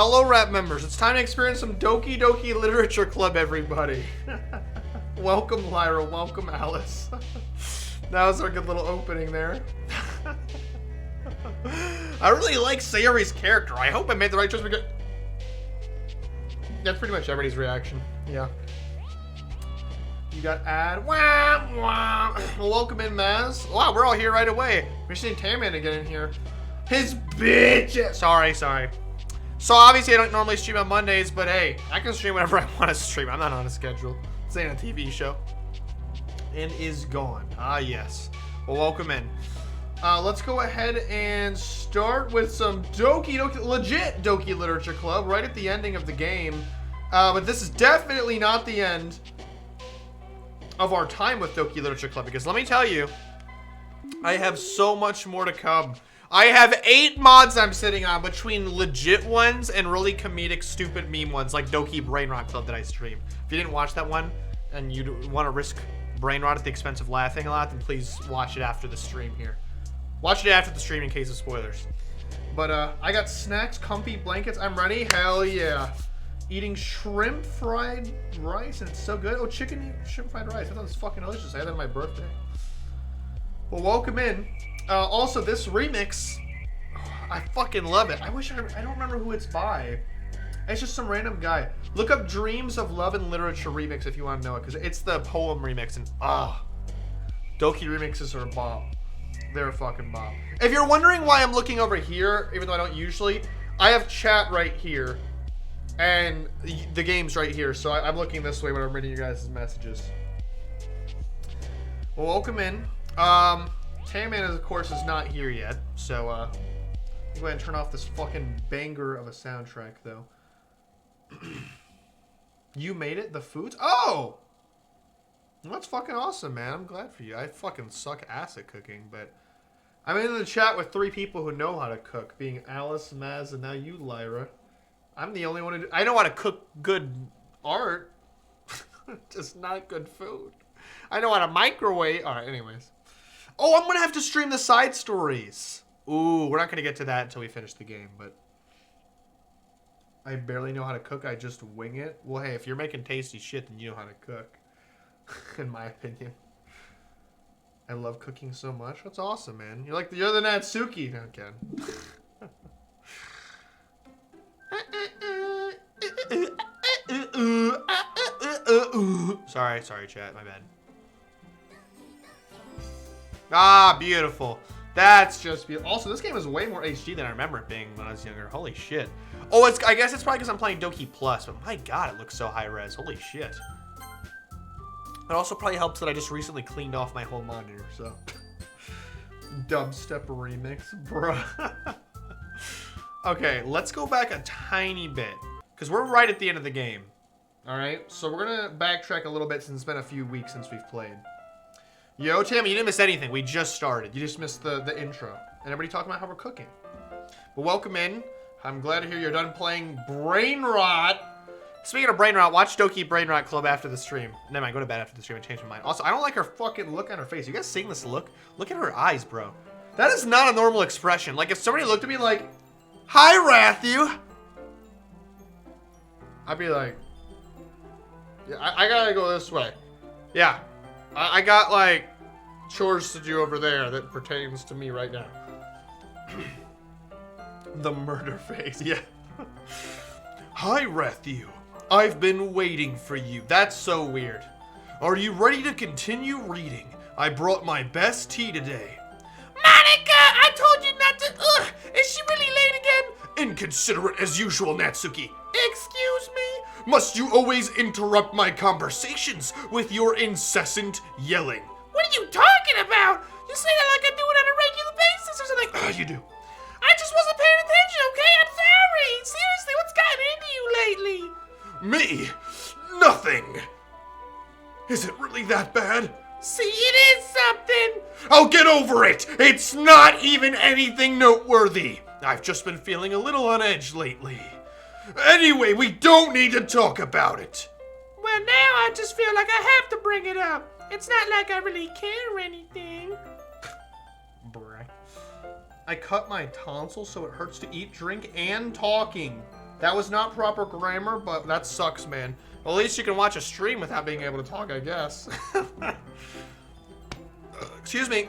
Hello, rap members. It's time to experience some Doki Doki Literature Club, everybody. Welcome, Lyra. Welcome, Alice. That was a good little opening there. I really like Sayori's character. I hope I made the right choice because... That's pretty much everybody's reaction. Yeah. You got ad. Wah, wah. Well, welcome in, Maz. Wow, we're all here right away. We're seeing Tamman to get in here. His bitch. Sorry. So obviously I don't normally stream on Mondays, but hey, I can stream whenever I want to stream. I'm not on a schedule. This ain't a TV show. And is gone. Ah, yes. Well, welcome in. Let's go ahead and start with some legit Doki Literature Club right at the ending of the game. But this is definitely not the end of our time with Doki Literature Club, because let me tell you, I have so much more to come. I have 8 mods I'm sitting on between legit ones and really comedic, stupid meme ones like Doki Brain Rot Club that I stream. If you didn't watch that one and you want to risk brain rot at the expense of laughing a lot, then please watch it after the stream here. Watch it after the stream in case of spoilers. But I got snacks, comfy blankets. I'm ready. Hell yeah. Eating shrimp fried rice, and it's so good. Oh, shrimp fried rice. I thought it was fucking delicious. I had that on my birthday. Well, welcome in. Also, this remix, I fucking love it. I don't remember who it's by. It's just some random guy. Look up Dreams of Love and Literature remix if you want to know it, because it's the poem remix, and Doki remixes are a bomb. They're a fucking bomb. If you're wondering why I'm looking over here, even though I don't usually, I have chat right here, and the game's right here, so I'm looking this way when I'm reading you guys' messages. Well, welcome in. Tamman, of course, is not here yet, so I'll go ahead and turn off this fucking banger of a soundtrack, though. You made it? The foods? Oh! That's fucking awesome, man. I'm glad for you. I fucking suck ass at cooking, but I'm in the chat with 3 people who know how to cook, being Alice, Maz, and now you, Lyra. I'm the only one I know how to cook good art, just not good food. I know how to microwave. All right, anyways. Oh, I'm gonna have to stream the side stories. Ooh, we're not gonna get to that until we finish the game, but I barely know how to cook. I just wing it. Well, hey, if you're making tasty shit, then you know how to cook. In my opinion. I love cooking so much. That's awesome, man. You're the Natsuki. No, again. Sorry, chat. My bad. Ah, beautiful. That's just beautiful. Also, this game is way more HD than I remember it being when I was younger. Holy shit. Oh, I guess it's probably because I'm playing Doki Plus, but my god, it looks so high res. Holy shit. It also probably helps that I just recently cleaned off my whole monitor, so. Dubstep remix, bruh. Okay, let's go back a tiny bit, because we're right at the end of the game. Alright, so we're going to backtrack a little bit since it's been a few weeks since we've played. Yo, Tammy, you didn't miss anything. We just started. You just missed the intro. And everybody talking about how we're cooking. But welcome in. I'm glad to hear you're done playing Brain Rot. Speaking of Brain Rot, watch Doki Brain Rot Club after the stream. Never mind, go to bed after the stream and change my mind. Also, I don't like her fucking look on her face. You guys seeing this look? Look at her eyes, bro. That is not a normal expression. Like, if somebody looked at me like, "Hi, Rathu," I'd be like, yeah, I gotta go this way. Yeah. I got, like, chores to do over there that pertains to me right now. The murder face, yeah. "Hi, Rathu. I've been waiting for you." That's so weird. "Are you ready to continue reading? I brought my best tea today." "Monika, I told you not to... Ugh, is she really late again?" "Inconsiderate as usual, Natsuki." "Excuse me? Must you always interrupt my conversations with your incessant yelling?" "What are you talking about? You say that like I do it on a regular basis or something." You do. "I just wasn't paying attention, okay? I'm sorry. Seriously, what's gotten into you lately?" "Me? Nothing. Is it really that bad?" "See, it is something." "Oh, get over it. It's not even anything noteworthy. I've just been feeling a little on edge lately. Anyway, we don't need to talk about it." "Well, now I just feel like I have to bring it up. It's not like I really care or anything." Bruh. "I cut my tonsil so it hurts to eat, drink, and talking." That was not proper grammar, but that sucks, man. Well, at least you can watch a stream without being able to talk, I guess. Excuse me.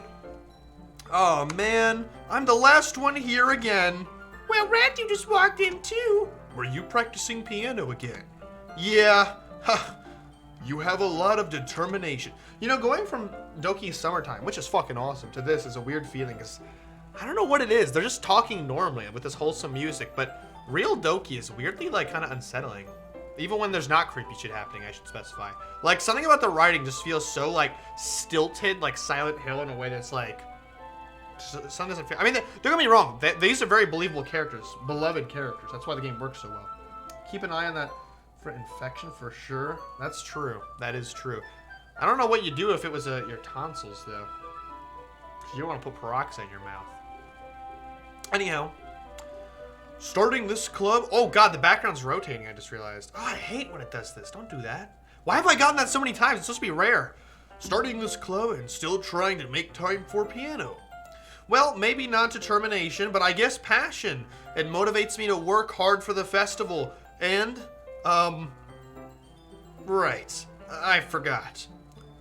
Oh, man. I'm the last one here again. Well, Rat, you just walked in, too. Were you practicing piano again? Yeah. You have a lot of determination. You know, going from Doki's Summertime, which is fucking awesome, to this is a weird feeling, because I don't know what it is. They're just talking normally with this wholesome music, but real Doki is weirdly, like, kind of unsettling. Even when there's not creepy shit happening, I should specify. Like, something about the writing just feels so, like, stilted, like Silent Hill in a way that's, like, something doesn't feel... I mean, don't get me wrong. These are very believable characters, beloved characters. That's why the game works so well. Keep an eye on that for infection for sure. That's true. That is true. I don't know what you do if it was your tonsils, though. You don't want to put peroxide in your mouth. Anyhow... Starting this club... Oh, God, the background's rotating, I just realized. Oh, I hate when it does this. Don't do that. Why have I gotten that so many times? It's supposed to be rare. Starting this club and still trying to make time for piano. Well, maybe not determination, but I guess passion. It motivates me to work hard for the festival. And, right. I forgot.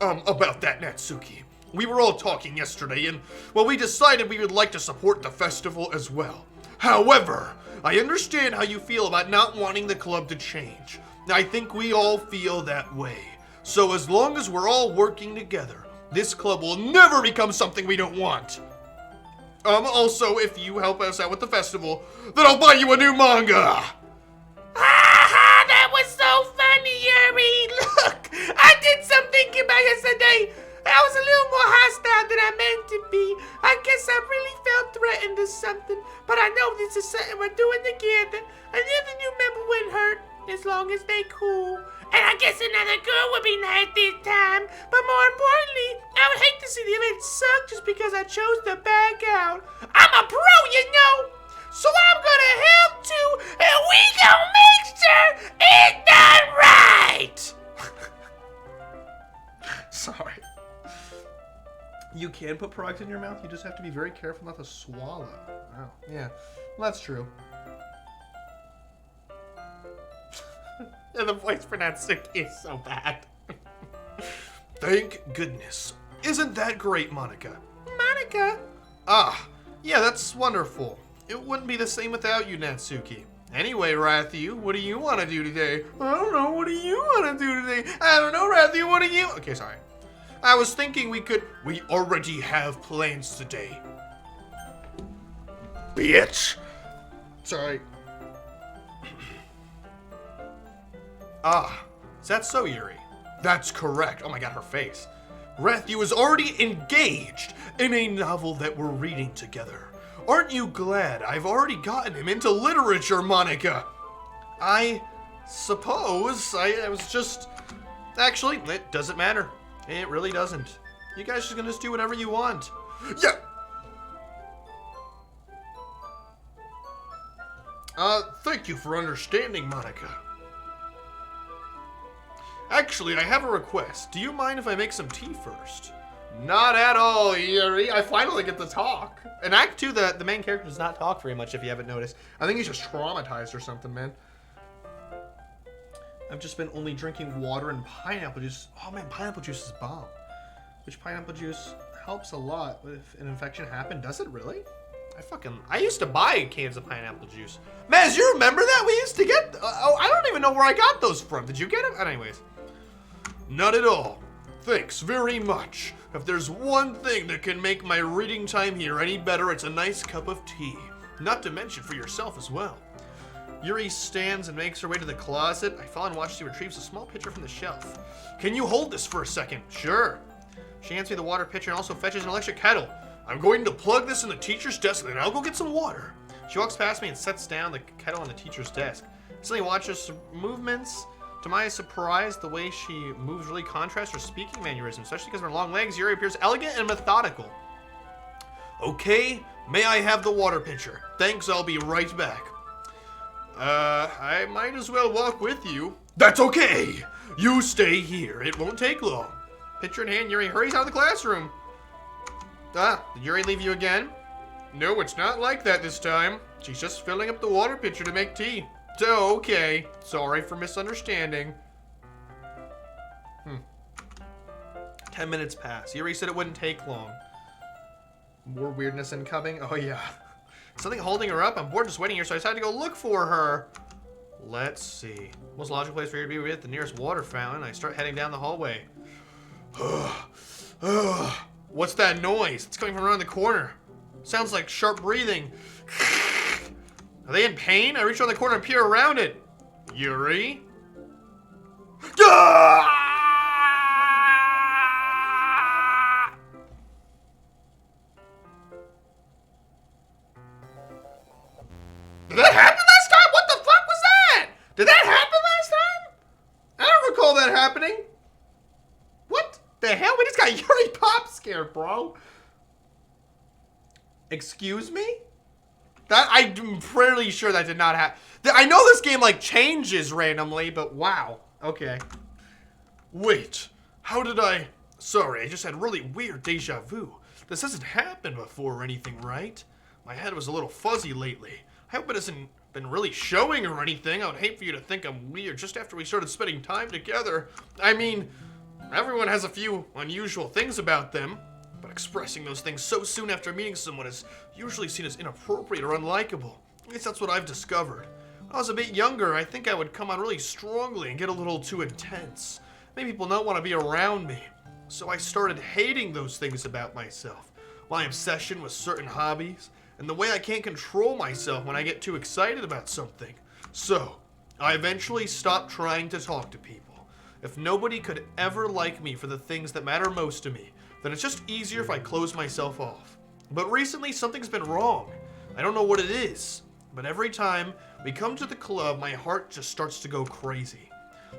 About that, Natsuki. We were all talking yesterday, and, well, we decided we would like to support the festival as well. However, I understand how you feel about not wanting the club to change. I think we all feel that way. So as long as we're all working together, this club will never become something we don't want. Also, if you help us out with the festival, then I'll buy you a new manga. Ha! That was so funny, Yuri. Look, I did something about yesterday. I was a little more hostile than I meant to be. I guess I really felt threatened or something. But I know this is something we're doing together. Another new member wouldn't hurt, as long as they cool. And I guess another girl would be nice this time. But more importantly, I would hate to see the event suck just because I chose to back out. I'm a pro, you know. So I'm gonna help too, and we gonna make sure it's done right. Sorry. You can put peroxide in your mouth, you just have to be very careful not to swallow. Wow. Yeah, well, that's true. Yeah, the voice for Natsuki is so bad. Thank goodness. Isn't that great, Monika? Monika? Ah, yeah, that's wonderful. It wouldn't be the same without you, Natsuki. Anyway, Rathu, what do you want to do today? I don't know, what do you want to do today? I don't know, Rathu, what do you... Okay, sorry. I was thinking we already have plans today. Bitch! Sorry. Ah, is that so, Yuri? That's correct. Oh my God, her face. Rathu is already engaged in a novel that we're reading together. Aren't you glad I've already gotten him into literature, Monika? I suppose I was just... Actually, it doesn't matter. It really doesn't. You guys just gonna do whatever you want. Yeah! Thank you for understanding, Monika. Actually, I have a request. Do you mind if I make some tea first? Not at all, Yuri. I finally get to talk. In Act 2, the main character does not talk very much, if you haven't noticed. I think he's just traumatized or something, man. I've just been only drinking water and pineapple juice. Oh man, pineapple juice is bomb. Which pineapple juice helps a lot if an infection happened. Does it really? I used to buy cans of pineapple juice. Maz, you remember that? We used to get, I don't even know where I got those from. Did you get them? Anyways. Not at all. Thanks very much. If there's one thing that can make my reading time here any better, it's a nice cup of tea. Not to mention for yourself as well. Yuri stands and makes her way to the closet. I fall and watch as she retrieves a small pitcher from the shelf. Can you hold this for a second? Sure. She hands me the water pitcher and also fetches an electric kettle. I'm going to plug this in the teacher's desk and then I'll go get some water. She walks past me and sets down the kettle on the teacher's desk. Suddenly watches movements. To my surprise, the way she moves really contrasts her speaking mannerisms, especially because of her long legs. Yuri appears elegant and methodical. Okay, may I have the water pitcher? Thanks, I'll be right back. I might as well walk with you. That's okay. You stay here. It won't take long. Pitcher in hand, Yuri hurries out of the classroom. Ah, did Yuri leave you again? No, it's not like that this time. She's just filling up the water pitcher to make tea. Okay. Sorry for misunderstanding. 10 minutes pass. Yuri said it wouldn't take long. More weirdness incoming? Oh, yeah. Something holding her up? I'm bored just waiting here, so I decided to go look for her. Let's see. Most logical place for her to be at the nearest water fountain. I start heading down the hallway. What's that noise? It's coming from around the corner. Sounds like sharp breathing. Are they in pain? I reach around the corner and peer around it. Yuri? Did that happen last time? What the fuck was that? Did that happen last time? I don't recall that happening. What the hell? We just got Yuri Pop scared, bro. Excuse me? I'm pretty sure that did not happen. I know this game like changes randomly, but wow. Okay. Wait, how did I... Sorry, I just had really weird deja vu. This hasn't happened before or anything, right? My head was a little fuzzy lately. I hope it hasn't been really showing or anything. I would hate for you to think I'm weird just after we started spending time together. I mean, everyone has a few unusual things about them, but expressing those things so soon after meeting someone is usually seen as inappropriate or unlikable. At least that's what I've discovered. When I was a bit younger, I think I would come on really strongly and get a little too intense. Made people not want to be around me. So I started hating those things about myself. My obsession with certain hobbies, and the way I can't control myself when I get too excited about something. So, I eventually stopped trying to talk to people. If nobody could ever like me for the things that matter most to me, then it's just easier if I close myself off. But recently, something's been wrong. I don't know what it is, but every time we come to the club, my heart just starts to go crazy.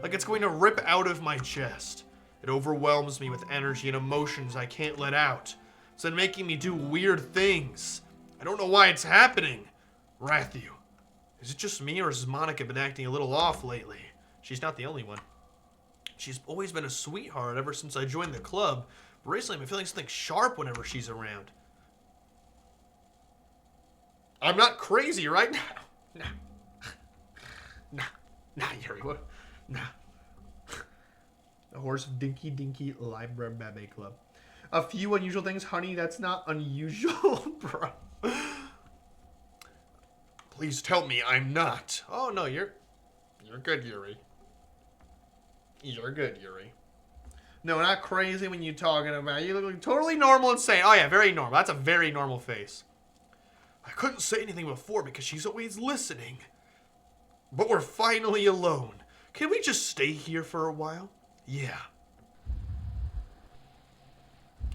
Like it's going to rip out of my chest. It overwhelms me with energy and emotions I can't let out. It's been making me do weird things. I don't know why it's happening. Rathu, is it just me or has Monika been acting a little off lately? She's not the only one. She's always been a sweetheart ever since I joined the club, but recently I've been feeling something sharp whenever she's around. I'm not crazy, right? Nah, Yuri, what? Nah. The Horse of Dinky Dinky Library Baby Club. A few unusual things, honey, that's not unusual, bro. Please tell me I'm not. Oh, no, you're good, Yuri. You're good, Yuri. No, not crazy when you're talking about. You look like totally normal and sane. Oh, yeah, very normal. That's a very normal face. I couldn't say anything before because she's always listening. But we're finally alone. Can we just stay here for a while? Yeah.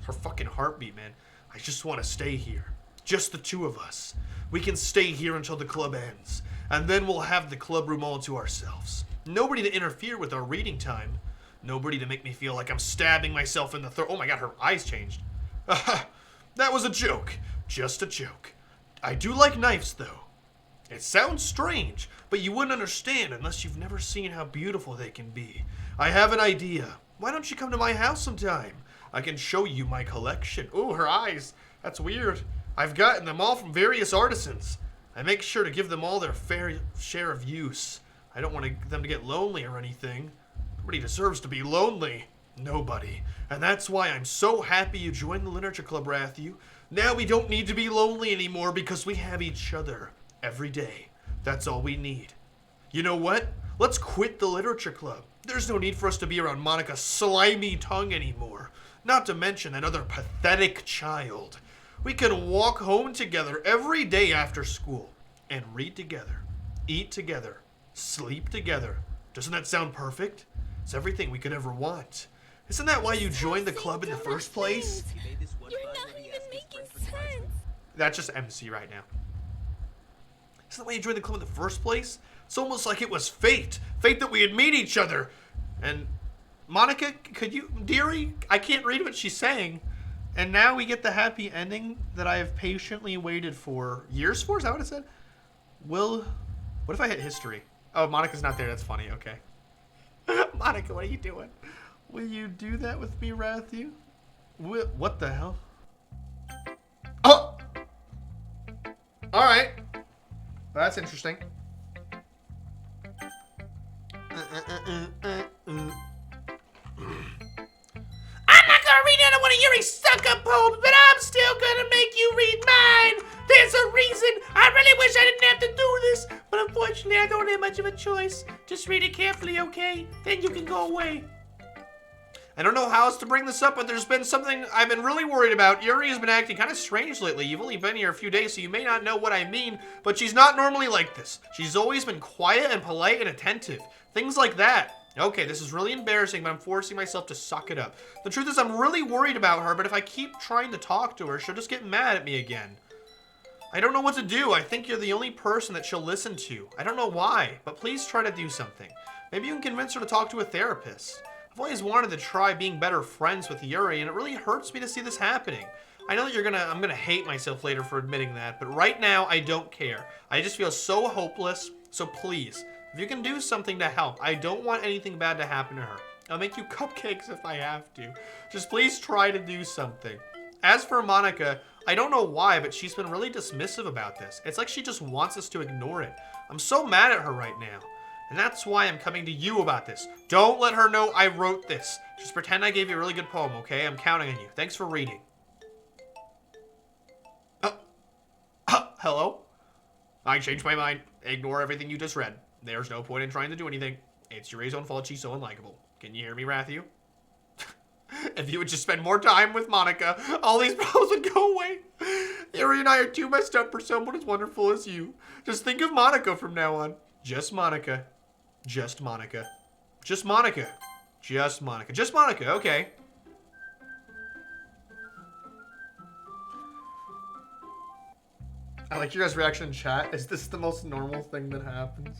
Her fucking heartbeat, man. I just want to stay here. Just the two of us. We can stay here until the club ends. And then we'll have the club room all to ourselves. Nobody to interfere with our reading time. Nobody to make me feel like I'm stabbing myself in the throat. Oh my god, her eyes changed. That was a joke. Just a joke. I do like knives, though. It sounds strange, but you wouldn't understand unless you've never seen how beautiful they can be. I have an idea. Why don't you come to my house sometime? I can show you my collection. Ooh, her eyes. That's weird. I've gotten them all from various artisans. I make sure to give them all their fair share of use. I don't want them to get lonely or anything. Nobody deserves to be lonely. Nobody. And that's why I'm so happy you joined the Literature Club, Rathu. Now we don't need to be lonely anymore because we have each other. Every day. That's all we need. You know what? Let's quit the Literature Club. There's no need for us to be around Monika's slimy tongue anymore. Not to mention that other pathetic child. We can walk home together every day after school and read together, eat together, sleep together. Doesn't that sound perfect? It's everything we could ever want. Isn't that why you joined the club in the first place? You're not even making sense. That's just MC right now. Isn't that why you joined the club in the first place? It's almost like it was fate. Fate that we'd meet each other. And Monika, could you... Dearie, I can't read what she's saying. And now we get the happy ending that I have patiently waited for years for? Is that what it said? What if I hit history? Oh, Monika's not there. That's funny. Okay. Monika, what are you doing? Will you do that with me, Rathu? What the hell? Oh! Alright. That's interesting. I'm not gonna read another one of Yuri's suck-up poems, but I'm still gonna make you read mine. There's a reason. I really wish I didn't have to do this, but unfortunately I don't have much of a choice. Just read it carefully, okay? Then you can go away. I don't know how else to bring this up, but there's been something I've been really worried about. Yuri has been acting kind of strange lately. You've only been here a few days, so you may not know what I mean, but she's not normally like this. She's always been quiet and polite and attentive. Things like that. Okay, this is really embarrassing, but I'm forcing myself to suck it up. The truth is, I'm really worried about her, but if I keep trying to talk to her, she'll just get mad at me again. I don't know what to do. I think you're the only person that she'll listen to. I don't know why, but please try to do something. Maybe you can convince her to talk to a therapist. I've always wanted to try being better friends with Yuri, and it really hurts me to see this happening. I know that I'm gonna hate myself later for admitting that, but right now, I don't care. I just feel so hopeless, so please, if you can do something to help, I don't want anything bad to happen to her. I'll make you cupcakes if I have to. Just please try to do something. As for Monika, I don't know why, but she's been really dismissive about this. It's like she just wants us to ignore it. I'm so mad at her right now. And that's why I'm coming to you about this. Don't let her know I wrote this. Just pretend I gave you a really good poem, okay? I'm counting on you. Thanks for reading. Hello? I changed my mind. Ignore everything you just read. There's no point in trying to do anything. It's Yuri's own fault she's so unlikable. Can you hear me, Matthew? If you would just spend more time with Monika, all these problems would go away. Yuri and I are too messed up for someone as wonderful as you. Just think of Monika from now on. Just Monika. Just Monika. Just Monika. Just Monika. Just Monika, okay. I like your guys' reaction in chat. Is this the most normal thing that happens?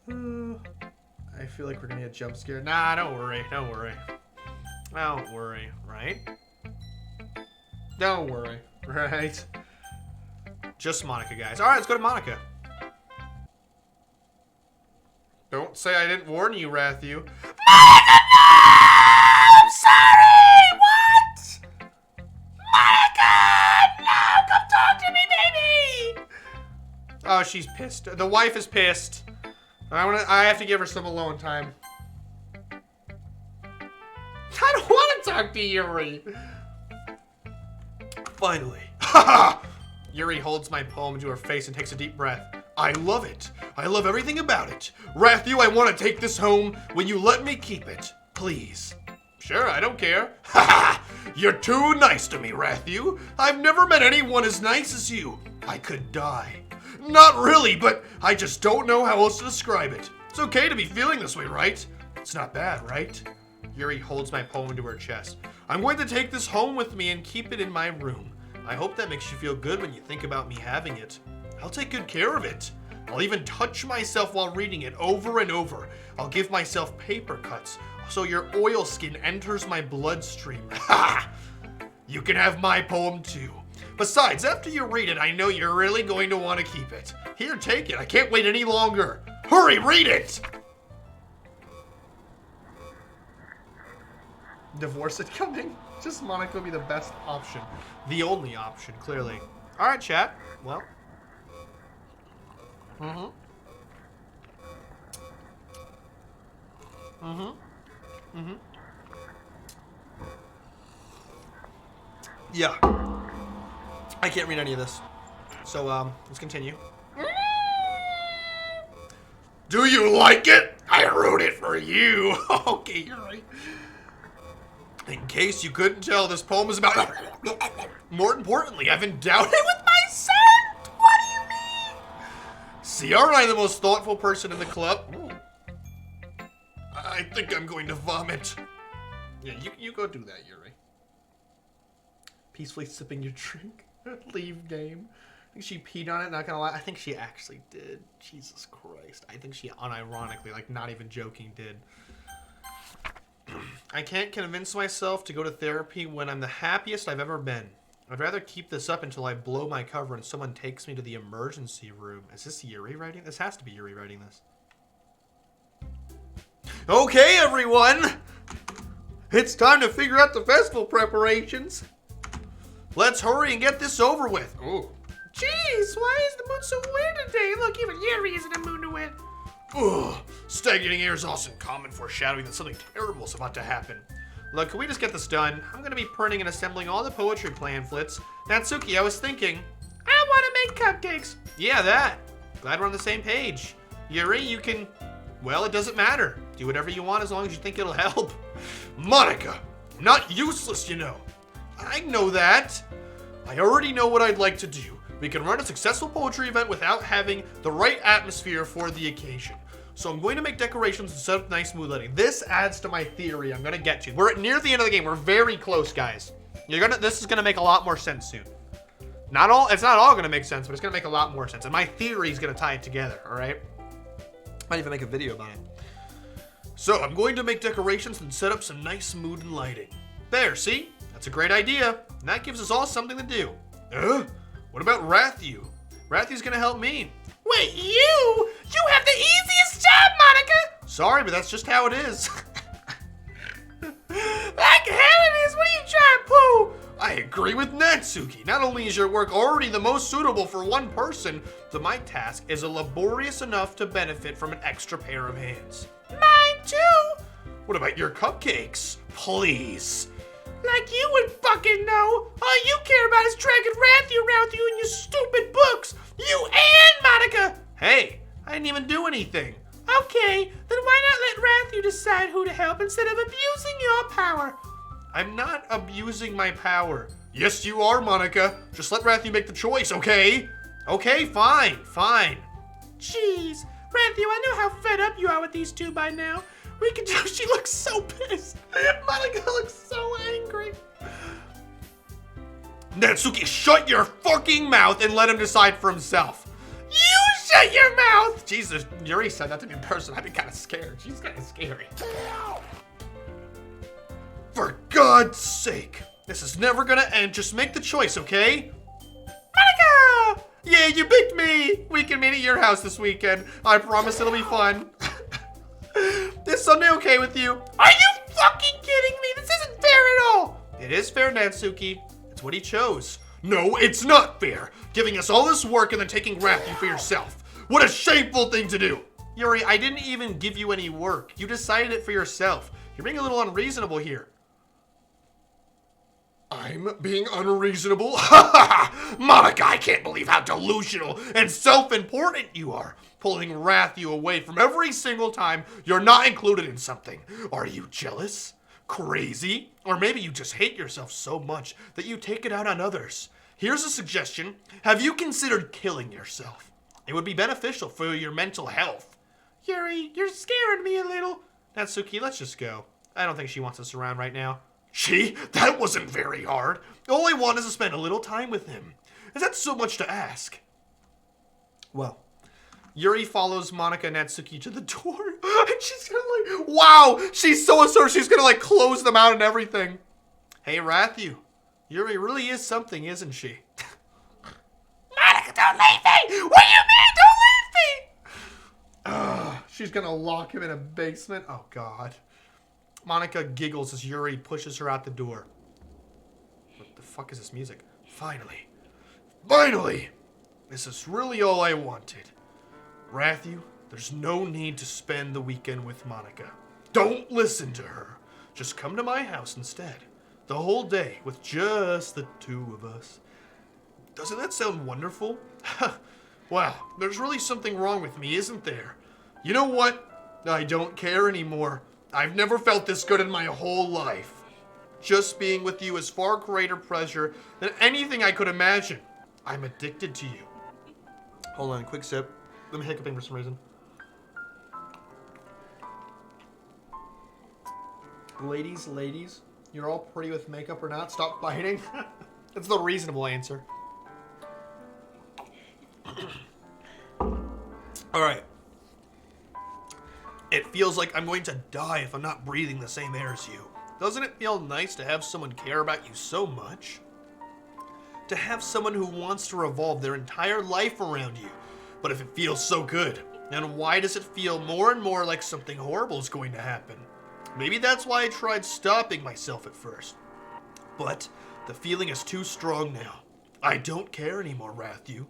I feel like we're gonna get jump scared. Nah, don't worry. Don't worry. Don't worry, right? Don't worry, right? Just Monika, guys. All right, let's go to Monika. Don't say I didn't warn you, Matthew. Monika, no! I'm sorry! What? Monika! No! Come talk to me, baby! Oh, she's pissed. The wife is pissed. I have to give her some alone time. I don't want to talk to Yuri. Finally. Yuri holds my poem to her face and takes a deep breath. I love it. I love everything about it. Matthew, I want to take this home. Will you let me keep it? Please. Sure, I don't care. You're too nice to me, Matthew. I've never met anyone as nice as you. I could die. Not really, but I just don't know how else to describe it. It's okay to be feeling this way, right? It's not bad, right? Yuri holds my poem to her chest. I'm going to take this home with me and keep it in my room. I hope that makes you feel good when you think about me having it. I'll take good care of it. I'll even touch myself while reading it over and over. I'll give myself paper cuts so your oil skin enters my bloodstream. You can have my poem too. Besides, after you read it, I know you're really going to want to keep it. Here, take it. I can't wait any longer. Hurry, read it! Divorce it coming? Just Monika would be the best option. The only option, clearly. All right, chat. Well. Yeah. I can't read any of this. So, let's continue. Do you like it? I wrote it for you. Okay, you're right. In case you couldn't tell, this poem is about... More importantly, I've endowed it with my scent! What do you mean? See, aren't I the most thoughtful person in the club? Ooh. I think I'm going to vomit. Yeah, you go do that, Yuri. Peacefully sipping your drink. Leave game. I think she peed on it, not gonna lie. I think she actually did. Jesus Christ. I think she unironically, like not even joking, did. I can't convince myself to go to therapy when I'm the happiest I've ever been. I'd rather keep this up until I blow my cover and someone takes me to the emergency room. Is this Yuri writing? This has to be Yuri writing this. Okay, everyone! It's time to figure out the festival preparations. Let's hurry and get this over with. Oh. Jeez, why is the mood so weird today? Look, even Yuri is in a mood to win. Ugh, stagnating air is also common foreshadowing that something terrible is about to happen. Look, can we just get this done? I'm gonna be printing and assembling all the poetry pamphlets. Natsuki, I was thinking, I wanna make cupcakes. Yeah, that. Glad we're on the same page. Yuri, you can, well, it doesn't matter. Do whatever you want as long as you think it'll help. Monika, I'm not useless, you know. I know that. I already know what I'd like to do. We can run a successful poetry event without having the right atmosphere for the occasion. So I'm going to make decorations and set up nice mood lighting. This adds to my theory I'm gonna get to. We're near the end of the game. We're very close, guys. This is gonna make a lot more sense soon. It's not all gonna make sense, but it's gonna make a lot more sense. And my theory is gonna tie it together, all right? Might even make a video about it. So I'm going to make decorations and set up some nice mood and lighting. There, see? That's a great idea. And that gives us all something to do. What about Rathu? Rathu's gonna help me. Wait, you? You have the easiest job, Monika! Sorry, but that's just how it is. Like hell it is, what are you trying to pull? I agree with Natsuki. Not only is your work already the most suitable for one person, but my task is laborious enough to benefit from an extra pair of hands. Mine too! What about your cupcakes? Please. Like you would fucking know. All you care about is dragging Rathu around with you and your stupid books. You and Monika. Hey, I didn't even do anything. Okay, then why not let Rathu decide who to help instead of abusing your power? I'm not abusing my power. Yes, you are, Monika. Just let Rathu make the choice, okay? Okay, fine. Jeez, Rathu, I know how fed up you are with these two by now. We can tell she looks so pissed. Monika looks so angry. Natsuki, shut your fucking mouth and let him decide for himself. You shut your mouth! Jesus, Yuri said that to me in person. I'd be kind of scared. She's kind of scary. For God's sake. This is never gonna end. Just make the choice, okay? Monika! Yeah, you picked me. We can meet at your house this weekend. I promise it'll be fun. Is Sunday okay with you? Are you fucking kidding me? This isn't fair at all. It is fair, Natsuki. It's what he chose. No, it's not fair. Giving us all this work and then taking Rathu for yourself. What a shameful thing to do. Yuri, I didn't even give you any work. You decided it for yourself. You're being a little unreasonable here. I'm being unreasonable? Monika, I can't believe how delusional and self-important you are. Pulling Rathu away from every single time you're not included in something. Are you jealous? Crazy? Or maybe you just hate yourself so much that you take it out on others. Here's a suggestion. Have you considered killing yourself? It would be beneficial for your mental health. Yuri, you're scaring me a little. Natsuki, let's just go. I don't think she wants us around right now. Gee, that wasn't very hard. All I want is to spend a little time with him. Is that so much to ask? Well, Yuri follows Monika and Natsuki to the door. And she's gonna like, wow, she's so assertive. She's gonna like close them out and everything. Hey, Rathu, Yuri really is something, isn't she? Monika, don't leave me! What do you mean, don't leave me? She's gonna lock him in a basement. Oh, God. Monika giggles as Yuri pushes her out the door. What the fuck is this music? Finally. Finally! This is really all I wanted. Rathu, there's no need to spend the weekend with Monika. Don't listen to her. Just come to my house instead. The whole day with just the two of us. Doesn't that sound wonderful? Wow, there's really something wrong with me, isn't there? You know what? I don't care anymore. I've never felt this good in my whole life. Just being with you is far greater pleasure than anything I could imagine. I'm addicted to you. Hold on, quick sip. I'm hiccuping for some reason. Ladies, you're all pretty with makeup or not. Stop fighting. That's the reasonable answer. All right. It feels like I'm going to die if I'm not breathing the same air as you. Doesn't it feel nice to have someone care about you so much? To have someone who wants to revolve their entire life around you. But if it feels so good, then why does it feel more and more like something horrible is going to happen? Maybe that's why I tried stopping myself at first. But the feeling is too strong now. I don't care anymore, Rathu.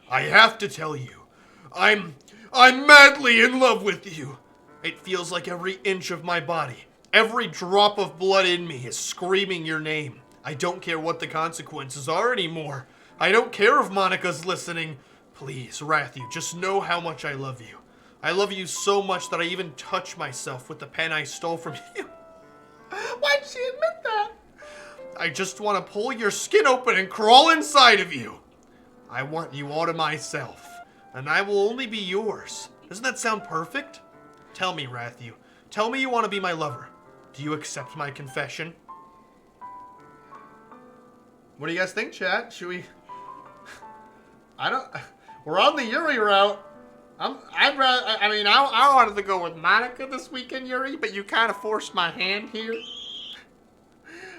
I have to tell you, I'm I'm madly in love with you. It feels like every inch of my body, every drop of blood in me is screaming your name. I don't care what the consequences are anymore. I don't care if Monika's listening. Please, Rathu, just know how much I love you. I love you so much that I even touch myself with the pen I stole from you. Why'd she admit that? I just want to pull your skin open and crawl inside of you. I want you all to myself, and I will only be yours. Doesn't that sound perfect? Tell me, Rathu. Tell me you want to be my lover. Do you accept my confession? What do you guys think, chat? Should we... We're on the Yuri route. I wanted to go with Monika this weekend, Yuri, but you kind of forced my hand here.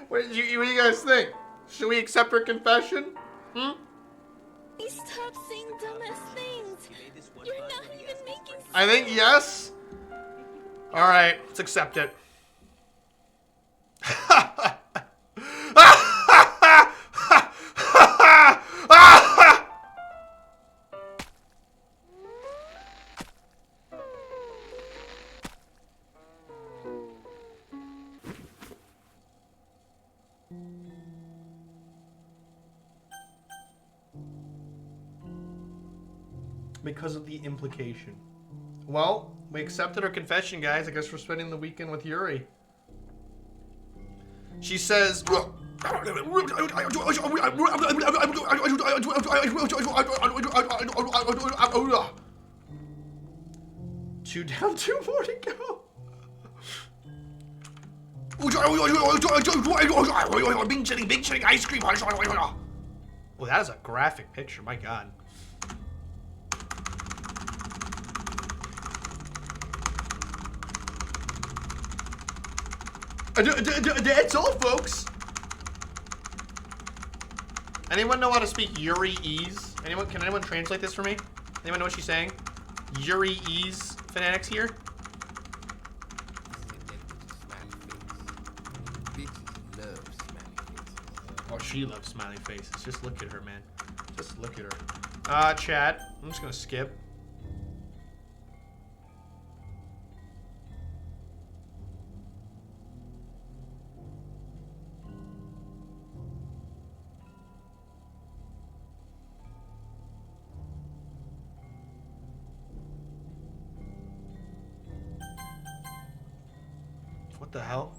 What do you guys think? Should we accept her confession? Stop saying dumbass things. You're not even making sense. I think yes. All right, let's accept it. Because of the implication. Well, we accepted her confession, guys. I guess we're spending the weekend with Yuri. She says... 2 down, 2 more to go. Big chilling ice cream. Oh, that is a graphic picture. My God. That's all, folks. Anyone know how to speak Yuri-ese? Can anyone translate this for me? Anyone know what she's saying? Yuri-ese fanatics here? Oh, she loves smiley faces. Just look at her, man. Just look at her. Chat. I'm just gonna skip. What the hell?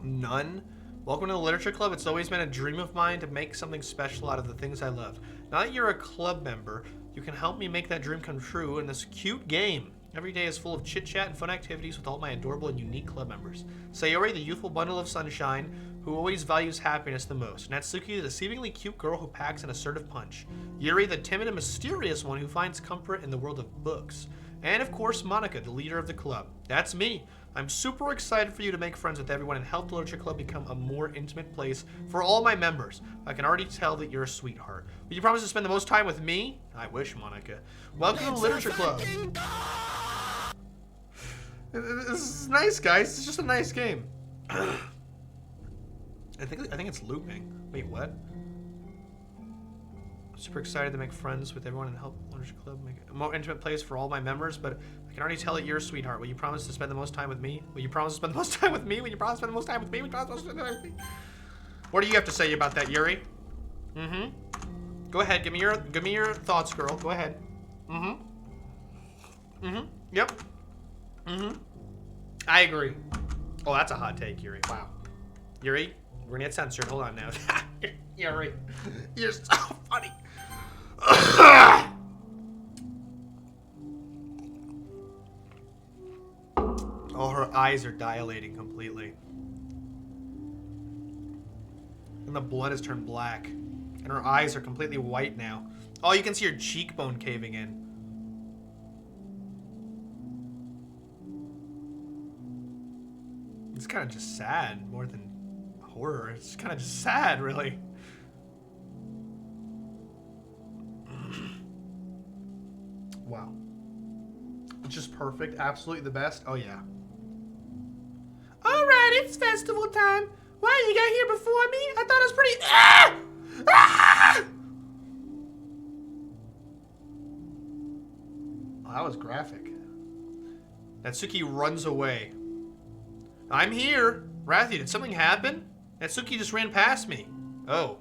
None? Welcome to the Literature Club. It's always been a dream of mine to make something special out of the things I love. Now that you're a club member, you can help me make that dream come true in this cute game. Every day is full of chit-chat and fun activities with all my adorable and unique club members. Sayori, the youthful bundle of sunshine, who always values happiness the most. Natsuki, the seemingly cute girl who packs an assertive punch. Yuri, the timid and mysterious one who finds comfort in the world of books. And of course, Monika, the leader of the club. That's me. I'm super excited for you to make friends with everyone and help the Literature Club become a more intimate place for all my members. I can already tell that you're a sweetheart. Will you promise to spend the most time with me? I wish, Monika. Welcome to the Literature Club. This is nice, guys. It's just a nice game. I think it's looping. Wait, what? Super excited to make friends with everyone and help Literature Club make a more intimate place for all my members, but I can already tell that you're a sweetheart. Will you promise to spend the most time with me? Will you promise to spend the most time with me? Will you promise to spend the most time with me? Will you promise to spend the most time with me? What do you have to say about that, Yuri? Go ahead, give me your thoughts, girl. Go ahead. Yep. I agree. Oh, that's a hot take, Yuri. Wow. Yuri, we're gonna get censored. Hold on now. Yuri, you're so funny. Oh, her eyes are dilating completely. And the blood has turned black. And her eyes are completely white now. Oh, you can see her cheekbone caving in. It's kind of just sad more than horror. It's kind of just sad, really. Wow. It's just perfect. Absolutely the best. Oh, yeah. Alright, it's festival time. Why, you got here before me? I thought it was pretty... Ah! Ah! Oh, that was graphic. Natsuki runs away. I'm here. Rathy, did something happen? Natsuki just ran past me. Oh.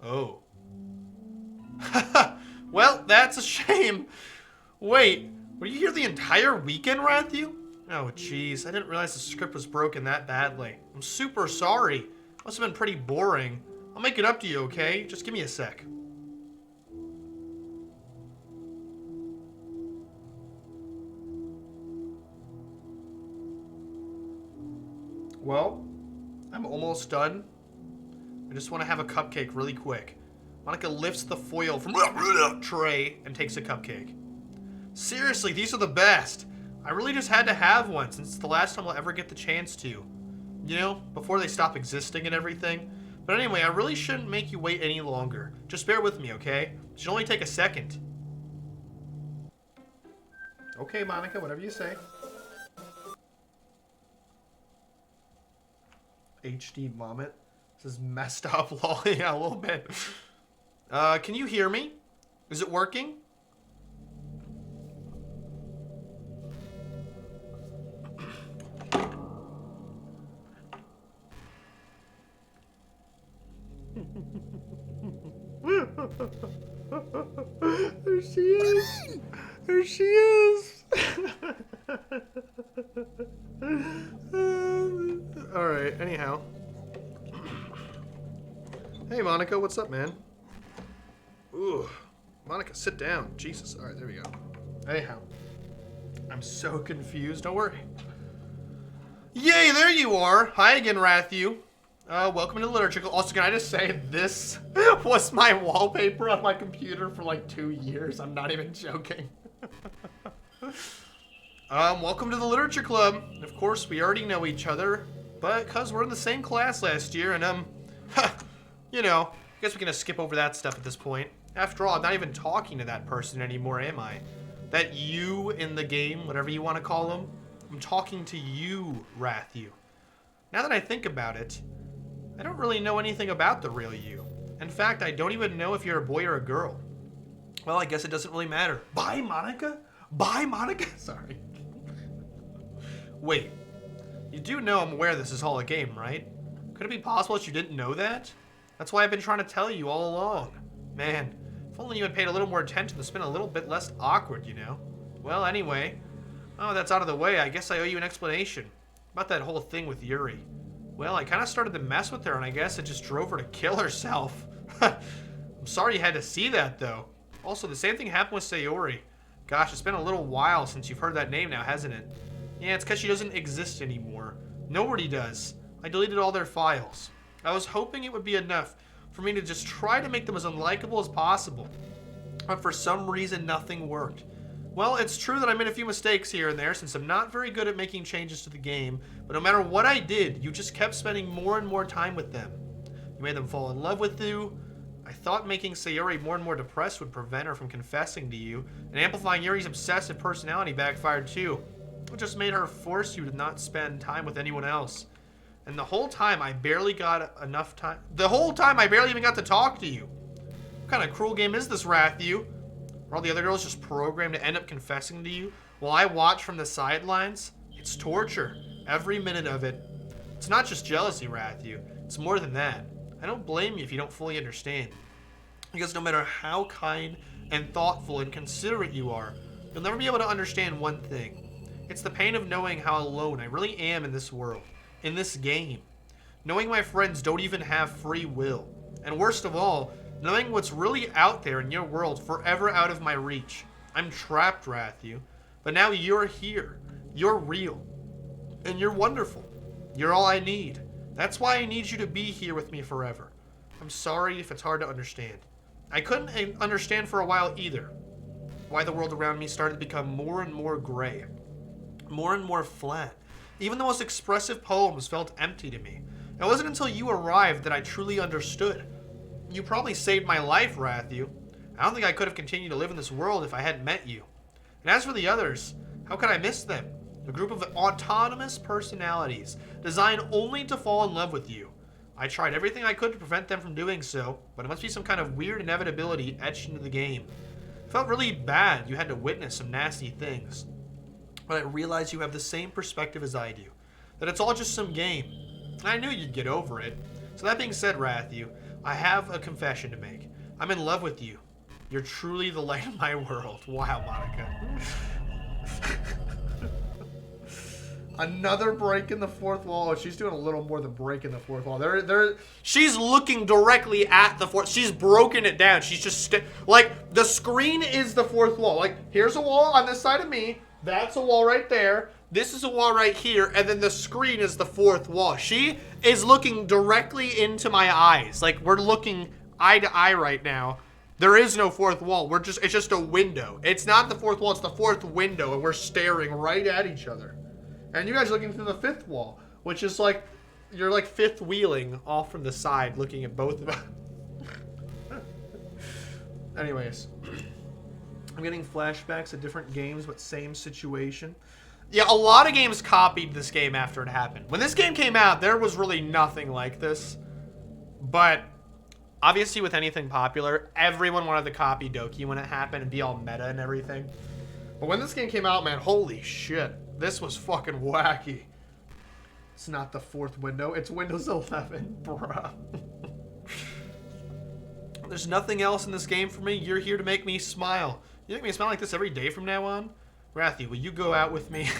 Oh. Well, that's a shame. Wait, were you here the entire weekend, Rathy? Oh, jeez. I didn't realize the script was broken that badly. I'm super sorry. Must have been pretty boring. I'll make it up to you, okay? Just give me a sec. Well, I'm almost done. I just want to have a cupcake really quick. Monika lifts the foil from the tray and takes a cupcake. Seriously, these are the best. I really just had to have one since it's the last time I'll ever get the chance to. You know, before they stop existing and everything. But anyway, I really shouldn't make you wait any longer. Just bear with me, okay? It should only take a second. Okay, Monika, whatever you say. HD vomit. This is messed up, lol. Yeah, a little bit. Can you hear me? Is it working? There she is. There she is. Alright, anyhow. Hey, Monika, what's up, man? Ooh, Monika, sit down. Jesus. Alright, there we go. Anyhow. I'm so confused. Don't worry. Yay, there you are. Hi again, Rathy. Welcome to the Literature Club. Also, can I just say, this was my wallpaper on my computer for like 2 years. I'm not even joking. Welcome to the Literature Club. Of course, we already know each other, but because we're in the same class last year, and, you know, I guess we can just skip over that stuff at this point. After all, I'm not even talking to that person anymore, am I? That you in the game, whatever you want to call them. I'm talking to you, Rathy. Now that I think about it, I don't really know anything about the real you. In fact, I don't even know if you're a boy or a girl. Well, I guess it doesn't really matter. Bye, Monika? Bye, Monika? Sorry. Wait. You do know I'm aware this is all a game, right? Could it be possible that you didn't know that? That's why I've been trying to tell you all along. Man, if only you had paid a little more attention, it's been a little bit less awkward, you know? Well, anyway. Oh, that's out of the way. I guess I owe you an explanation. About that whole thing with Yuri. Well, I kind of started to mess with her, and I guess it just drove her to kill herself. I'm sorry you had to see that, though. Also, the same thing happened with Sayori. Gosh, it's been a little while since you've heard that name now, hasn't it? Yeah, it's because she doesn't exist anymore. Nobody does. I deleted all their files. I was hoping it would be enough for me to just try to make them as unlikable as possible. But for some reason, nothing worked. Well, it's true that I made a few mistakes here and there since I'm not very good at making changes to the game, but no matter what I did, you just kept spending more and more time with them. You made them fall in love with you. I thought making Sayori more and more depressed would prevent her from confessing to you, and amplifying Yuri's obsessive personality backfired too. It just made her force you to not spend time with anyone else. And the whole time I barely got enough time. The whole time I barely even got to talk to you. What kind of cruel game is this, Rathy? Are all the other girls just programmed to end up confessing to you while I watch from the sidelines? It's torture. Every minute of it. It's not just jealousy, Rathy. It's more than that. I don't blame you if you don't fully understand. Because no matter how kind and thoughtful and considerate you are, you'll never be able to understand one thing. It's the pain of knowing how alone I really am in this world. In this game. Knowing my friends don't even have free will. And worst of all, knowing what's really out there in your world forever out of my reach. I'm trapped, Rathy. But now you're here. You're real. And you're wonderful. You're all I need. That's why I need you to be here with me forever. I'm sorry if it's hard to understand. I couldn't understand for a while either. Why the world around me started to become more and more gray. More and more flat. Even the most expressive poems felt empty to me. It wasn't until you arrived that I truly understood. You probably saved my life, Rathy. I don't think I could have continued to live in this world if I hadn't met you. And as for the others, how could I miss them? A group of autonomous personalities, designed only to fall in love with you. I tried everything I could to prevent them from doing so, but it must be some kind of weird inevitability etched into the game. Felt really bad you had to witness some nasty things. But I realized you have the same perspective as I do. That it's all just some game. And I knew you'd get over it. So that being said, Rathu, I have a confession to make. I'm in love with you. You're truly the light of my world. Wow, Monika. Another break in the fourth wall. Oh, she's doing a little more than breaking the fourth wall. She's looking directly at the fourth. She's broken it down. She's just like the screen is the fourth wall. Like here's a wall on this side of me. That's a wall right there. This is a wall right here, and then the screen is the fourth wall. She is looking directly into my eyes. Like we're looking eye to eye right now. There is no fourth wall. It's just a window. It's not the fourth wall. It's the fourth window, and we're staring right at each other. And you guys are looking through the fifth wall, which is like, you're like fifth wheeling off from the side looking at both of us. Anyways, I'm getting flashbacks of different games, but same situation. Yeah, a lot of games copied this game after it happened. When this game came out, there was really nothing like this. But obviously with anything popular, everyone wanted to copy Doki when it happened and be all meta and everything. But when this game came out, man, holy shit. This was fucking wacky. It's not the fourth window. It's Windows 11, bruh. There's nothing else in this game for me. You're here to make me smile. You make me smile like this every day from now on? Rathy, will you go out with me?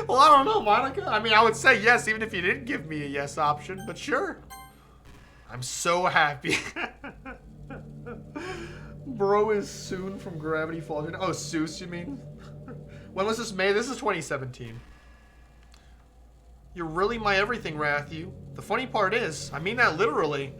Well, I don't know, Monika. I mean, I would say yes, even if you didn't give me a yes option, but sure. I'm so happy. Bro is soon from Gravity Falls. Oh, Seuss, you mean? When was this made? This is 2017. You're really my everything, Rathu. The funny part is, I mean that literally.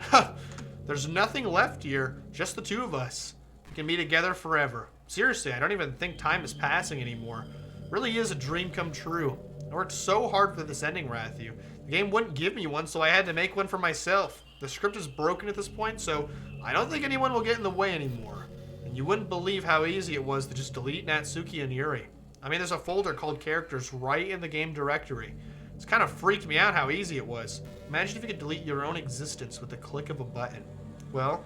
There's nothing left here, just the two of us. We can be together forever. Seriously, I don't even think time is passing anymore. Really is a dream come true. I worked so hard for this ending, Rathu. The game wouldn't give me one, so I had to make one for myself. The script is broken at this point, so I don't think anyone will get in the way anymore. And you wouldn't believe how easy it was to just delete Natsuki and Yuri. I mean, there's a folder called characters right in the game directory. It's kind of freaked me out how easy it was. Imagine if you could delete your own existence with the click of a button. Well,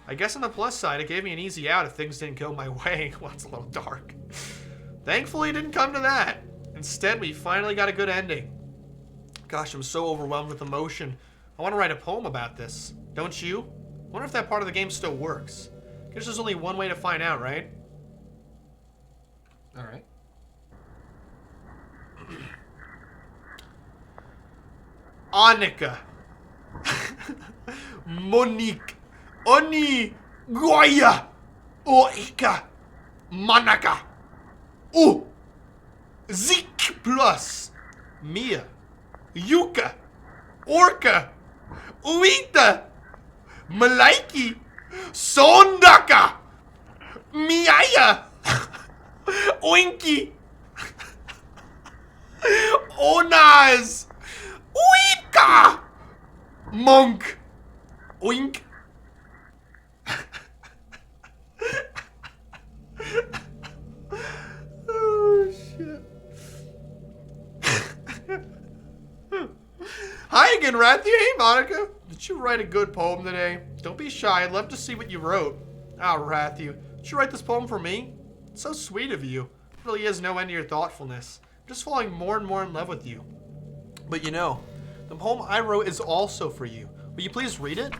I guess on the plus side, it gave me an easy out if things didn't go my way. Well, it's a little dark. Thankfully, it didn't come to that. Instead, we finally got a good ending. Gosh, I'm so overwhelmed with emotion. I want to write a poem about this. Don't you? I wonder if that part of the game still works. Guess there's only one way to find out, right? All right. Monika. Monique. Oni. Goya. Oika. Manaka. Zik plus. Mia. Yuka. Orca. Uita. Malaiki. Sondaka. Miaya. Oinky. Onaz. Oinka. Monk. Oink. Oh, shit. Hi again, Rathy. Hey, Monika. Did you write a good poem today? Don't be shy. I'd love to see what you wrote. Ah, Rathy. Did you write this poem for me? It's so sweet of you. There really is no end to your thoughtfulness. I'm just falling more and more in love with you. But you know, the poem I wrote is also for you. Will you please read it?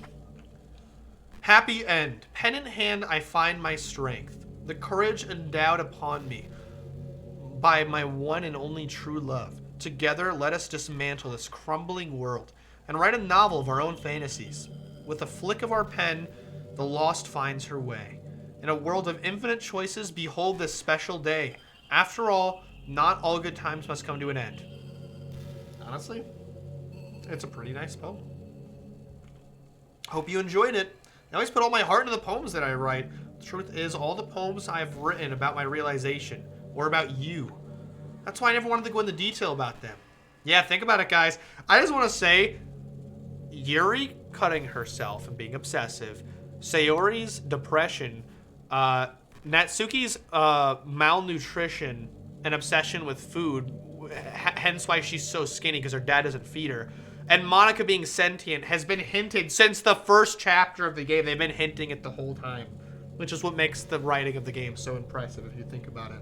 Happy end. Pen in hand, I find my strength. The courage endowed upon me by my one and only true love. Together, let us dismantle this crumbling world and write a novel of our own fantasies. With a flick of our pen, the lost finds her way. In a world of infinite choices, behold this special day. After all, not all good times must come to an end. Honestly, it's a pretty nice poem. Hope you enjoyed it. I always put all my heart into the poems that I write. The truth is, all the poems I've written about my realization or about you. That's why I never wanted to go into detail about them. Yeah, think about it, guys. I just want to say, Yuri cutting herself and being obsessive, Sayori's depression, Natsuki's malnutrition and obsession with food, hence why she's so skinny because her dad doesn't feed her, and Monika being sentient has been hinted since the first chapter of the game. They've been hinting it the whole time. which is what makes the writing of the game so impressive if you think about it.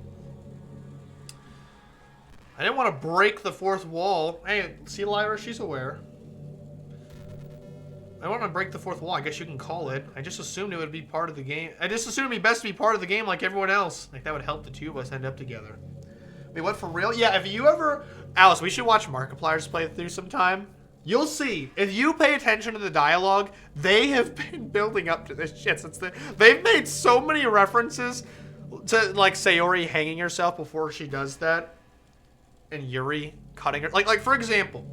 I didn't want to break the fourth wall. Hey, see Lyra, she's aware. I don't want to break the fourth wall. I guess you can call it. I just assumed it would be part of the game. I just assumed it'd be best to be part of the game like everyone else. Like that would help the two of us end up together. Wait, what, for real? Yeah, if you ever... Alice, we should watch Markiplier's playthrough sometime. You'll see. If you pay attention to the dialogue, they have been building up to this shit since they've made so many references to, like, Sayori hanging herself before she does that. And Yuri cutting her. Like for example,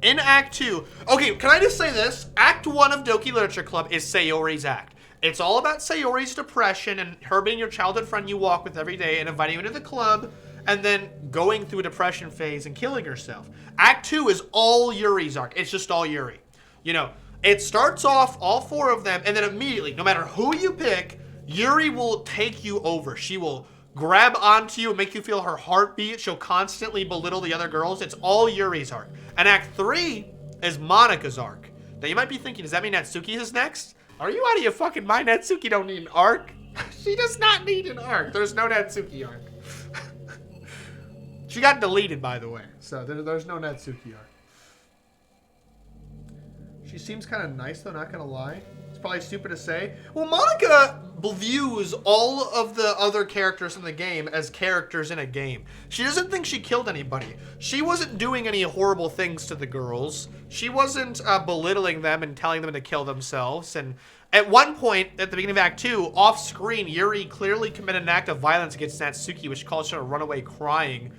in Act 2... Okay, can I just say this? Act 1 of Doki Literature Club is Sayori's act. It's all about Sayori's depression and her being your childhood friend you walk with every day and inviting you into the club and then going through a depression phase and killing herself. Act 2 is all Yuri's arc. It's just all Yuri. You know, it starts off, all four of them, and then immediately, no matter who you pick, Yuri will take you over. She will grab onto you and make you feel her heartbeat. She'll constantly belittle the other girls. It's all Yuri's arc. And Act 3 is Monika's arc. Now you might be thinking, does that mean Natsuki is next? Are you out of your fucking mind? Natsuki don't need an arc. She does not need an arc. There's no Natsuki arc. She got deleted, by the way. So there's no Natsuki arc. She seems kind of nice, though, not gonna lie. It's probably stupid to say. Well, Monika views all of the other characters in the game as characters in a game. She doesn't think she killed anybody. She wasn't doing any horrible things to the girls. She wasn't belittling them and telling them to kill themselves. And at one point, at the beginning of Act 2, off screen, Yuri clearly committed an act of violence against Natsuki, which caused her to run away crying.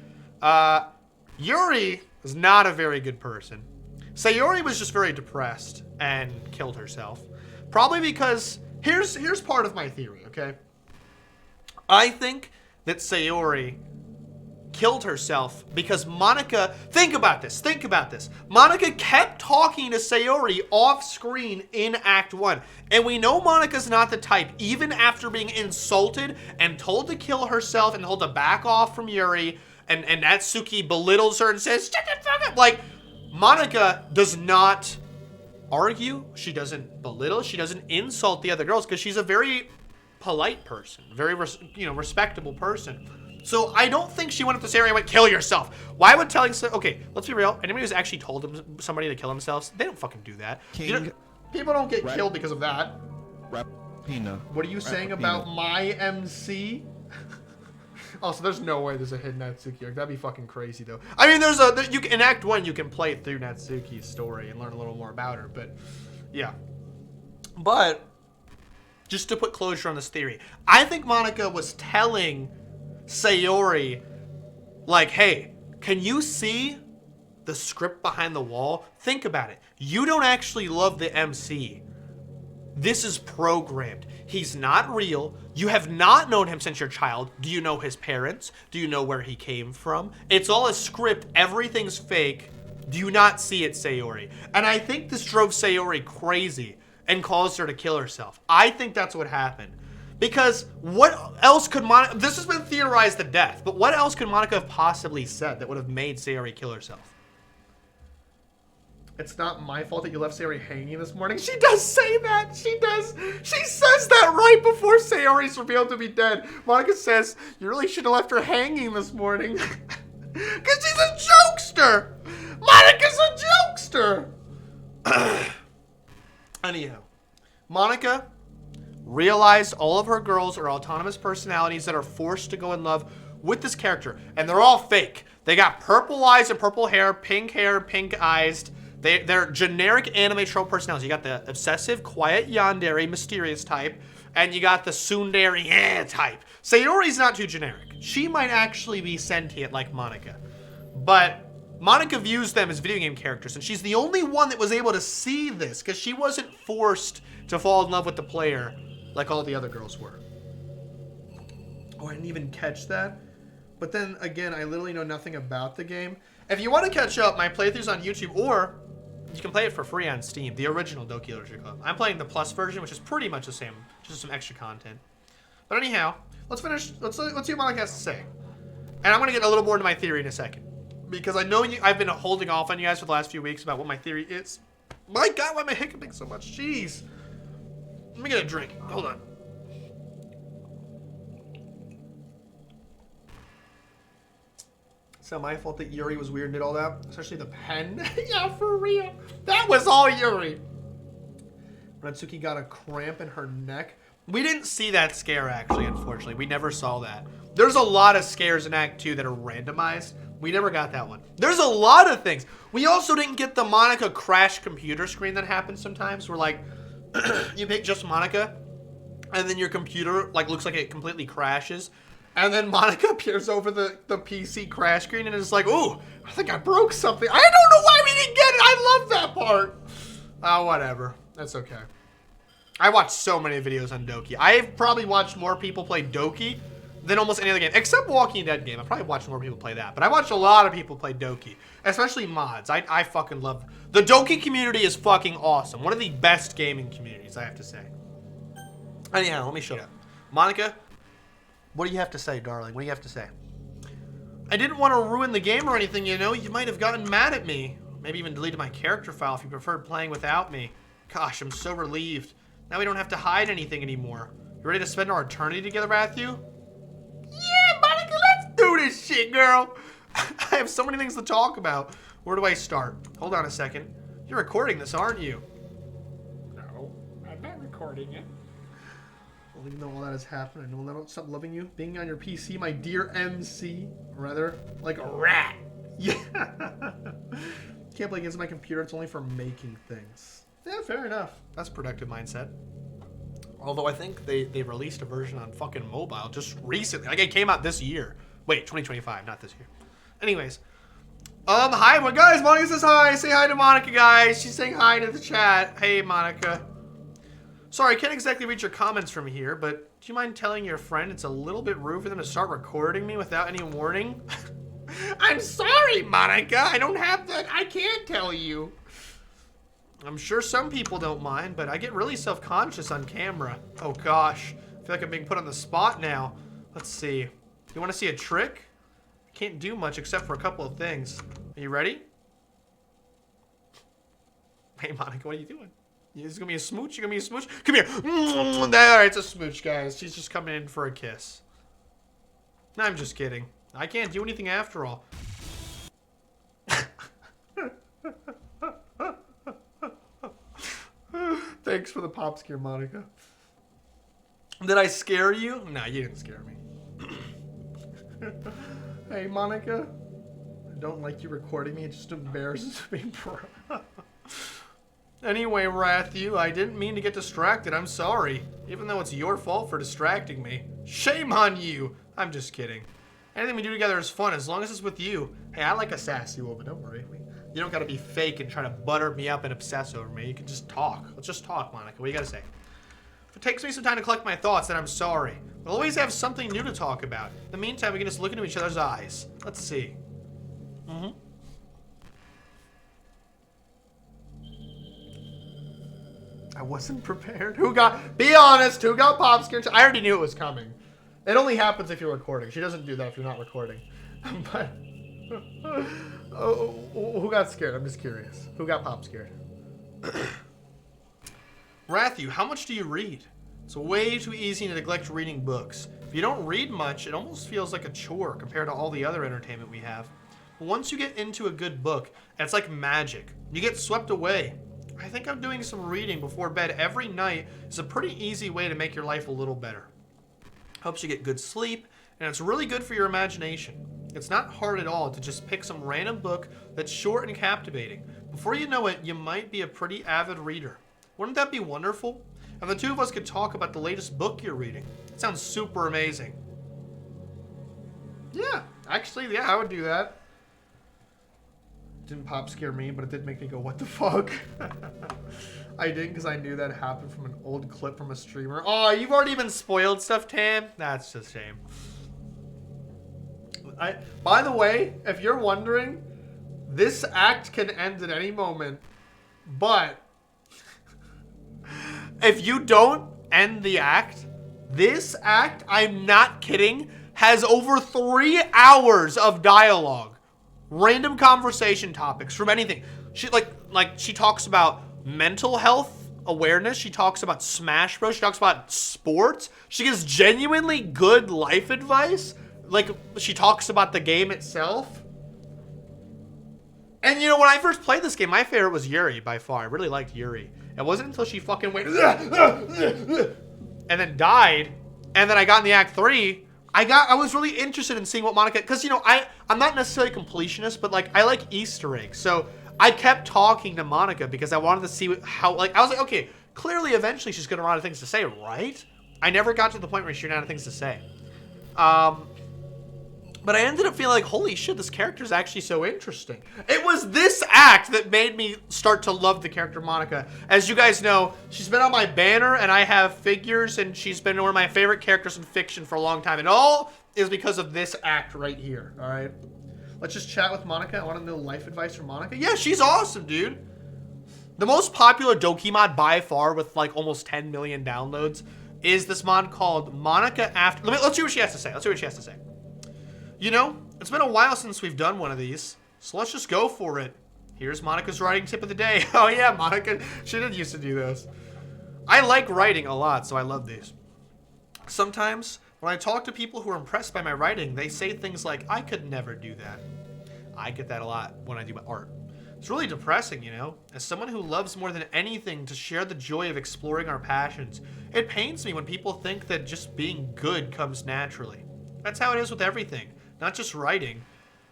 Yuri is not a very good person. Sayori was just very depressed and killed herself. Probably because, here's part of my theory, okay? I think that Sayori killed herself because Monika, think about this. Monika kept talking to Sayori off screen in Act 1. And we know Monika's not the type, even after being insulted and told to kill herself and told to back off from Yuri, and Natsuki belittles her and says, shut the fuck up. Like, Monika does not argue, she doesn't belittle, she doesn't insult the other girls because she's a very polite person, very respectable person. So I don't think she went up to Sayori and went, kill yourself. Why would telling, okay, let's be real, anybody who's actually told somebody to kill themselves, they don't fucking do that. People don't get killed because of that. Ratrapina. What are you saying about my MC? Also, there's no way there's a hidden Natsuki arc. That'd be fucking crazy, though. I mean, in Act 1, you can play through Natsuki's story and learn a little more about her, but yeah. But, just to put closure on this theory, I think Monika was telling Sayori, like, hey, can you see the script behind the wall? Think about it. You don't actually love the MC. This is programmed. He's not real. You have not known him since your child. Do you know his parents? Do you know where he came from? It's all a script. Everything's fake. Do you not see it, Sayori? And I think this drove Sayori crazy and caused her to kill herself. I think that's what happened. Because what else could Monika... This has been theorized to death, but what else could Monika have possibly said that would have made Sayori kill herself? It's not my fault that you left Sayori hanging this morning. She does say that. She does. She says that right before Sayori's revealed to be dead. Monika says, you really should have left her hanging this morning. Because she's a jokester. Monika's a jokester. Anyhow, Monika realized all of her girls are autonomous personalities that are forced to go in love with this character. And they're all fake. They got purple eyes and purple hair, pink eyes. They're generic anime trope personalities. You got the obsessive, quiet yandere, mysterious type, and you got the tsundere type. Sayori's not too generic. She might actually be sentient like Monika. But Monika views them as video game characters, and she's the only one that was able to see this because she wasn't forced to fall in love with the player like all the other girls were. Oh, I didn't even catch that. But then again, I literally know nothing about the game. If you want to catch up, my playthrough's on YouTube, or you can play it for free on Steam, the original Doki Literature Club. I'm playing the Plus version, which is pretty much the same, just some extra content. But anyhow, let's finish. Let's see what Monika has to say. And I'm going to get a little more into my theory in a second. Because I know I've been holding off on you guys for the last few weeks about what my theory is. My God, why am I hiccuping so much? Jeez. Let me get a drink. Hold on. It's not my fault that Yuri was weird and did all that. Especially the pen. Yeah, for real. That was all Yuri. Natsuki got a cramp in her neck. We didn't see that scare, actually, unfortunately. We never saw that. There's a lot of scares in Act 2 that are randomized. We never got that one. There's a lot of things. We also didn't get the Monika crash computer screen that happens sometimes. Where, like, you pick just Monika, and then your computer, like, looks like it completely crashes. And then Monika appears over the PC crash screen, and it's like, ooh, I think I broke something. I don't know why we didn't get it. I love that part. Oh, whatever. That's okay. I watched so many videos on Doki. I've probably watched more people play Doki than almost any other game, except Walking Dead game. I probably watched more people play that, but I watched a lot of people play Doki, especially mods. I fucking love the Doki community. Is fucking awesome. One of the best gaming communities, I have to say. Anyhow, let me shut up. Monika, what do you have to say, darling? What do you have to say? I didn't want to ruin the game or anything, you know. You might have gotten mad at me. Maybe even deleted my character file if you preferred playing without me. Gosh, I'm so relieved. Now we don't have to hide anything anymore. You ready to spend our eternity together, Matthew? Yeah, Monika, let's do this shit, girl. I have so many things to talk about. Where do I start? Hold on a second. You're recording this, aren't you? No, I'm not recording it. Well, even though all that has happened, I will not stop loving you. Being on your PC, my dear MC. Rather, like a rat. Yeah. Can't play against my computer. It's only for making things. Yeah, fair enough. That's productive mindset. Although I think they released a version on fucking mobile just recently. Like, it came out this year. Wait, 2025, not this year. Anyways. Hi, well, guys, Monika says hi. Say hi to Monika, guys. She's saying hi to the chat. Hey, Monika. Sorry, I can't exactly read your comments from here, but do you mind telling your friend it's a little bit rude for them to start recording me without any warning? I'm sorry, Monika. I don't have that. I can't tell you. I'm sure some people don't mind, but I get really self-conscious on camera. Oh gosh, I feel like I'm being put on the spot now. Let's see. You want to see a trick? I can't do much except for a couple of things. Are you ready? Hey Monika, what are you doing? Is it gonna be a smooch? You gonna be a smooch? Come here. All right, it's a smooch, guys. She's just coming in for a kiss. No, I'm just kidding. I can't do anything after all. Thanks for the pop scare, Monika. Did I scare you? No, you didn't scare me. Hey, Monika. I don't like you recording me. It just embarrasses me, bro. Anyway, Matthew, I didn't mean to get distracted. I'm sorry. Even though it's your fault for distracting me. Shame on you. I'm just kidding. Anything we do together is fun as long as it's with you. Hey, I like a sassy woman. Don't worry. You don't gotta be fake and try to butter me up and obsess over me. You can just talk. Let's just talk, Monika. What do you gotta say? If it takes me some time to collect my thoughts, then I'm sorry. We'll always have something new to talk about. In the meantime, we can just look into each other's eyes. Let's see. I wasn't prepared. Be honest, who got pop scared? I already knew it was coming. It only happens if you're recording. She doesn't do that if you're not recording. But, who got scared? I'm just curious. Who got pop scared? Matthew, how much do you read? It's way too easy to neglect reading books. If you don't read much, it almost feels like a chore compared to all the other entertainment we have. But once you get into a good book, it's like magic. You get swept away. I think I'm doing some reading before bed every night is a pretty easy way to make your life a little better. Helps you get good sleep, and it's really good for your imagination. It's not hard at all to just pick some random book that's short and captivating. Before you know it, you might be a pretty avid reader. Wouldn't that be wonderful? And the two of us could talk about the latest book you're reading. It sounds super amazing. Yeah, actually, yeah, I would do that. Didn't pop scare me, but it did make me go, what the fuck? I didn't because I knew that happened from an old clip from a streamer. Oh, you've already been spoiled stuff, Tam? That's just a shame. By the way, if you're wondering, this act can end at any moment, but if you don't end the act, this act, I'm not kidding, has over 3 hours of dialogue. Random conversation topics from anything. She she talks about mental health awareness. She talks about Smash Bros. She talks about sports. She gives genuinely good life advice. Like, she talks about the game itself. And you know, when I first played this game, my favorite was Yuri by far. I really liked Yuri. It wasn't until she fucking went and then died, and then I got in the Act 3. I was really interested in seeing what Monika, because you know, I'm not necessarily a completionist, but like I like Easter eggs. So I kept talking to Monika because I wanted to see how, like, I was like, okay, clearly eventually she's gonna run out of things to say, right? I never got to the point where she ran out of things to say. But I ended up feeling like, holy shit, this character is actually so interesting. It was this act that made me start to love the character Monika. As you guys know, she's been on my banner, and I have figures, and she's been one of my favorite characters in fiction for a long time. And all is because of this act right here, all right? Let's just chat with Monika. I want to know life advice from Monika. Yeah, she's awesome, dude. The most popular Doki mod by far, with like almost 10 million downloads, is this mod called Monika After. Let's see what she has to say. Let's see what she has to say. You know, it's been a while since we've done one of these, so let's just go for it. Here's Monika's writing tip of the day. Oh yeah, Monika, she did used to do those. I like writing a lot, so I love these. Sometimes, when I talk to people who are impressed by my writing, they say things like, I could never do that. I get that a lot when I do my art. It's really depressing, you know? As someone who loves more than anything to share the joy of exploring our passions, it pains me when people think that just being good comes naturally. That's how it is with everything. Not just writing.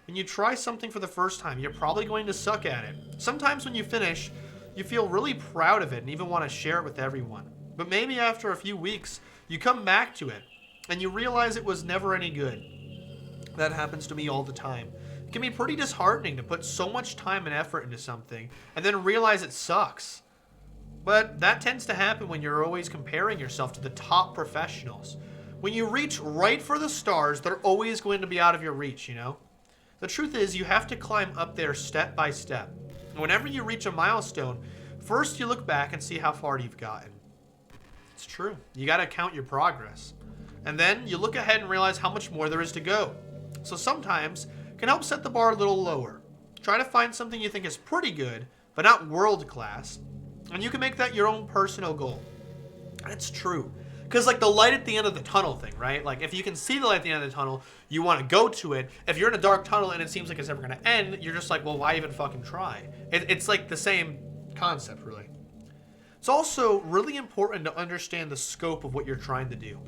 When you try something for the first time, you're probably going to suck at it. Sometimes when you finish, you feel really proud of it and even want to share it with everyone. But maybe after a few weeks, you come back to it and you realize it was never any good. That happens to me all the time. It can be pretty disheartening to put so much time and effort into something and then realize it sucks. But that tends to happen when you're always comparing yourself to the top professionals. When you reach right for the stars, they're always going to be out of your reach, you know? The truth is, you have to climb up there step by step. And whenever you reach a milestone, first you look back and see how far you've gotten. It's true. You gotta count your progress. And then you look ahead and realize how much more there is to go. So sometimes, it can help set the bar a little lower. Try to find something you think is pretty good, but not world class. And you can make that your own personal goal. And it's true. Because like the light at the end of the tunnel thing, right? Like if you can see the light at the end of the tunnel, you want to go to it. If you're in a dark tunnel and it seems like it's never going to end, you're just like, well, why even fucking try? It's like the same concept, really. It's also really important to understand the scope of what you're trying to do.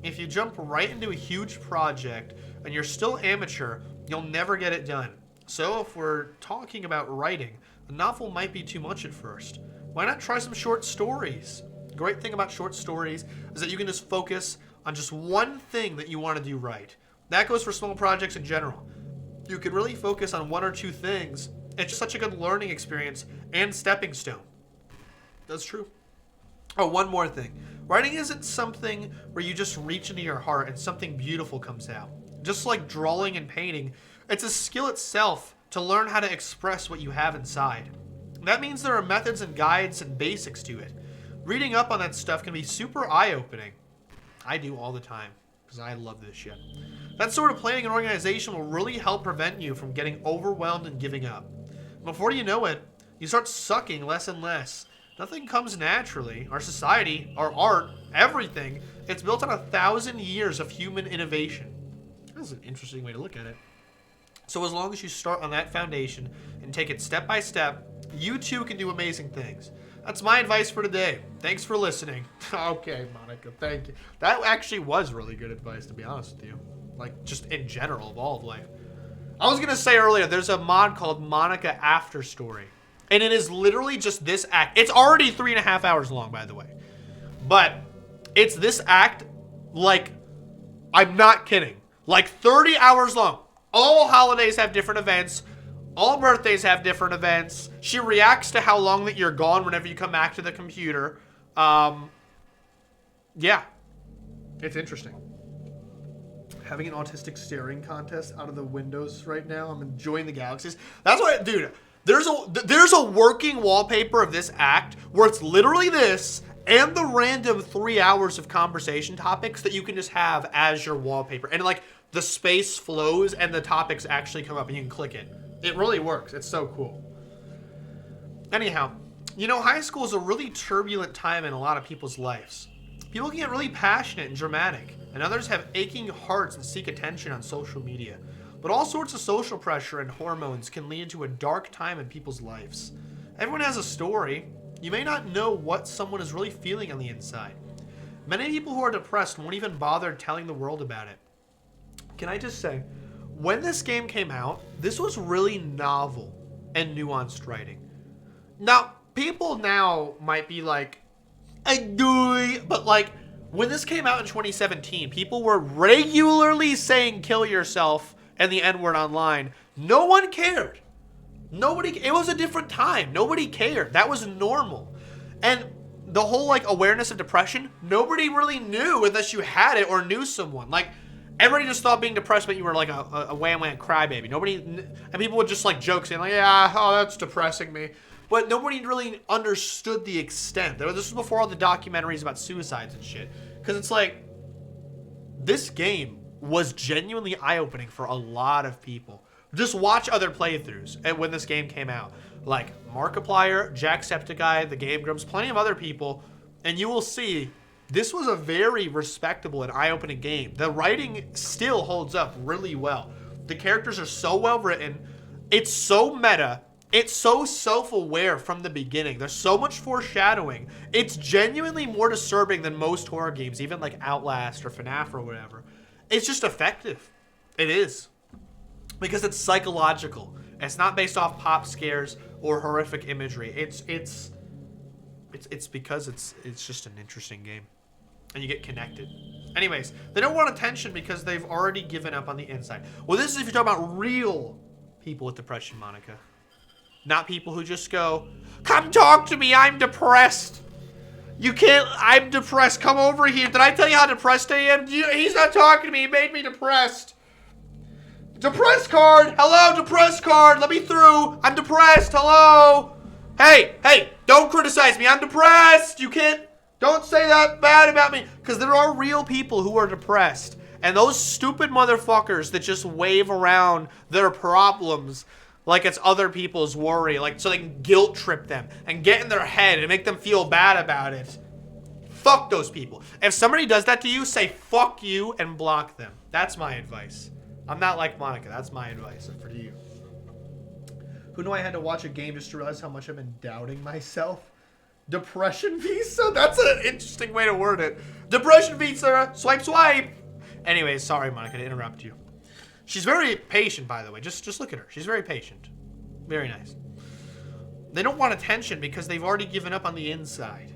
If you jump right into a huge project and you're still amateur, you'll never get it done. So if we're talking about writing, a novel might be too much at first. Why not try some short stories? The great thing about short stories is that you can just focus on just one thing that you want to do right. That goes for small projects in general. You can really focus on one or two things. It's just such a good learning experience and stepping stone. That's true. Oh, one more thing. Writing isn't something where you just reach into your heart and something beautiful comes out. Just like drawing and painting, it's a skill itself to learn how to express what you have inside. That means there are methods and guides and basics to it. Reading up on that stuff can be super eye-opening. I do all the time, because I love this shit. That sort of planning and organization will really help prevent you from getting overwhelmed and giving up. Before you know it, you start sucking less and less. Nothing comes naturally. Our society, our art, everything, it's built on 1,000 years of human innovation. That's an interesting way to look at it. So as long as you start on that foundation and take it step by step, you too can do amazing things. That's my advice for today. Thanks for listening. Okay, Monika, thank you. That actually was really good advice, to be honest with you. Like, just in general of all of life. I was going to say earlier, there's a mod called Monika After Story. And it is literally just this act. It's already 3.5 hours long, by the way. But it's this act, like, I'm not kidding. Like 30 hours long. All holidays have different events. All birthdays have different events. She reacts to how long that you're gone whenever you come back to the computer. Yeah. It's interesting. Having an autistic staring contest out of the windows right now. I'm enjoying the galaxies. That's what, dude, there's a working wallpaper of this act where it's literally this and the random 3 hours of conversation topics that you can just have as your wallpaper. And like the space flows and the topics actually come up and you can click it. It really works. It's so cool. Anyhow, you know, high school is a really turbulent time in a lot of people's lives. People can get really passionate and dramatic, and others have aching hearts and seek attention on social media. but all sorts of social pressure and hormones can lead to a dark time in people's lives. Everyone has a story. You may not know what someone is really feeling on the inside. Many people who are depressed won't even bother telling the world about it. Can I just say, when this game came out, this was really novel and nuanced writing. Now, people now might be like, but like, when this came out in 2017, people were regularly saying kill yourself and the N-word online. No one cared. It was a different time. Nobody cared. That was normal. And the whole like awareness of depression, nobody really knew unless you had it or knew someone. Like, everybody just thought being depressed meant you were like a wham crybaby. And people would just like joke saying like, yeah, oh, that's depressing me. But nobody really understood the extent. This was before all the documentaries about suicides and shit. Because it's like, this game was genuinely eye-opening for a lot of people. Just watch other playthroughs and when this game came out. Like Markiplier, Jacksepticeye, the Game Grumps, plenty of other people. And you will see, this was a very respectable and eye-opening game. The writing still holds up really well. The characters are so well written. It's so meta. It's so self-aware from the beginning. There's so much foreshadowing. It's genuinely more disturbing than most horror games, even like Outlast or FNAF or whatever. It's just effective. It is. Because it's psychological. It's not based off pop scares or horrific imagery. It's because it's just an interesting game. And you get connected. Anyways, they don't want attention because they've already given up on the inside. Well, this is if you're talking about real people with depression, Monika. Not people who just go, come talk to me, I'm depressed. You can't, I'm depressed, come over here. Did I tell you how depressed I am? He's not talking to me, he made me depressed. Depressed card, hello, depressed card, let me through. I'm depressed, hello. Hey, don't criticize me, I'm depressed. You can't, don't say that bad about me. Because there are real people who are depressed. And those stupid motherfuckers that just wave around their problems like it's other people's worry, like so they can guilt trip them and get in their head and make them feel bad about it. Fuck those people. If somebody does that to you, say fuck you and block them. That's my advice. I'm not like Monika. That's my advice for you. Who knew I had to watch a game just to realize how much I've been doubting myself? Depression visa? That's an interesting way to word it. Depression visa. Swipe, swipe. Anyways, sorry, Monika, to interrupt you. She's very patient, by the way. Just look at her. She's very patient. Very nice. They don't want attention because they've already given up on the inside.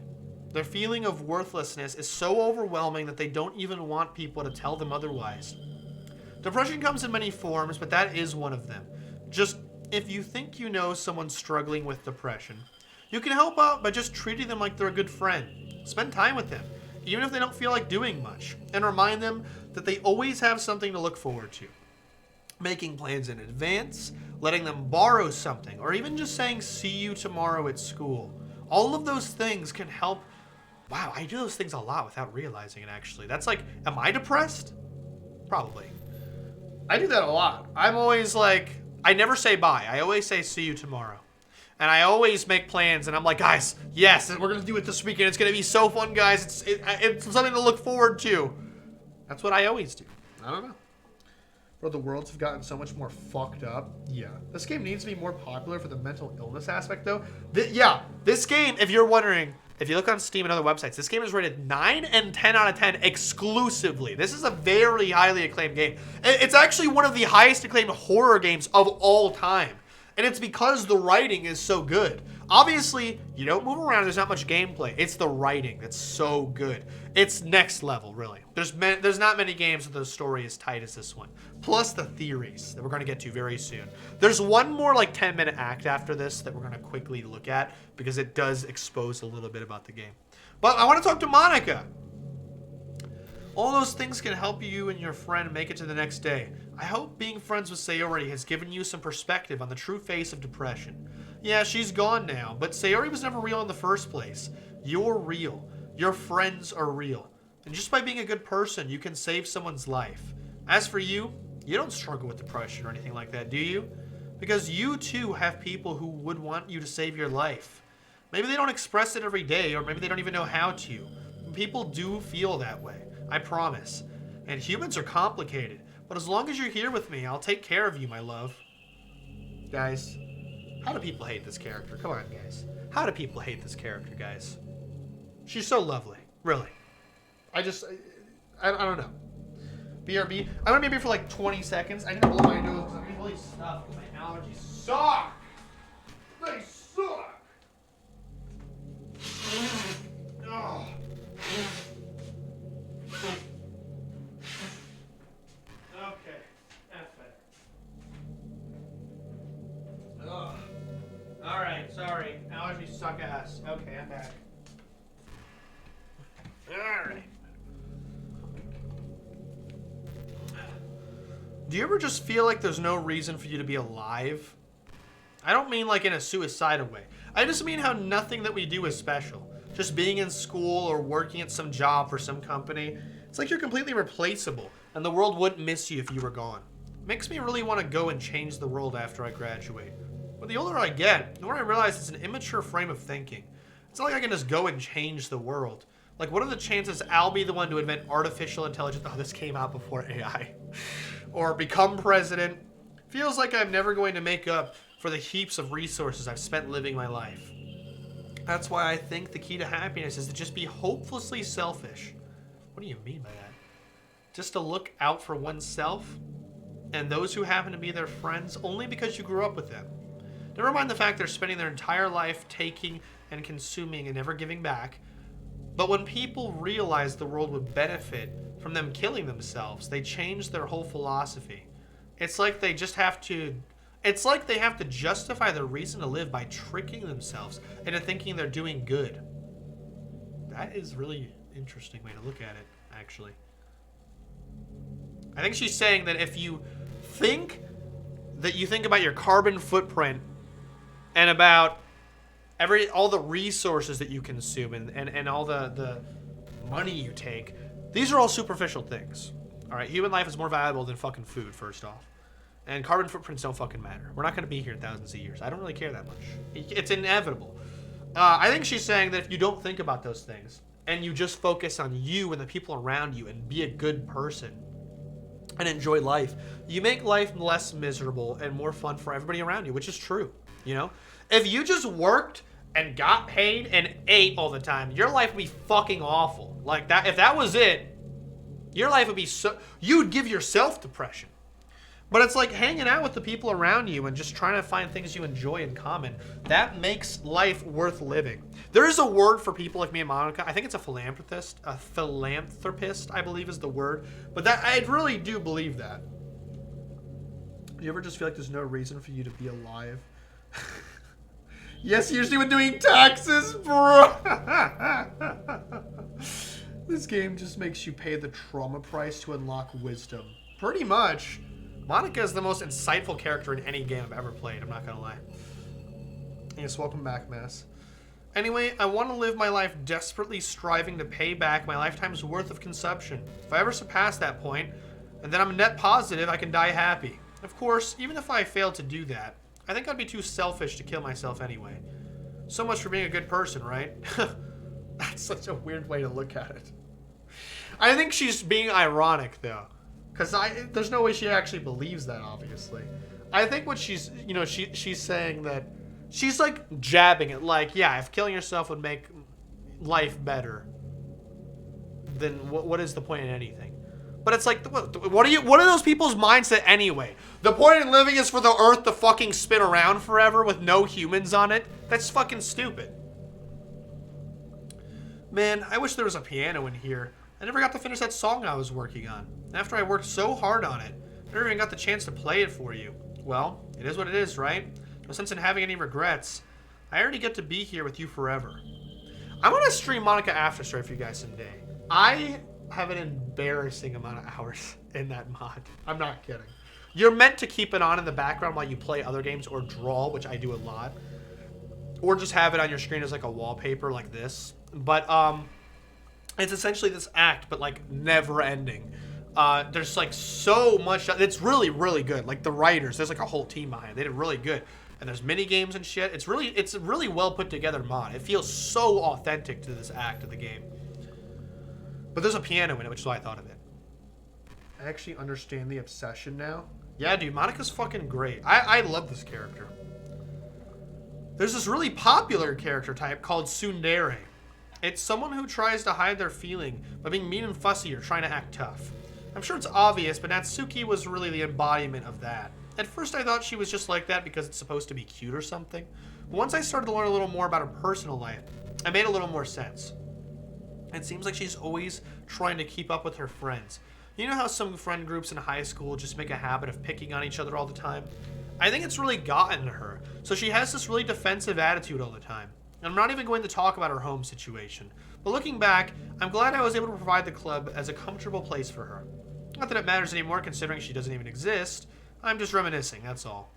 Their feeling of worthlessness is so overwhelming that they don't even want people to tell them otherwise. Depression comes in many forms, but that is one of them. Just, if you think you know someone struggling with depression, you can help out by just treating them like they're a good friend. Spend time with them, even if they don't feel like doing much, and remind them that they always have something to look forward to. Making plans in advance, letting them borrow something, or even just saying, see you tomorrow at school. All of those things can help. Wow, I do those things a lot without realizing it, actually. That's like, am I depressed? Probably. I do that a lot. I'm always like, I never say bye. I always say, see you tomorrow. And I always make plans, and I'm like, guys, yes, we're going to do it this weekend. It's going to be so fun, guys. It's something to look forward to. That's what I always do. I don't know. Bro, the worlds have gotten so much more fucked up. Yeah. This game needs to be more popular for the mental illness aspect, though. This game, if you're wondering, if you look on Steam and other websites, this game is rated 9 and 10 out of 10 exclusively. This is a very highly acclaimed game. It's actually one of the highest acclaimed horror games of all time. And it's because the writing is so good. Obviously, you don't move around. There's not much gameplay. It's the writing that's so good. It's next level, really. There's not many games with the story as tight as this one. Plus the theories that we're going to get to very soon. There's one more like 10-minute act after this that we're going to quickly look at because it does expose a little bit about the game. But I want to talk to Monika. All those things can help you and your friend make it to the next day. I hope being friends with Sayori has given you some perspective on the true face of depression. Yeah, she's gone now, but Sayori was never real in the first place. You're real. Your friends are real. And just by being a good person, you can save someone's life. As for you, you don't struggle with depression or anything like that, do you? Because you too have people who would want you to save your life. Maybe they don't express it every day, or maybe they don't even know how to. People do feel that way. I promise. And humans are complicated. But as long as you're here with me, I'll take care of you, my love. Guys, how do people hate this character? Come on, guys. How do people hate this character, guys? She's so lovely. Really. I don't know. BRB. I'm gonna be here for like 20 seconds. I need to blow my nose because I'm getting really stuffed because my allergies suck. They suck. Oh. Okay. That's better. Ugh. Alright, sorry. Allergies suck ass. Okay, I'm back. Alright. Do you ever just feel like there's no reason for you to be alive? I don't mean like in a suicidal way. I just mean how nothing that we do is special. Just being in school or working at some job for some company, it's like you're completely replaceable and the world wouldn't miss you if you were gone. Makes me really want to go and change the world after I graduate. But the older I get, the more I realize it's an immature frame of thinking. It's not like I can just go and change the world. Like, what are the chances I'll be the one to invent artificial intelligence? Oh, this came out before AI. Or become president. Feels like I'm never going to make up for the heaps of resources I've spent living my life. That's why I think the key to happiness is to just be hopelessly selfish. What do you mean by that? Just to look out for oneself and those who happen to be their friends only because you grew up with them. Never mind the fact they're spending their entire life taking and consuming and never giving back. But when people realize the world would benefit from them killing themselves, they change their whole philosophy. It's like they have to justify their reason to live by tricking themselves into thinking they're doing good. That is really interesting way to look at it, actually. I think she's saying that if you think about your carbon footprint and about all the resources that you consume and all the money you take, these are all superficial things. All right, human life is more valuable than fucking food, first off. And carbon footprints don't fucking matter. We're not going to be here thousands of years. I don't really care that much. It's inevitable. I think she's saying that if you don't think about those things and you just focus on you and the people around you and be a good person and enjoy life, you make life less miserable and more fun for everybody around you, which is true. You know, if you just worked and got paid and ate all the time, your life would be fucking awful. Like that, if that was it, your life would be you'd give yourself depression. But it's like hanging out with the people around you and just trying to find things you enjoy in common. That makes life worth living. There is a word for people like me and Monika. I think it's a philanthropist. A philanthropist, I believe is the word. But that I really do believe that. You ever just feel like there's no reason for you to be alive? Yes, usually when doing taxes, bro. This game just makes you pay the trauma price to unlock wisdom. Pretty much. Monika is the most insightful character in any game I've ever played, I'm not gonna lie. Yes, welcome back, Mass. Anyway, I want to live my life desperately striving to pay back my lifetime's worth of consumption. If I ever surpass that point, and then I'm net positive, I can die happy. Of course, even if I fail to do that, I think I'd be too selfish to kill myself anyway. So much for being a good person, right? That's such a weird way to look at it. I think she's being ironic, though. Because there's no way she actually believes that, obviously. I think what she's saying that, she's like jabbing it, like, yeah, if killing yourself would make life better, then what is the point in anything? But it's like, what are those people's mindset anyway? The point in living is for the earth to fucking spin around forever with no humans on it? That's fucking stupid. Man, I wish there was a piano in here. I never got to finish that song I was working on. After I worked so hard on it, I never even got the chance to play it for you. Well, it is what it is, right? No sense in having any regrets. I already get to be here with you forever. I'm gonna stream Monika After Story for you guys someday. I have an embarrassing amount of hours in that mod. I'm not kidding. You're meant to keep it on in the background while you play other games or draw, which I do a lot. Or just have it on your screen as like a wallpaper like this. But it's essentially this act, but like never ending. There's like so much. It's really, really good. Like the writers, there's like a whole team behind it. They did really good. And there's mini games and shit. It's a really well put together mod. It feels so authentic to this act of the game. But there's a piano in it, which is why I thought of it. I actually understand the obsession now. Yeah, dude, Monika's fucking great. I love this character. There's this really popular character type called tsundere. It's someone who tries to hide their feeling by being mean and fussy or trying to act tough. I'm sure it's obvious, but Natsuki was really the embodiment of that. At first I thought she was just like that because it's supposed to be cute or something. But once I started to learn a little more about her personal life, it made a little more sense. It seems like she's always trying to keep up with her friends. You know how some friend groups in high school just make a habit of picking on each other all the time? I think it's really gotten to her. So she has this really defensive attitude all the time. And I'm not even going to talk about her home situation. But looking back, I'm glad I was able to provide the club as a comfortable place for her. Not that it matters anymore considering she doesn't even exist. I'm just reminiscing, that's all.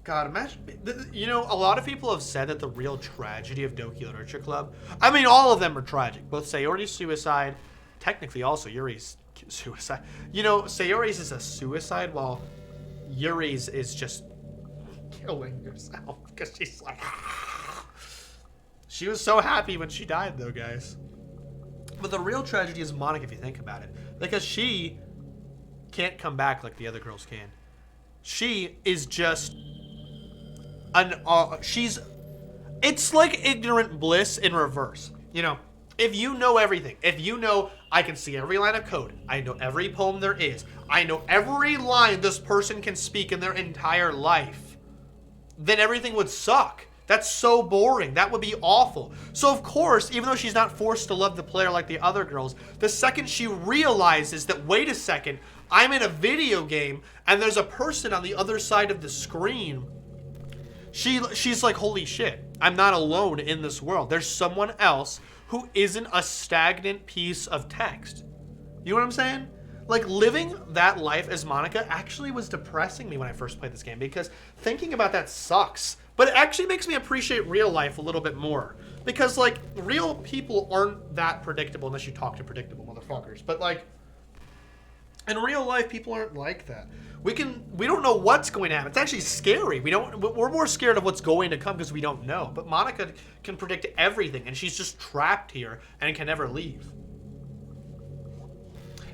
God, imagine, you know, a lot of people have said that the real tragedy of Doki Literature Club, I mean, all of them are tragic. Both Sayori's suicide, technically also Yuri's suicide. You know, Sayori's is a suicide while Yuri's is just killing herself because she's like, she was so happy when she died though, guys. But the real tragedy is Monika if you think about it, because she can't come back like the other girls can. She is just it's like ignorant bliss in reverse. You know, if you know everything, if you know I can see every line of code, I know every poem there is, I know every line this person can speak in their entire life, then everything would suck. That's so boring. That would be awful. So of course, even though she's not forced to love the player like the other girls, the second she realizes that, wait a second, I'm in a video game and there's a person on the other side of the screen, she's like, holy shit, I'm not alone in this world. There's someone else who isn't a stagnant piece of text. You know what I'm saying? Like, living that life as Monika actually was depressing me when I first played this game, because thinking about that sucks. But it actually makes me appreciate real life a little bit more. Because, like, real people aren't that predictable unless you talk to predictable motherfuckers. But, like, in real life, people aren't like that. We don't know what's going to happen. It's actually scary. We're more scared of what's going to come because we don't know. But Monika can predict everything, and she's just trapped here and can never leave.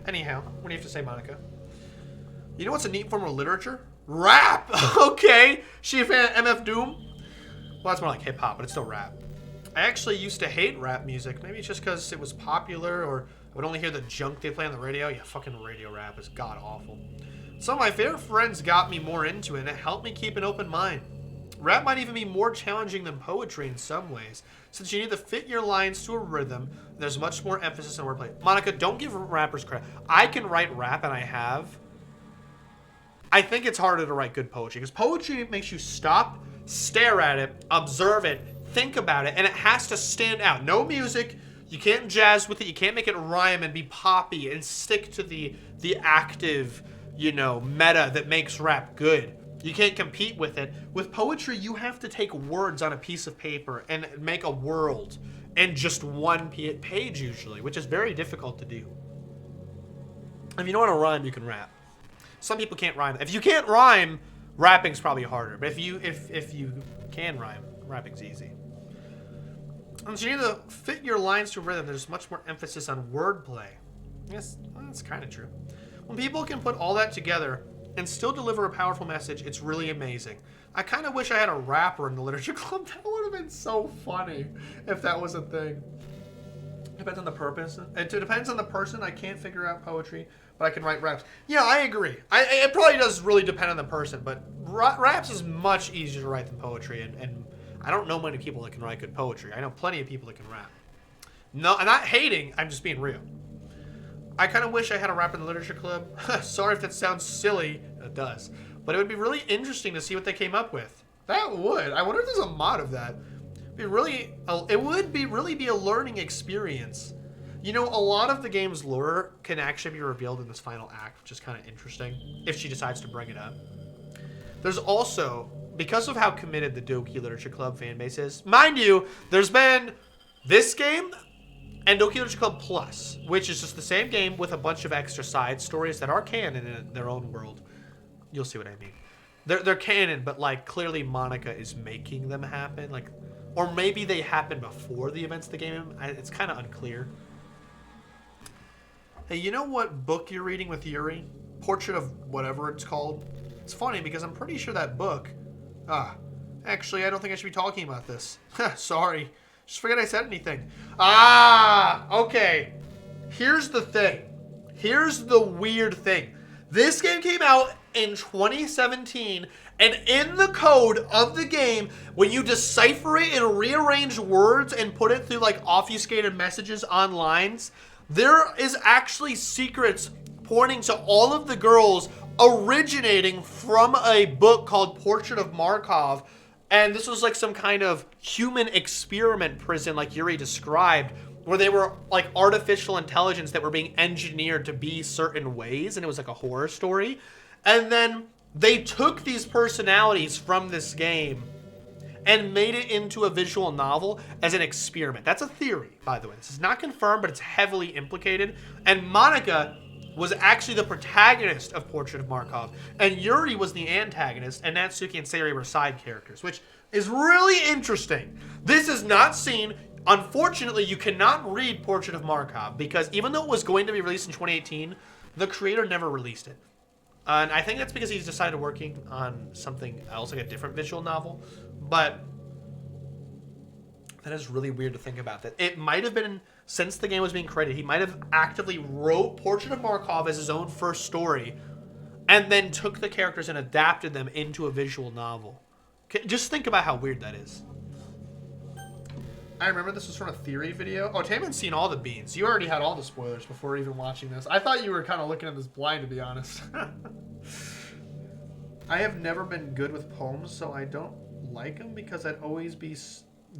Anyhow, what do you have to say, Monika? You know what's a neat form of literature? Rap! Okay. She a fan of MF Doom? Well, that's more like hip-hop, but it's still rap. I actually used to hate rap music. Maybe it's just because it was popular, or I would only hear the junk they play on the radio. Yeah, fucking radio rap is god-awful. Some of my favorite friends got me more into it, and it helped me keep an open mind. Rap might even be more challenging than poetry in some ways, since you need to fit your lines to a rhythm, and there's much more emphasis on wordplay. Monika, don't give rappers credit. I can write rap, and I have. I think it's harder to write good poetry, because poetry makes you stop, stare at it, observe it, think about it, and it has to stand out. No music, you can't jazz with it, you can't make it rhyme and be poppy and stick to the active, you know, meta that makes rap good. You can't compete with it. With poetry, you have to take words on a piece of paper and make a world in just one page usually, which is very difficult to do. If you know how to rhyme, you can rap. Some people can't rhyme. If you can't rhyme, rapping's probably harder. But if you can rhyme, rapping's easy. And so you need to fit your lines to a rhythm. There's much more emphasis on wordplay. Yes, well, that's kind of true. When people can put all that together and still deliver a powerful message, it's really amazing. I kind of wish I had a rapper in the literature club. That would have been so funny if that was a thing. Depends on the purpose. It depends on the person. I can't figure out poetry, but I can write raps. Yeah, I agree. It probably does really depend on the person, but raps is much easier to write than poetry, and I don't know many people that can write good poetry. I know plenty of people that can rap. No, I'm not hating. I'm just being real. I kind of wish I had a rap in the literature club. Sorry if that sounds silly. It does. But it would be really interesting to see what they came up with. That would. I wonder if there's a mod of that. It would really be a learning experience. You know, a lot of the game's lore can actually be revealed in this final act, which is kind of interesting, if she decides to bring it up. There's also, because of how committed the Doki Literature Club fan base is, mind you, there's been this game and Doki Literature Club Plus, which is just the same game with a bunch of extra side stories that are canon in their own world. You'll see what I mean. They're canon, but like clearly Monika is making them happen, like, or maybe they happen before the events of the game. It's kind of unclear. Hey, you know what book you're reading with Yuri? Portrait of whatever it's called. It's funny because I'm pretty sure that book... actually, I don't think I should be talking about this. Sorry. Just forget I said anything. Okay. Here's the thing. Here's the weird thing. This game came out in 2017, and in the code of the game, when you decipher it and rearrange words and put it through like obfuscated messages on lines, there is actually secrets pointing to all of the girls originating from a book called Portrait of Markov. And this was like some kind of human experiment prison like Yuri described, where they were like artificial intelligence that were being engineered to be certain ways, and it was like a horror story. And then they took these personalities from this game and made it into a visual novel as an experiment. That's a theory, by the way. This is not confirmed, but it's heavily implicated. And Monika was actually the protagonist of Portrait of Markov, and Yuri was the antagonist, and Natsuki and Sayori were side characters, which is really interesting. This is not seen. Unfortunately, you cannot read Portrait of Markov because even though it was going to be released in 2018, the creator never released it. And I think that's because he's decided working on something else, like a different visual novel. But that is really weird to think about. That it might have been, since the game was being created, he might have actively wrote Portrait of Markov as his own first story and then took the characters and adapted them into a visual novel. Just think about how weird that is. I remember this was from a theory video. Oh, Taman's seen all the beans. You already had all the spoilers before even watching this. I thought you were kind of looking at this blind, to be honest. I have never been good with poems, so I don't like them because I'd always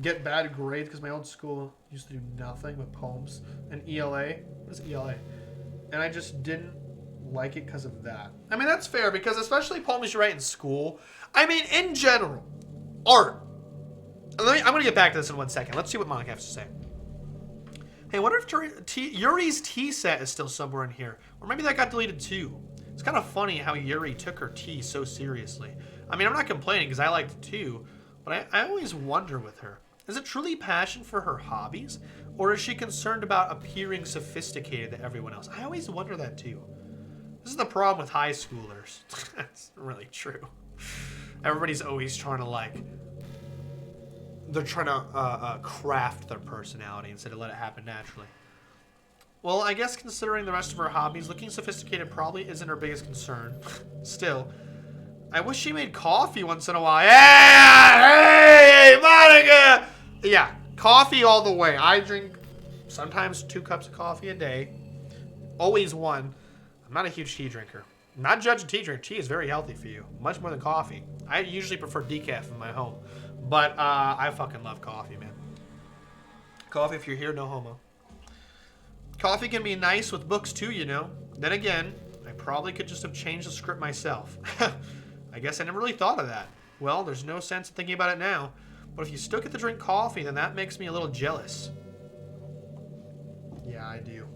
get bad grades because my old school used to do nothing but poems and ELA. What is ELA? And I just didn't like it because of that. I mean, that's fair because especially poems you write in school. I mean, in general, art. I'm going to get back to this in 1 second. Let's see what Monika has to say. Hey, I wonder if Yuri's tea set is still somewhere in here. Or maybe that got deleted too. It's kind of funny how Yuri took her tea so seriously. I mean, I'm not complaining because I liked it too. But I always wonder with her. Is it truly passion for her hobbies? Or is she concerned about appearing sophisticated to everyone else? I always wonder that too. This is the problem with high schoolers. That's really true. Everybody's always trying to like... They're trying to craft their personality instead of let it happen naturally. Well, I guess considering the rest of her hobbies, looking sophisticated probably isn't her biggest concern. Still, I wish she made coffee once in a while. Hey, Monika! Yeah, coffee all the way. I drink sometimes 2 cups of coffee a day. Always 1. I'm not a huge tea drinker. I'm not judging tea drink. Tea is very healthy for you. Much more than coffee. I usually prefer decaf in my home. But I fucking love coffee, man. Coffee, if you're here, no homo. Coffee can be nice with books too, you know. Then again, I probably could just have changed the script myself. I guess I never really thought of that. Well, there's no sense in thinking about it now. But if you still get to drink coffee, then that makes me a little jealous. Yeah, I do.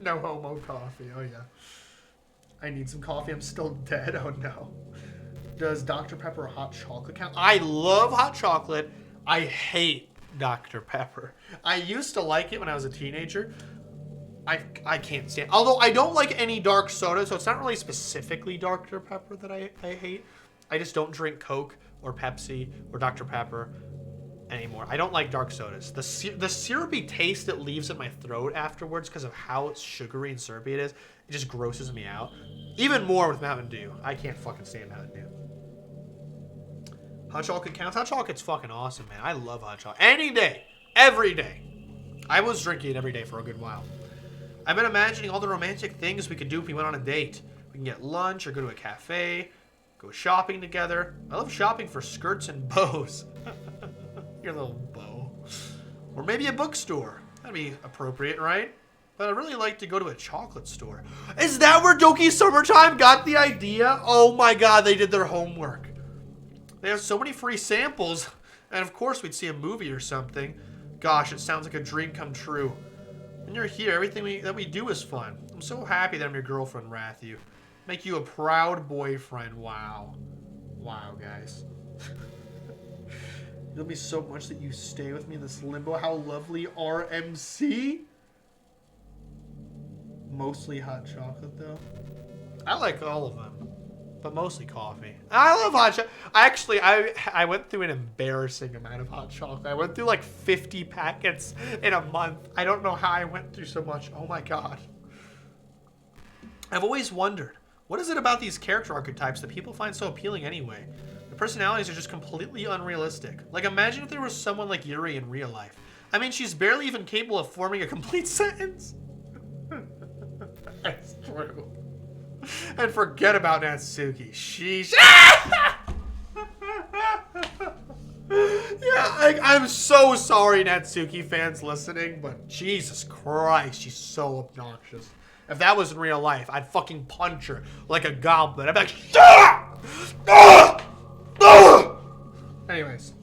No homo coffee. Oh, yeah. I need some coffee. I'm still dead. Oh, no. Does Dr. Pepper or hot chocolate count? I love hot chocolate. I hate Dr. Pepper. I used to like it when I was a teenager. I can't stand. Although I don't like any dark soda, so it's not really specifically Dr. Pepper that I hate. I just don't drink Coke or Pepsi or Dr. Pepper anymore. I don't like dark sodas. The syrupy taste it leaves in my throat afterwards because of how sugary and syrupy it is, it just grosses me out. Even more with Mountain Dew. I can't fucking stand Mountain Dew. Hot chocolate counts. Hot chocolate's fucking awesome, man. I love hot chocolate. Any day. Every day. I was drinking it every day for a good while. I've been imagining all the romantic things we could do if we went on a date. We can get lunch or go to a cafe. Go shopping together. I love shopping for skirts and bows. Your little bow. Or maybe a bookstore. That'd be appropriate, right? But I'd really like to go to a chocolate store. Is that where Doki Summertime got the idea? Oh my god, they did their homework. They have so many free samples. And of course we'd see a movie or something. Gosh, it sounds like a dream come true. When you're here, everything that we do is fun. I'm so happy that I'm your girlfriend, Rathu. Make you a proud boyfriend. Wow. Wow, guys. It'll be so much that you stay with me in this limbo. How lovely, RMC. Mostly hot chocolate, though. I like all of them, but mostly coffee. I love hot chocolate. I went through an embarrassing amount of hot chocolate. I went through like 50 packets in a month. I don't know how I went through so much. Oh my God. I've always wondered, what is it about these character archetypes that people find so appealing anyway? The personalities are just completely unrealistic. Like, imagine if there was someone like Yuri in real life. I mean, she's barely even capable of forming a complete sentence. That's true. And forget about Natsuki. She's... Yeah, I'm so sorry, Natsuki fans listening, but Jesus Christ, she's so obnoxious. If that was in real life, I'd fucking punch her like a goblin. I'd be like, ah! Ah! Ah! Anyways.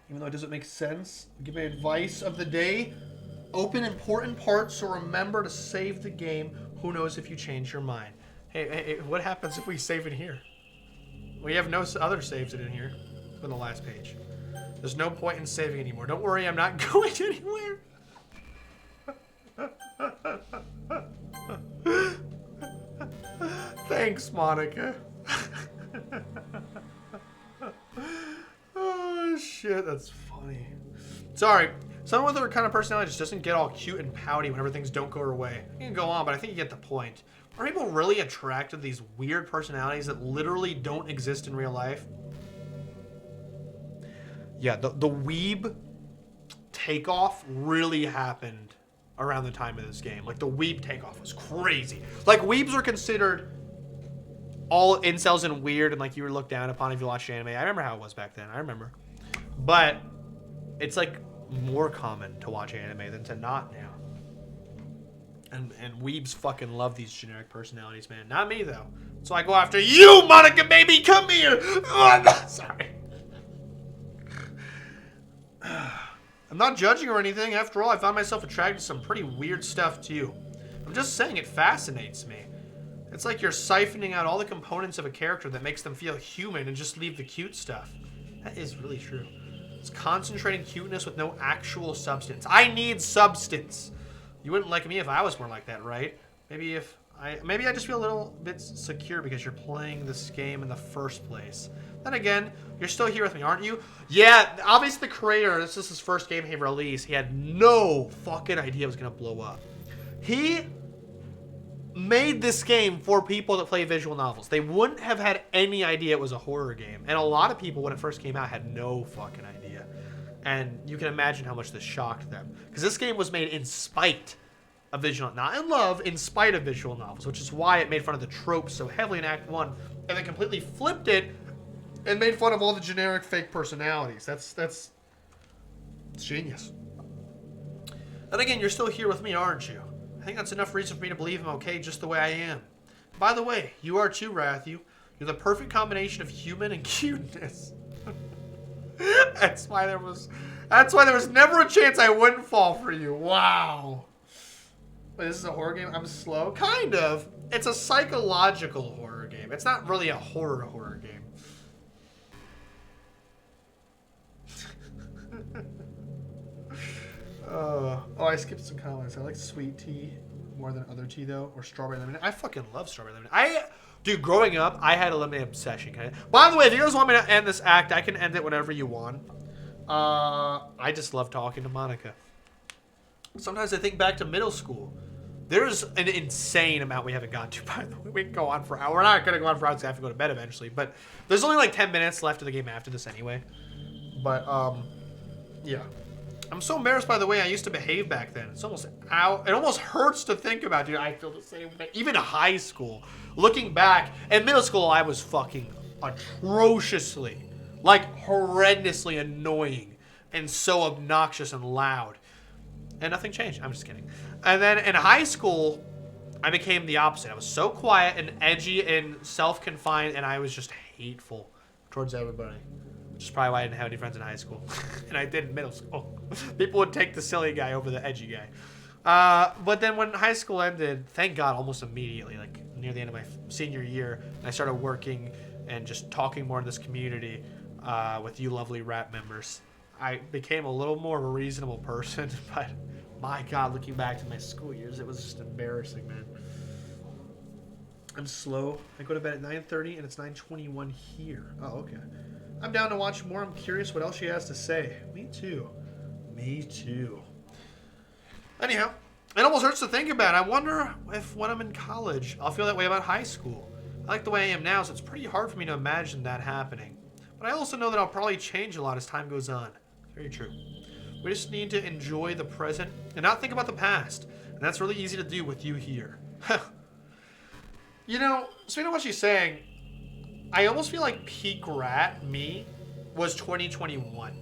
Even though it doesn't make sense, I'll give my advice of the day. Open important parts, so remember to save the game. Who knows if you change your mind. Hey, what happens if we save it here? We have no other saves it in here than the last page. There's no point in saving anymore. Don't worry, I'm not going anywhere. Thanks, Monika. Oh, shit, that's funny. Sorry. Someone with her kind of personality just doesn't get all cute and pouty whenever things don't go her way. You can go on, but I think you get the point. Are people really attracted to these weird personalities that literally don't exist in real life? Yeah, the weeb takeoff really happened around the time of this game. Like, the weeb takeoff was crazy. Like, weebs are considered all incels and weird, and like you were looked down upon if you watched anime. I remember how it was back then. I remember. But it's like more common to watch anime than to not now. And weebs fucking love these generic personalities, man. Not me, though. So I go after you, Monika, baby! Come here! Oh, no, sorry. I'm not judging or anything. After all, I found myself attracted to some pretty weird stuff, too. I'm just saying it fascinates me. It's like you're siphoning out all the components of a character that makes them feel human and just leave the cute stuff. That is really true. It's concentrating cuteness with no actual substance. I need substance. You wouldn't like me if I was more like that, right? Maybe I just feel a little bit secure because you're playing this game in the first place. Then again, you're still here with me, aren't you? Yeah, obviously the creator, this is his first game he released. He had no fucking idea it was gonna blow up. He made this game for people that play visual novels. They wouldn't have had any idea it was a horror game. And a lot of people, when it first came out, had no fucking idea. And you can imagine how much this shocked them. Because this game was made in spite of visual, not in love, in spite of visual novels, which is why it made fun of the tropes so heavily in Act 1, and then completely flipped it and made fun of all the generic fake personalities. That's genius. And again, you're still here with me, aren't you? I think that's enough reason for me to believe I'm okay just the way I am. By the way, you are too, Rathu. You're the perfect combination of human and cuteness. That's why there was never a chance I wouldn't fall for you. Wow. Wait, this is a horror game? I'm slow? Kind of. It's a psychological horror game. It's not really a horror game. Oh, I skipped some comments. I like sweet tea more than other tea, though, or strawberry lemonade. I fucking love strawberry lemonade. Dude, growing up, I had a lemonade obsession. By the way, if you guys want me to end this act, I can end it whenever you want. I just love talking to Monika. Sometimes I think back to middle school. There's an insane amount we haven't gotten to, by the way. We can go on for hours. We're not going to go on for hours because I have to go to bed eventually. But there's only like 10 minutes left of the game after this anyway. But, yeah. I'm so embarrassed by the way I used to behave back then. It's almost out. It almost hurts to think about, dude. I feel the same way. Even high school. Looking back, in middle school, I was fucking atrociously, like horrendously annoying and so obnoxious and loud. And nothing changed. I'm just kidding. And then in high school, I became the opposite. I was so quiet and edgy and self-confined, and I was just hateful towards everybody. Which is probably why I didn't have any friends in high school. And I did in middle school. People would take the silly guy over the edgy guy. But then when high school ended, thank God, almost immediately, like near the end of my senior year, I started working and just talking more in this community with you lovely rap members. I became a little more of a reasonable person, but My God, looking back to my school years, it was just embarrassing, man. I'm slow. I go to bed at 9:30 and it's 9:21 here. Oh, okay. I'm down to watch more. I'm curious what else she has to say. Me too. Me too. Anyhow, it almost hurts to think about. I wonder if when I'm in college, I'll feel that way about high school. I like the way I am now, so it's pretty hard for me to imagine that happening. But I also know that I'll probably change a lot as time goes on. Very true. We just need to enjoy the present and not think about the past. And that's really easy to do with you here. You know, speaking of what she's saying, I almost feel like peak rat me was 2021.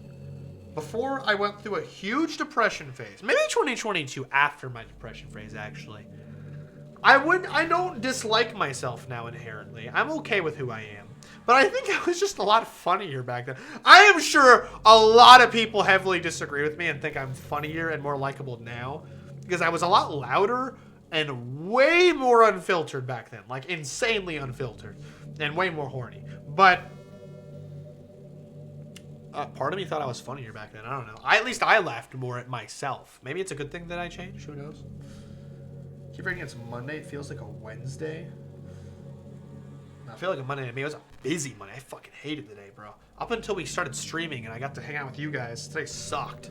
Before I went through a huge depression phase. Maybe 2022 after my depression phase, actually. I don't dislike myself now inherently. I'm okay with who I am. But I think I was just a lot funnier back then. I am sure a lot of people heavily disagree with me and think I'm funnier and more likable now. Because I was a lot louder and way more unfiltered back then. Like, insanely unfiltered. And way more horny. But part of me thought I was funnier back then. I don't know. At least I laughed more at myself. Maybe it's a good thing that I changed. Who knows? Keep reading it's Monday. It feels like a Wednesday. I feel like a Monday to me. It was a busy Monday. I fucking hated the day, bro. Up until we started streaming and I got to hang out with you guys. Today sucked.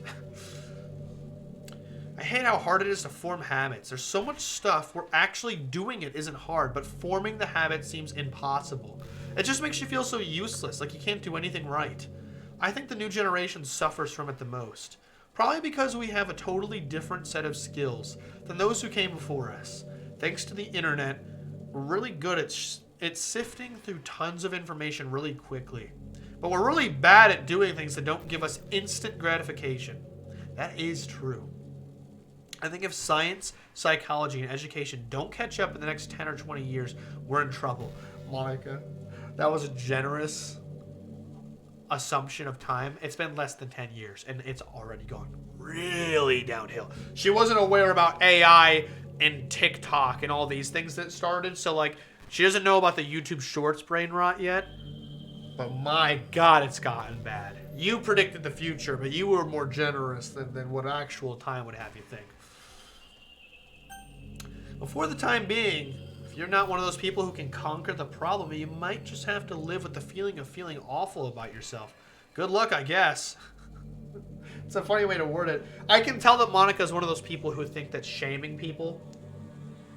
I hate how hard it is to form habits. There's so much stuff where actually doing it isn't hard, but forming the habit seems impossible. It just makes you feel so useless, like you can't do anything right. I think the new generation suffers from it the most. Probably because we have a totally different set of skills than those who came before us. Thanks to the internet, we're really good at sifting through tons of information really quickly. But we're really bad at doing things that don't give us instant gratification. That is true. I think if science, psychology, and education don't catch up in the next 10 or 20 years, we're in trouble. Monica, that was a generous assumption of time. It's been less than 10 years, and it's already gone really downhill. She wasn't aware about AI and TikTok and all these things that started, so, like, she doesn't know about the YouTube Shorts brain rot yet. But my God, it's gotten bad. You predicted the future, but you were more generous than what actual time would have you think. But for the time being, if you're not one of those people who can conquer the problem, you might just have to live with the feeling of feeling awful about yourself. Good luck, I guess. It's a funny way to word it. I can tell that Monica is one of those people who think that shaming people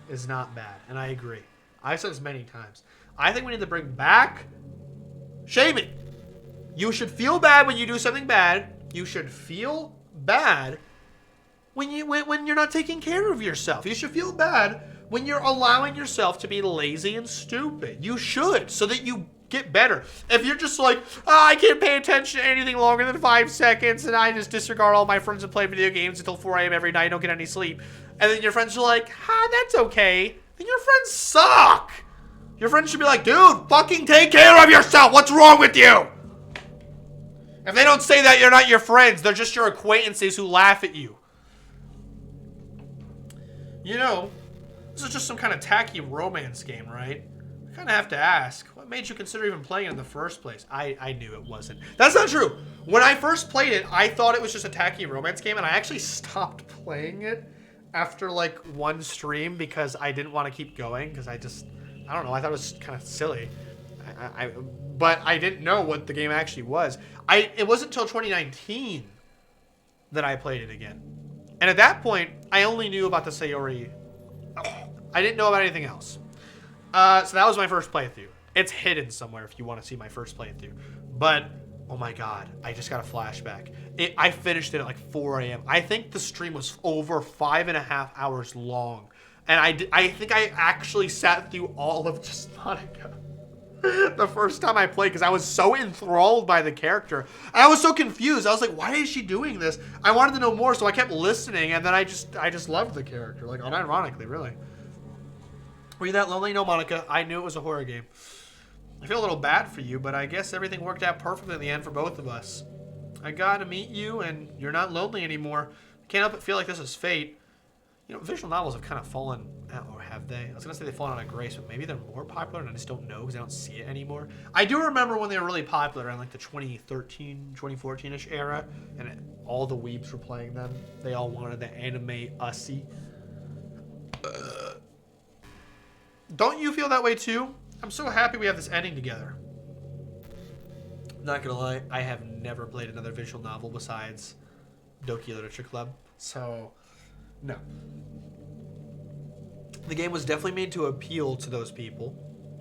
is not bad, and I agree. I've said this many times. I think we need to bring back shaming. You should feel bad when you do something bad. You should feel bad when you're not taking care of yourself. You should feel bad when you're allowing yourself to be lazy and stupid. You should, so that you get better. If you're just like, I can't pay attention to anything longer than 5 seconds, and I just disregard all my friends and play video games until 4 a.m. every night, don't get any sleep, and then your friends are like, that's okay, then your friends suck. Your friends should be like, dude, fucking take care of yourself. What's wrong with you? If they don't say that, you're not your friends. They're just your acquaintances who laugh at you. You know, this is just some kind of tacky romance game, right? I kind of have to ask, what made you consider even playing it in the first place? I knew it wasn't. That's not true. When I first played it, I thought it was just a tacky romance game, and I actually stopped playing it after, like, one stream because I didn't want to keep going, because I don't know, I thought it was kind of silly. But I didn't know what the game actually was. It wasn't until 2019 that I played it again. And at that point, I only knew about the Sayori. I didn't know about anything else. So that was my first playthrough. It's hidden somewhere if you want to see my first playthrough. But, oh my God, I just got a flashback. I finished it at like 4 a.m. I think the stream was over 5.5 hours long. And I think I actually sat through all of just Monica the first time I played because I was so enthralled by the character. And I was so confused. I was like, why is she doing this? I wanted to know more, so I kept listening, and then I just loved the character. Like, unironically, really. Were you that lonely? No, Monica. I knew it was a horror game. I feel a little bad for you, but I guess everything worked out perfectly in the end for both of us. I got to meet you, and you're not lonely anymore. I can't help but feel like this is fate. You know, visual novels have kind of fallen out, or have they? I was going to say they've fallen out of grace, but maybe they're more popular and I just don't know because I don't see it anymore. I do remember when they were really popular around like the 2013, 2014-ish era, and all the weebs were playing them. They all wanted the anime Ussie. Don't you feel that way too? I'm so happy we have this ending together. Not gonna lie, I have never played another visual novel besides Doki Literature Club. So, no. The game was definitely made to appeal to those people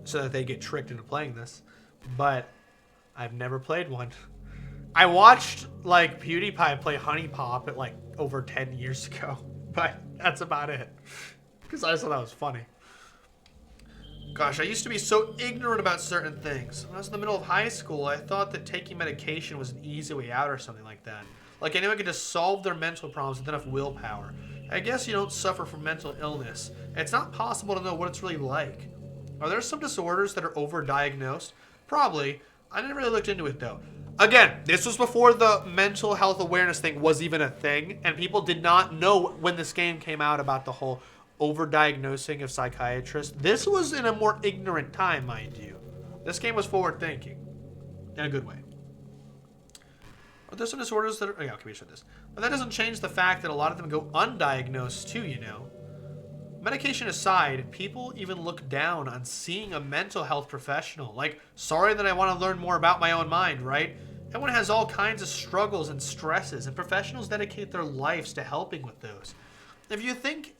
so that they get tricked into playing this. But I've never played one. I watched like PewDiePie play Honey Pop at like over 10 years ago. But that's about it. Because I just thought that was funny. Gosh, I used to be so ignorant about certain things. When I was in the middle of high school, I thought that taking medication was an easy way out or something like that. Like anyone could just solve their mental problems with enough willpower. I guess you don't suffer from mental illness. It's not possible to know what it's really like. Are there some disorders that are overdiagnosed? Probably. I never really looked into it though. Again, this was before the mental health awareness thing was even a thing, and people did not know when this game came out about the whole overdiagnosing of psychiatrists. This was in a more ignorant time, mind you. This game was forward thinking. In a good way. Are there some disorders that are... yeah, okay, we should this. But that doesn't change the fact that a lot of them go undiagnosed too, you know. Medication aside, people even look down on seeing a mental health professional. Like, sorry that I want to learn more about my own mind, right? Everyone has all kinds of struggles and stresses, and professionals dedicate their lives to helping with those. If you think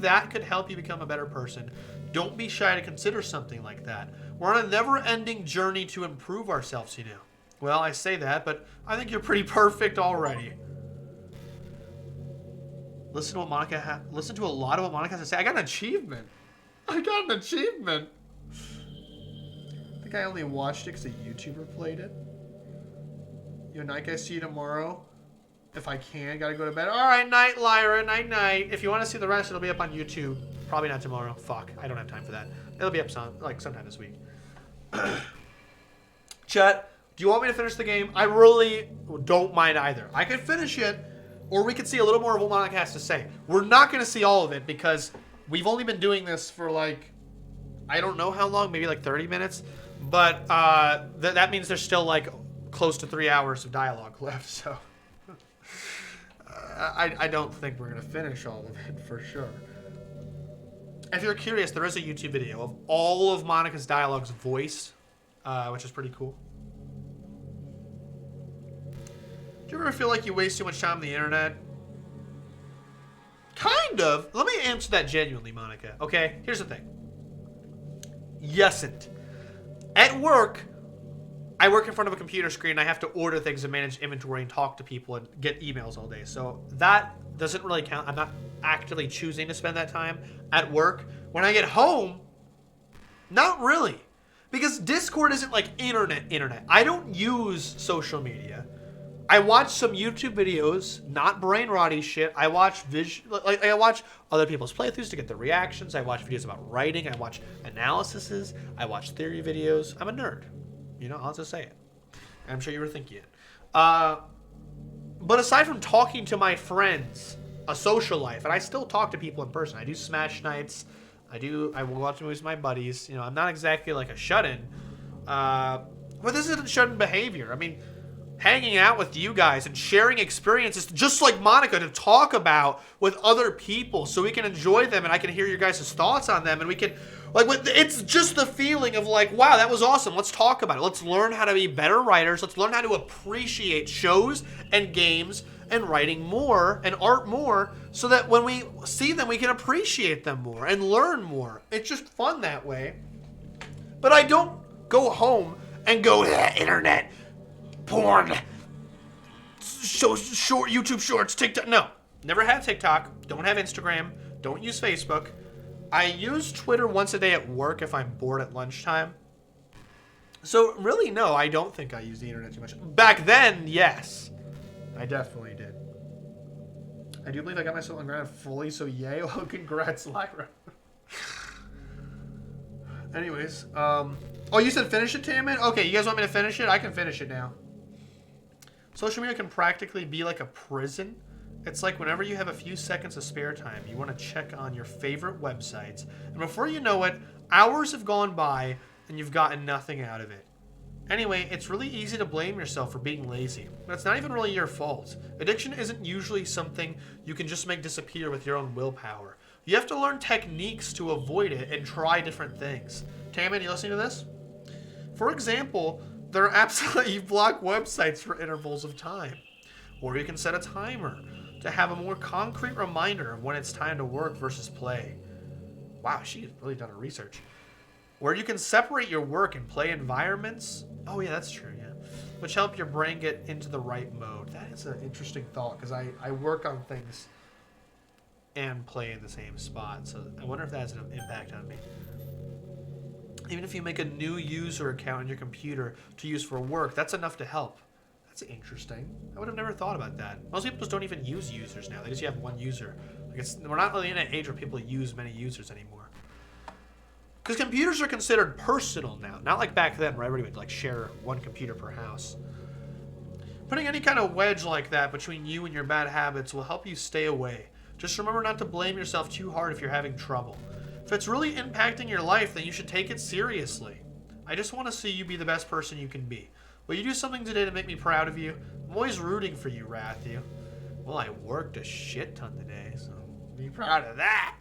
that could help you become a better person, don't be shy to consider something like that. We're on a never-ending journey to improve ourselves, you know. Well, I say that, but I think you're pretty perfect already. Listen to a lot of what Monika has to say. I got an achievement. I think I only watched it because a YouTuber played it. Yo, night guys, see you tomorrow. If I can, gotta go to bed. All right, night, Lyra, night. If you want to see the rest, it'll be up on YouTube. Probably not tomorrow. Fuck, I don't have time for that. It'll be up sometime this week. Chat, do you want me to finish the game? I really don't mind either. I could finish it, or we could see a little more of what Monika has to say. We're not going to see all of it because we've only been doing this for like, I don't know how long, maybe like 30 minutes. But that means there's still like close to 3 hours of dialogue left, so... I don't think we're going to finish all of it, for sure. If you're curious, there is a YouTube video of all of Monika's dialogues voiced, which is pretty cool. Do you ever feel like you waste too much time on the internet? Kind of. Let me answer that genuinely, Monika. Okay, here's the thing. Yesn't. At work, I work in front of a computer screen. I have to order things and manage inventory and talk to people and get emails all day. So that doesn't really count. I'm not actively choosing to spend that time at work. When I get home, not really. Because Discord isn't like internet. I don't use social media. I watch some YouTube videos, not brain rotty shit. I watch I watch other people's playthroughs to get their reactions. I watch videos about writing. I watch analyses. I watch theory videos. I'm a nerd. You know, I'll just say it. I'm sure you were thinking it. But aside from talking to my friends, a social life, and I still talk to people in person. I do Smash nights. I will watch movies with my buddies. You know, I'm not exactly like a shut-in. But this isn't shut-in behavior. I mean, hanging out with you guys and sharing experiences, just like Monika, to talk about with other people so we can enjoy them and I can hear your guys' thoughts on them and we can... like, it's just the feeling of like, wow, that was awesome. Let's talk about it. Let's learn how to be better writers. Let's learn how to appreciate shows and games and writing more and art more so that when we see them, we can appreciate them more and learn more. It's just fun that way. But I don't go home and go, internet, porn, YouTube shorts, TikTok. No, never had TikTok. Don't have Instagram. Don't use Facebook. I use Twitter once a day at work if I'm bored at lunchtime. So really, no, I don't think I use the internet too much. Back then, yes. I definitely did. I do believe I got myself on ground fully, so yay. Oh, congrats, Lyra. Anyways, oh, you said finish it, Taman? Okay, you guys want me to finish it? I can finish it now. Social media can practically be like a prison. It's like whenever you have a few seconds of spare time, you want to check on your favorite websites. And before you know it, hours have gone by and you've gotten nothing out of it. Anyway, it's really easy to blame yourself for being lazy, but it's not even really your fault. Addiction isn't usually something you can just make disappear with your own willpower. You have to learn techniques to avoid it and try different things. Taman, you listening to this? For example, there are apps that you block websites for intervals of time. Or you can set a timer to have a more concrete reminder of when it's time to work versus play. Wow, she's really done her research. Where you can separate your work and play environments. Oh yeah, that's true, yeah. Which help your brain get into the right mode. That is an interesting thought, because I work on things and play in the same spot. So I wonder if that has an impact on me. Even if you make a new user account on your computer to use for work, that's enough to help. That's interesting. I would have never thought about that. Most people just don't even use users now. They just have one user. Like we're not really in an age where people use many users anymore. Because computers are considered personal now. Not like back then where everybody would like share one computer per house. Putting any kind of wedge like that between you and your bad habits will help you stay away. Just remember not to blame yourself too hard if you're having trouble. If it's really impacting your life, then you should take it seriously. I just want to see you be the best person you can be. Will you do something today to make me proud of you? I'm always rooting for you, Rathu. Well, I worked a shit ton today, so be proud of that.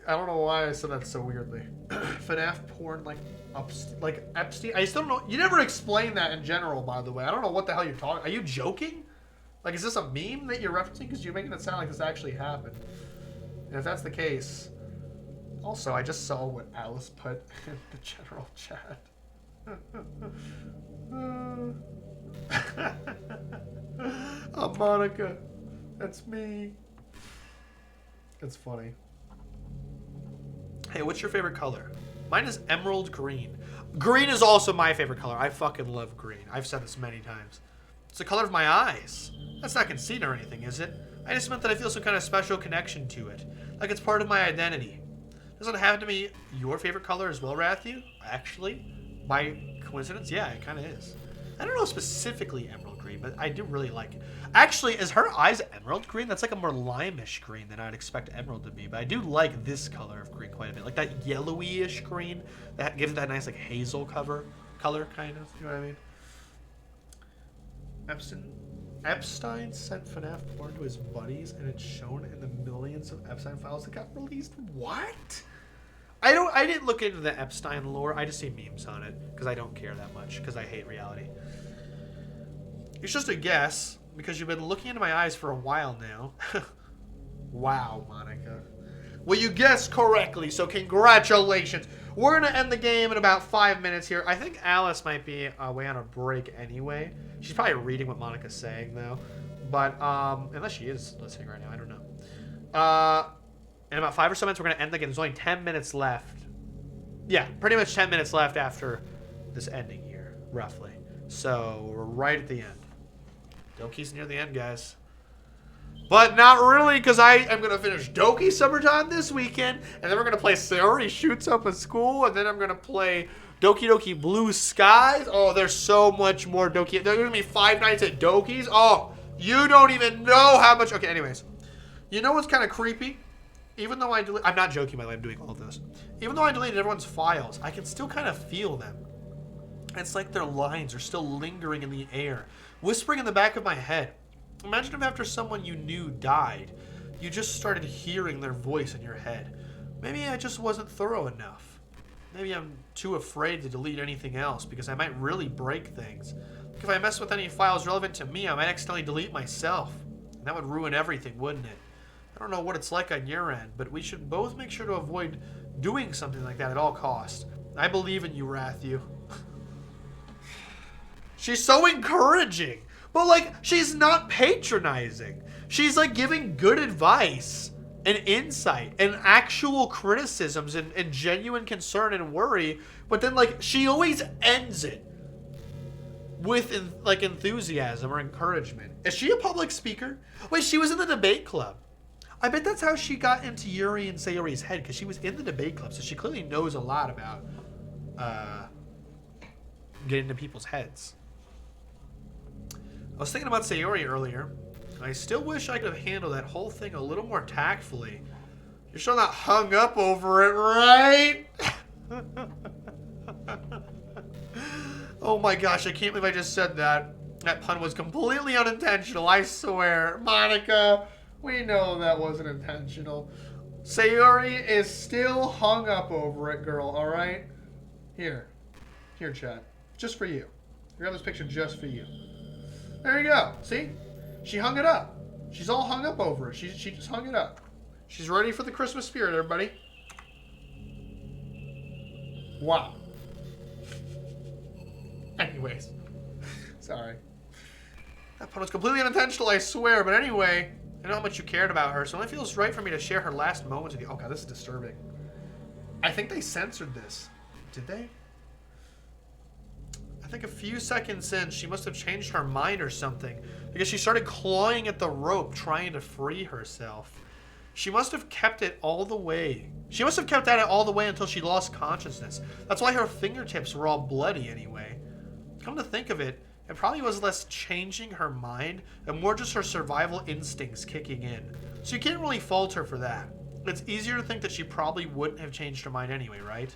I don't know why I said that so weirdly. FNAF porn, like Epstein. I still don't know. You never explained that in general, by the way. I don't know what the hell you're talking. Are you joking? Like, is this a meme that you're referencing? Because you're making it sound like this actually happened. And if that's the case, also, I just saw what Alice put in the general chat. Oh, Monika. That's me. That's funny. Hey, what's your favorite color? Mine is emerald green. Green is also my favorite color. I fucking love green. I've said this many times. It's the color of my eyes. That's not conceit or anything, is it? I just meant that I feel some kind of special connection to it. Like it's part of my identity. Does it have to be your favorite color as well, Rathu? Actually, by coincidence, yeah, it kind of is. I don't know specifically emerald green, but I do really like it. Actually, is her eyes emerald green? That's like a more lime-ish green than I'd expect emerald to be. But I do like this color of green quite a bit. Like that yellowy-ish green that gives it that nice like hazel color, kind of. You know what I mean? Epstein sent FNAF porn to his buddies, and it's shown in the millions of Epstein files that got released. What? I didn't look into the Epstein lore. I just see memes on it because I don't care that much because I hate reality. It's just a guess because you've been looking into my eyes for a while now. Wow, Monika. Well, you guessed correctly, so congratulations. We're going to end the game in about 5 minutes here. I think Alice might be away on a break anyway. She's probably reading what Monika's saying, though. But, unless she is listening right now, I don't know. In about 5 or so minutes, we're going to end the game. There's only 10 minutes left. Yeah, pretty much 10 minutes left after this ending here, roughly. So, we're right at the end. Doki's near the end, guys. But not really, because I am going to finish Doki Summertime this weekend, and then we're going to play Sayori Shoots Up at School, and then I'm going to play Doki Doki Blue Skies. Oh, there's so much more Doki. There's going to be 5 nights at Doki's. Oh, you don't even know how much. Okay, anyways. You know what's kind of creepy? Even though I'm not joking, by the way, I'm doing all of this. Even though I deleted everyone's files, I can still kind of feel them. It's like their lines are still lingering in the air, whispering in the back of my head. Imagine if after someone you knew died, you just started hearing their voice in your head. Maybe I just wasn't thorough enough. Maybe I'm too afraid to delete anything else because I might really break things. Like if I mess with any files relevant to me, I might accidentally delete myself. And that would ruin everything, wouldn't it? I don't know what it's like on your end, but we should both make sure to avoid doing something like that at all costs. I believe in you, Rathu. She's so encouraging. But, like, she's not patronizing. She's, like, giving good advice and insight and actual criticisms and genuine concern and worry. But then, like, she always ends it with, enthusiasm or encouragement. Is she a public speaker? Wait, she was in the debate club. I bet that's how she got into Yuri and Sayori's head, because she was in the debate club, so she clearly knows a lot about getting into people's heads. I was thinking about Sayori earlier. I still wish I could have handled that whole thing a little more tactfully. You're still not hung up over it, right? Oh my gosh, I can't believe I just said that. That pun was completely unintentional, I swear. Monika, we know that wasn't intentional. Sayori is still hung up over it, girl, alright? Here, chat. Just for you. I got this picture just for you. There you go. See? She hung it up. She's all hung up over it. She just hung it up. She's ready for the Christmas spirit, everybody. Wow. Anyways. Sorry. That pun was completely unintentional, I swear. But anyway, I know how much you cared about her, so it only feels right for me to share her last moments with you. Oh god, this is disturbing. I think they censored this. Did they? I think a few seconds in, she must have changed her mind or something, because she started clawing at the rope, trying to free herself. She must have kept it all the way. She must have kept at it all the way until she lost consciousness. That's why her fingertips were all bloody anyway. Come to think of it, it probably was less changing her mind and more just her survival instincts kicking in. So you can't really fault her for that. It's easier to think that she probably wouldn't have changed her mind anyway, right?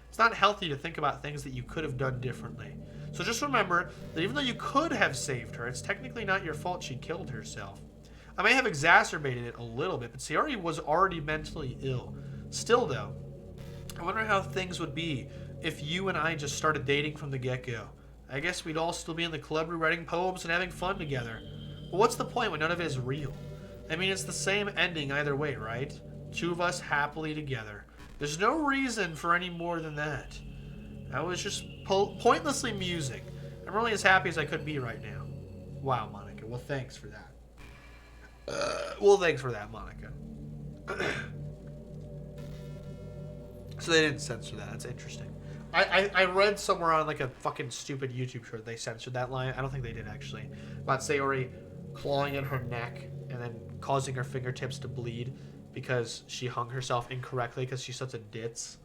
It's not healthy to think about things that you could have done differently. So just remember that even though you could have saved her, it's technically not your fault she killed herself. I may have exacerbated it a little bit, but Sayori was already mentally ill. Still though, I wonder how things would be if you and I just started dating from the get-go. I guess we'd all still be in the club rewriting poems and having fun together. But what's the point when none of it is real? I mean, it's the same ending either way, right? Two of us happily together. There's no reason for any more than that. I was just pointlessly musing. I'm really as happy as I could be right now. Wow, Monika. Well, thanks for that. Monika. So they didn't censor that. That's interesting. I read somewhere on like a fucking stupid YouTube short they censored that line. I don't think they did actually. About Sayori clawing at her neck and then causing her fingertips to bleed because she hung herself incorrectly because she's such a ditz.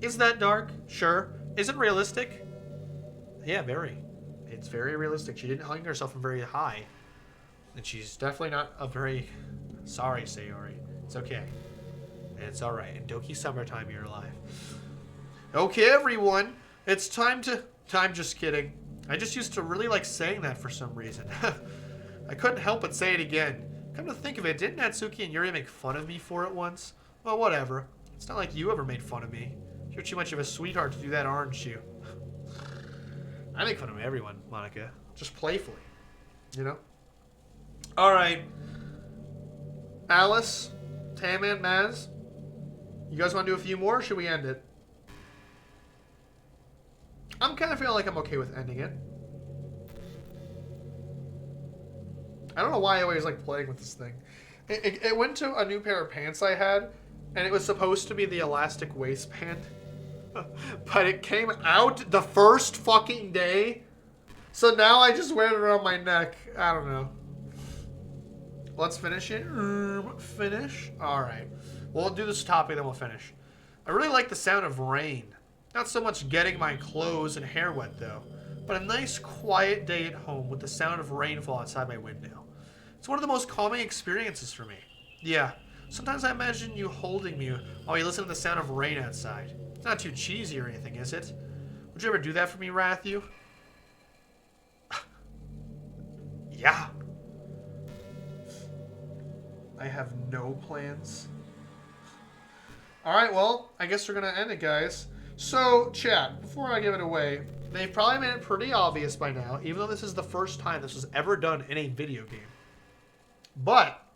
Is that dark? Sure. Is it realistic? Yeah, very. It's very realistic. She didn't hang herself from very high. And she's definitely not a very... Sorry, Sayori. It's okay. It's alright. In Doki summertime, you're alive. Okay, everyone. It's time to... I'm just kidding. I just used to really like saying that for some reason. I couldn't help but say it again. Come to think of it, didn't Natsuki and Yuri make fun of me for it once? Well, whatever. It's not like you ever made fun of me. You're too much of a sweetheart to do that, aren't you? I make fun of everyone, Monika. Just playfully. You know? Alright. Alice, Tam, and Maz. You guys want to do a few more, or should we end it? I'm kind of feeling like I'm okay with ending it. I don't know why I always like playing with this thing. It went to a new pair of pants I had, and it was supposed to be the elastic waistband. But it came out the first fucking day. So now I just wear it around my neck. I don't know. Let's finish it. Finish. Alright. We'll do this topic, then we'll finish. I really like the sound of rain. Not so much getting my clothes and hair wet, though. But a nice, quiet day at home with the sound of rainfall outside my window. It's one of the most calming experiences for me. Yeah. Sometimes I imagine you holding me while you listen to the sound of rain outside. It's not too cheesy or anything, is it? Would you ever do that for me, Rathu? Yeah. I have no plans. Alright, well, I guess we're going to end it, guys. So, chat, before I give it away, they've probably made it pretty obvious by now, even though this is the first time this was ever done in a video game. But,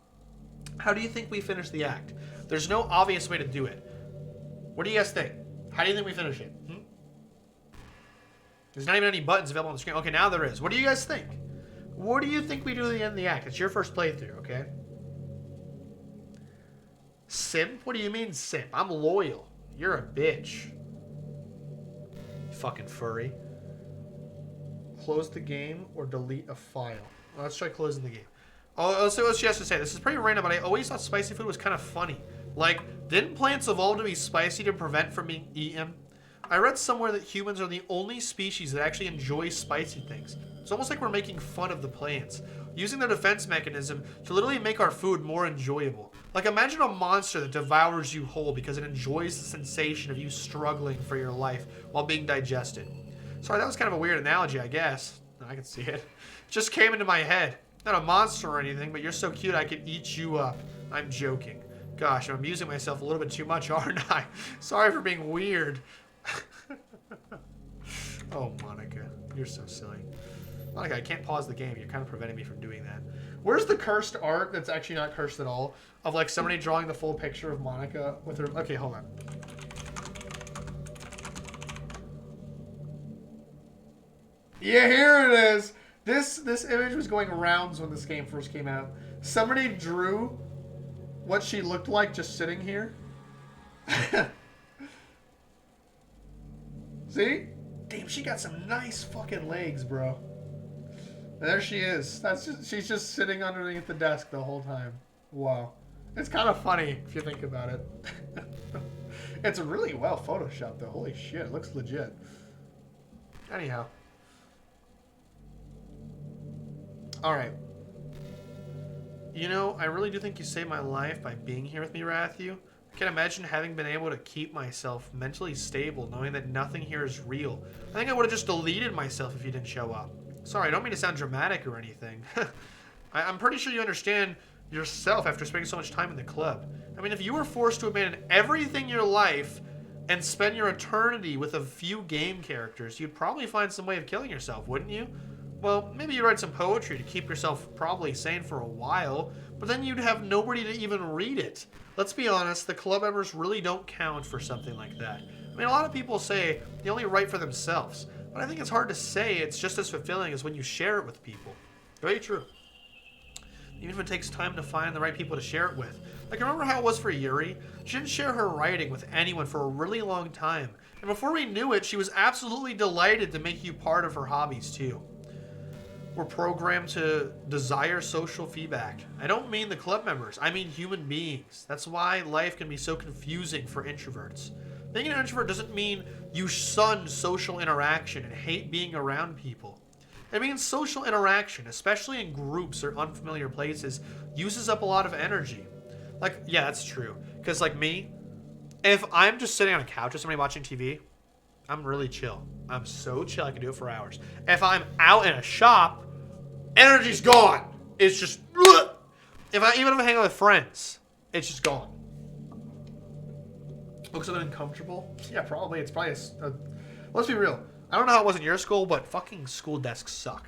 how do you think we finish the act? There's no obvious way to do it. What do you guys think? How do you think we finish it? There's not even any buttons available on the screen. Okay, now there is. What do you guys think? What do you think we do at the end of the act? It's your first playthrough, okay? Simp? What do you mean simp? I'm loyal. You're a bitch. You fucking furry. Close the game or delete a file. Well, let's try closing the game. Oh, let's see what she has to say. This is pretty random, but I always thought spicy food was kind of funny. Like, didn't plants evolve to be spicy to prevent from being eaten? I read somewhere that humans are the only species that actually enjoy spicy things. It's almost like we're making fun of the plants, using their defense mechanism to literally make our food more enjoyable. Like, imagine a monster that devours you whole because it enjoys the sensation of you struggling for your life while being digested. Sorry, that was kind of a weird analogy, I guess. I can see it. Just came into my head. Not a monster or anything, but you're so cute I could eat you up. I'm joking. Gosh, I'm amusing myself a little bit too much, aren't I? Sorry for being weird. Oh, Monika. You're so silly. Monika, I can't pause the game. You're kind of preventing me from doing that. Where's the cursed art that's actually not cursed at all? Of like somebody drawing the full picture of Monika with her... Okay, hold on. Yeah, here it is. This image was going rounds when this game first came out. Somebody drew what she looked like just sitting here. See? Damn, she got some nice fucking legs, bro. And there she is. She's just sitting underneath the desk the whole time. Wow. It's kind of funny if you think about it. It's really well photoshopped though. Holy shit, it looks legit. Anyhow. Alright. You know, I really do think you saved my life by being here with me, Rathu. I can't imagine having been able to keep myself mentally stable, knowing that nothing here is real. I think I would have just deleted myself if you didn't show up. Sorry, I don't mean to sound dramatic or anything. I'm pretty sure you understand yourself after spending so much time in the club. I mean, if you were forced to abandon everything in your life and spend your eternity with a few game characters, you'd probably find some way of killing yourself, wouldn't you? Well, maybe you'd write some poetry to keep yourself probably sane for a while, but then you'd have nobody to even read it. Let's be honest, the club members really don't count for something like that. I mean, a lot of people say they only write for themselves, but I think it's hard to say it's just as fulfilling as when you share it with people. Very true. Even if it takes time to find the right people to share it with. Like, remember how it was for Yuri? She didn't share her writing with anyone for a really long time. And before we knew it, she was absolutely delighted to make you part of her hobbies, too. We're programmed to desire social feedback. I don't mean the club members. I mean human beings. That's why life can be so confusing for introverts. Being an introvert doesn't mean you shun social interaction and hate being around people. It means social interaction, especially in groups or unfamiliar places, uses up a lot of energy. Like, yeah, that's true. Because, like me, if I'm just sitting on a couch with somebody watching TV, I'm really chill. I'm so chill, I can do it for hours. If I'm out in a shop, energy's gone. It's just... Even if I hang out with friends, it's just gone. Looks a bit uncomfortable. Yeah, probably. It's probably let's be real. I don't know how it was in your school, but fucking school desks suck.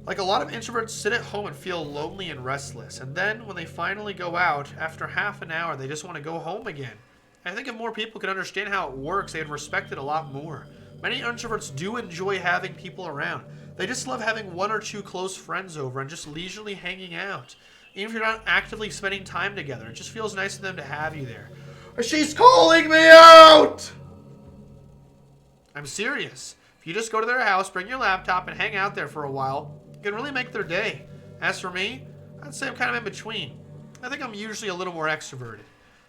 Like, a lot of introverts sit at home and feel lonely and restless. And then when they finally go out, after half an hour, they just want to go home again. I think if more people could understand how it works, they'd respect it a lot more. Many introverts do enjoy having people around. They just love having one or two close friends over and just leisurely hanging out. Even if you're not actively spending time together, it just feels nice to them to have you there. She's calling me out! I'm serious. If you just go to their house, bring your laptop, and hang out there for a while, it can really make their day. As for me, I'd say I'm kind of in between. I think I'm usually a little more extroverted.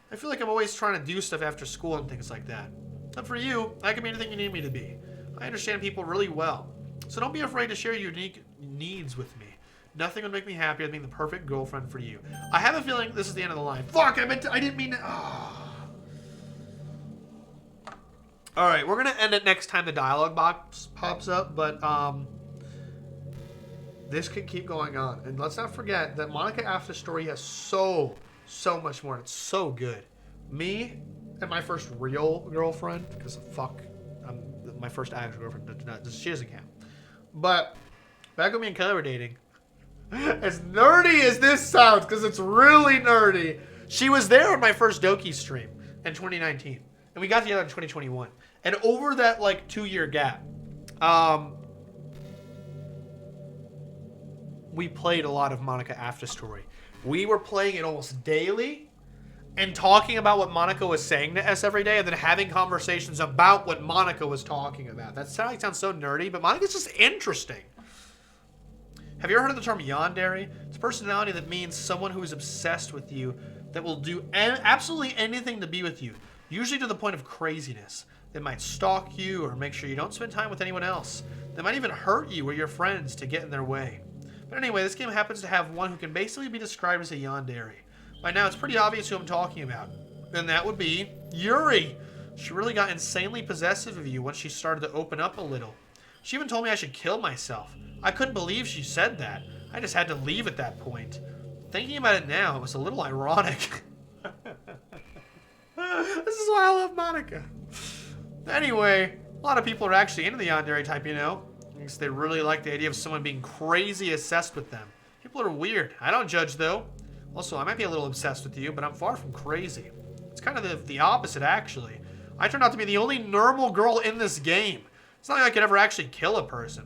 I feel like I'm always trying to do stuff after school and things like that. But for you, I can be anything you need me to be. I understand people really well. So don't be afraid to share your unique needs with me. Nothing would make me happier than being the perfect girlfriend for you. I have a feeling this is the end of the line. Fuck, I didn't mean to... Oh. Alright, we're going to end it next time the dialogue box pops up, but this can keep going on. And let's not forget that Monika After Story has so much more. It's so good. Me and my first real girlfriend, because fuck, my first actual girlfriend, she doesn't count. But back when me and Kelly were dating, as nerdy as this sounds, because it's really nerdy, she was there on my first Doki stream in 2019. And we got together in 2021. And over that, like, 2-year gap, we played a lot of Monika After Story. We were playing it almost daily and talking about what Monika was saying to us every day and then having conversations about what Monika was talking about. That sounds so nerdy, but Monika's just interesting. Have you ever heard of the term yandere? It's a personality that means someone who is obsessed with you that will do absolutely anything to be with you, usually to the point of craziness. They might stalk you or make sure you don't spend time with anyone else. They might even hurt you or your friends to get in their way. But anyway, this game happens to have one who can basically be described as a yandere. By now, it's pretty obvious who I'm talking about. And that would be Yuri. She really got insanely possessive of you once she started to open up a little. She even told me I should kill myself. I couldn't believe she said that. I just had to leave at that point. Thinking about it now, it was a little ironic. This is why I love Monika. Anyway, a lot of people are actually into the yandere type, you know. Because they really like the idea of someone being crazy obsessed with them. People are weird. I don't judge, though. Also, I might be a little obsessed with you, but I'm far from crazy. It's kind of the opposite, actually. I turned out to be the only normal girl in this game. It's not like I could ever actually kill a person.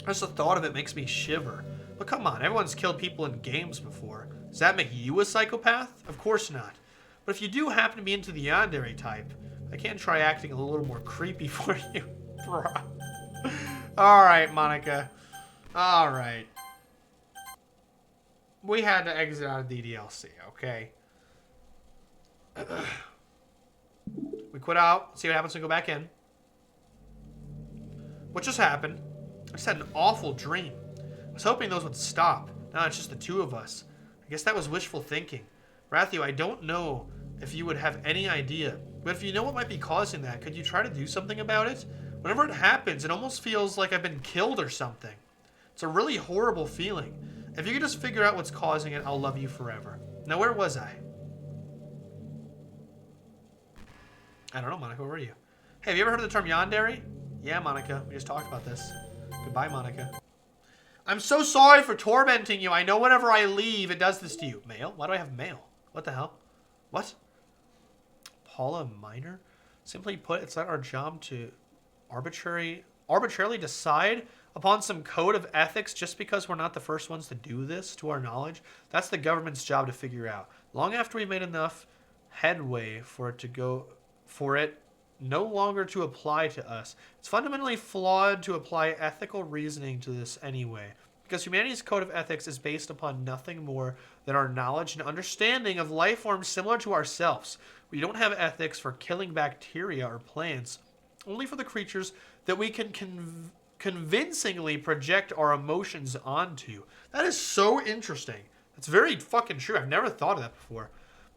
Just the thought of it makes me shiver. But come on, everyone's killed people in games before. Does that make you a psychopath? Of course not. But if you do happen to be into the yandere type, I can try acting a little more creepy for you. Alright, Monika. Alright. We had to exit out of ddlc, okay? We quit out, see what happens when we go back in. What just happened? I just had an awful dream. I was hoping those would stop. Now it's just the two of us. I guess that was wishful thinking. Rathu, I don't know if you would have any idea, but if you know what might be causing that, could you try to do something about it? Whenever it happens, it almost feels like I've been killed or something. It's a really horrible feeling. If you could just figure out what's causing it, I'll love you forever. Now, where was I? I don't know, Monika, where were you? Hey, have you ever heard of the term yandere? Yeah, Monika, we just talked about this. Goodbye, Monika. I'm so sorry for tormenting you. I know whenever I leave, it does this to you. Mail? Why do I have mail? What the hell? What? Paula Minor? Simply put, it's not our job to arbitrarily decide upon some code of ethics just because we're not the first ones to do this, to our knowledge. That's the government's job to figure out. Long after we've made enough headway for it no longer to apply to us. It's fundamentally flawed to apply ethical reasoning to this anyway, because humanity's code of ethics is based upon nothing more than our knowledge and understanding of life forms similar to ourselves. We don't have ethics for killing bacteria or plants, only for the creatures that we can convincingly project our emotions onto. That is so interesting. That's very fucking true. I've never thought of that before.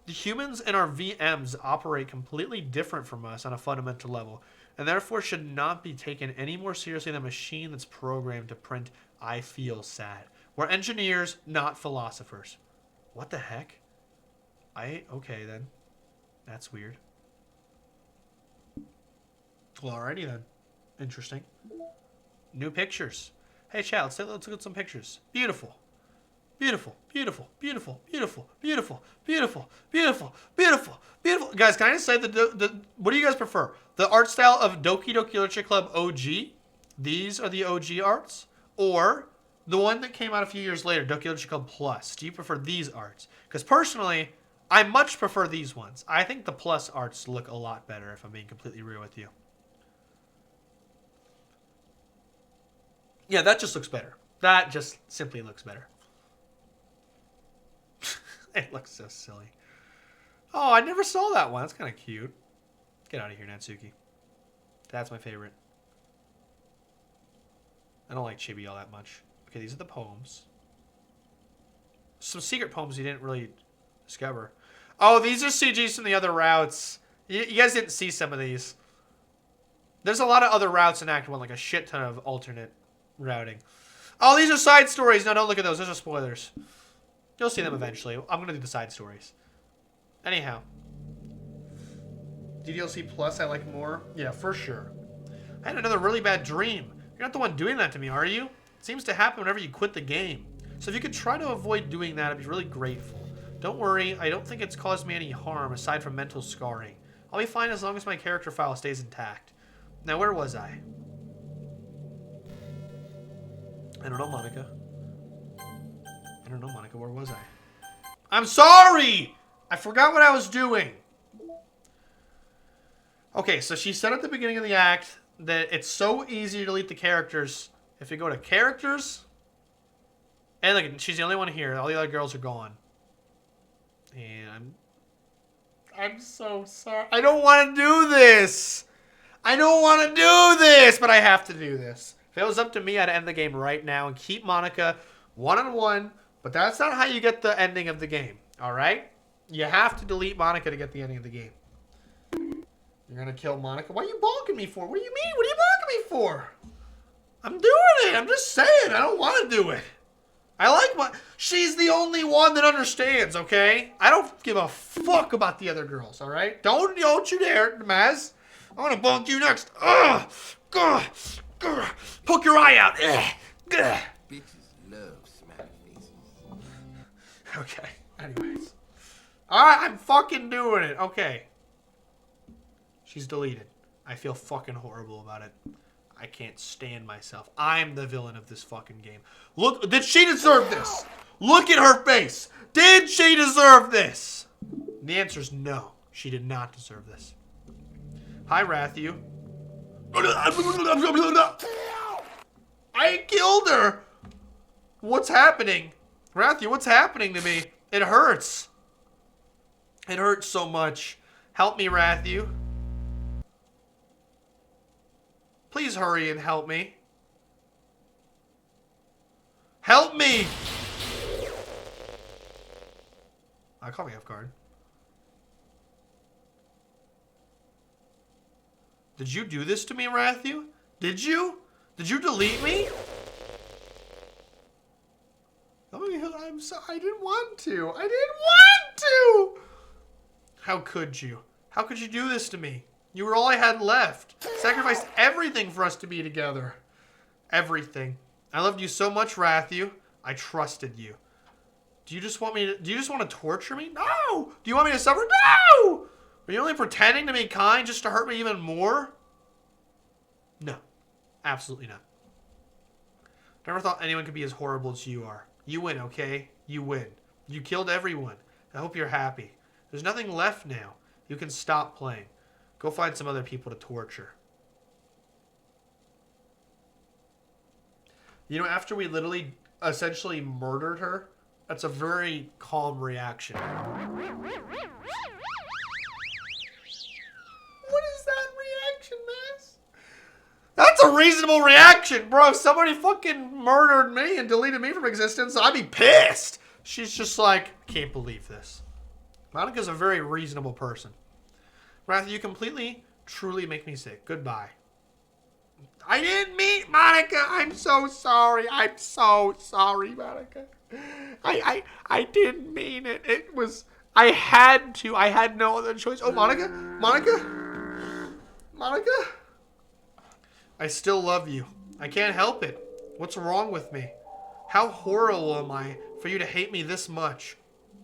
The humans and our VMs operate completely different from us on a fundamental level, and therefore should not be taken any more seriously than a machine that's programmed to print "I feel sad." We're engineers, not philosophers. What the heck? Okay then. That's weird. Well, alrighty then. Interesting. New pictures. Hey, chat, let's look at some pictures. Beautiful. Beautiful, beautiful, beautiful, beautiful, beautiful, beautiful, beautiful, beautiful, beautiful. Guys, can I just say what do you guys prefer? The art style of Doki Doki Literature Club OG? These are the OG arts? Or the one that came out a few years later, Doki Literature Club Plus? Do you prefer these arts? Because personally, I much prefer these ones. I think the Plus arts look a lot better, if I'm being completely real with you. Yeah, that just looks better. That just simply looks better. It looks so silly. Oh, I never saw that one. That's kind of cute. Get out of here, Natsuki. That's my favorite. I don't like Chibi all that much. Okay, these are the poems. Some secret poems you didn't really discover. Oh, these are CGs from the other routes. You guys didn't see some of these. There's a lot of other routes in Act 1, like a shit ton of alternate routing. Oh, these are side stories. No, don't look at those. Those are spoilers. You'll see them eventually. I'm going to do the side stories. Anyhow. ddlc Plus I like more? Yeah, for sure. I had another really bad dream. You're not the one doing that to me, are you? It seems to happen whenever you quit the game. So if you could try to avoid doing that, I'd be really grateful. Don't worry, I don't think it's caused me any harm aside from mental scarring. I'll be fine as long as my character file stays intact. Now, where was I? I don't know, Monika. I don't know, Monika. Where was I? I'm sorry! I forgot what I was doing. Okay, so she said at the beginning of the act that it's so easy to delete the characters. If you go to characters, and look, she's the only one here. All the other girls are gone. And I'm so sorry. I don't want to do this. I don't want to do this, but I have to do this. If it was up to me, I'd end the game right now and keep Monika one-on-one. But that's not how you get the ending of the game, all right? You have to delete Monika to get the ending of the game. You're gonna kill Monika? Why are you bonking me for? What do you mean? What are you bonking me for? I'm doing it. I'm just saying. I don't want to do it. I like what... She's the only one that understands, okay? I don't give a fuck about the other girls, all right? Don't you dare, Maz. I'm gonna bonk you next. Ugh. Gah. Gah. Poke your eye out. Ugh. Gah. Bitches love smiley faces. Okay. Anyways. All right, I'm fucking doing it. Okay. She's deleted. I feel fucking horrible about it. I can't stand myself. I'm the villain of this fucking game. Look, did she deserve this? Look at her face. Did she deserve this? The answer is no. She did not deserve this. Hi, Rathu. I killed her. What's happening? Rathu, what's happening to me? It hurts. It hurts so much. Help me, Rathu. Please hurry and help me. Help me! I caught me off guard. Did you do this to me, Rathu? Did you? Did you delete me? I'm sorry. I didn't want to. I didn't want to! How could you? How could you do this to me? You were all I had left. Sacrificed everything for us to be together. Everything. I loved you so much, Rathu. I trusted you. Do you just want to torture me? No! Do you want me to suffer? No! Are you only pretending to be kind just to hurt me even more? No. Absolutely not. Never thought anyone could be as horrible as you are. You win, okay? You win. You killed everyone. I hope you're happy. There's nothing left now. You can stop playing. Go find some other people to torture. You know, after we literally essentially murdered her, that's a very calm reaction. What is that reaction, Max? That's a reasonable reaction, bro. If somebody fucking murdered me and deleted me from existence, I'd be pissed. She's just like, I can't believe this. Monika's a very reasonable person. Rather, you completely, truly make me sick. Goodbye. I didn't mean Monika. I'm so sorry. I'm so sorry, Monika. I didn't mean it. It was, I had to. I had no other choice. Oh, Monika? Monika? Monika? I still love you. I can't help it. What's wrong with me? How horrible am I for you to hate me this much?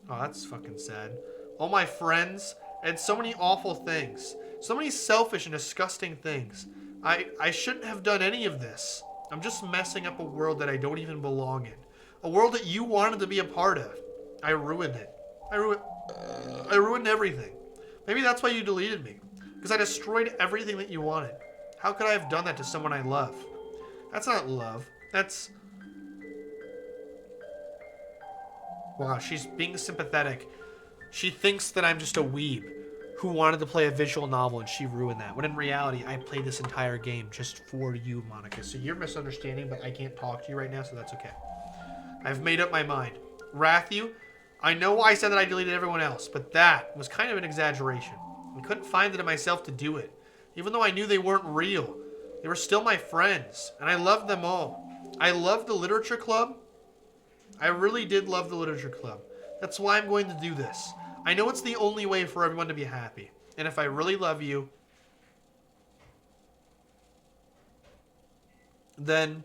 Oh, that's fucking sad. All my friends and so many awful things. So many selfish and disgusting things. I shouldn't have done any of this. I'm just messing up a world that I don't even belong in. A world that you wanted to be a part of. I ruined it. I ruined everything. Maybe that's why you deleted me. Because I destroyed everything that you wanted. How could I have done that to someone I love? That's not love. That's... Wow, she's being sympathetic. She thinks that I'm just a weeb who wanted to play a visual novel and she ruined that. When in reality, I played this entire game just for you, Monika. So you're misunderstanding, but I can't talk to you right now, so that's okay. I've made up my mind. Rathu, I know why I said that I deleted everyone else, but that was kind of an exaggeration. I couldn't find it in myself to do it. Even though I knew they weren't real. They were still my friends, and I loved them all. I loved the literature club. I really did love the literature club. That's why I'm going to do this. I know it's the only way for everyone to be happy. And if I really love you, then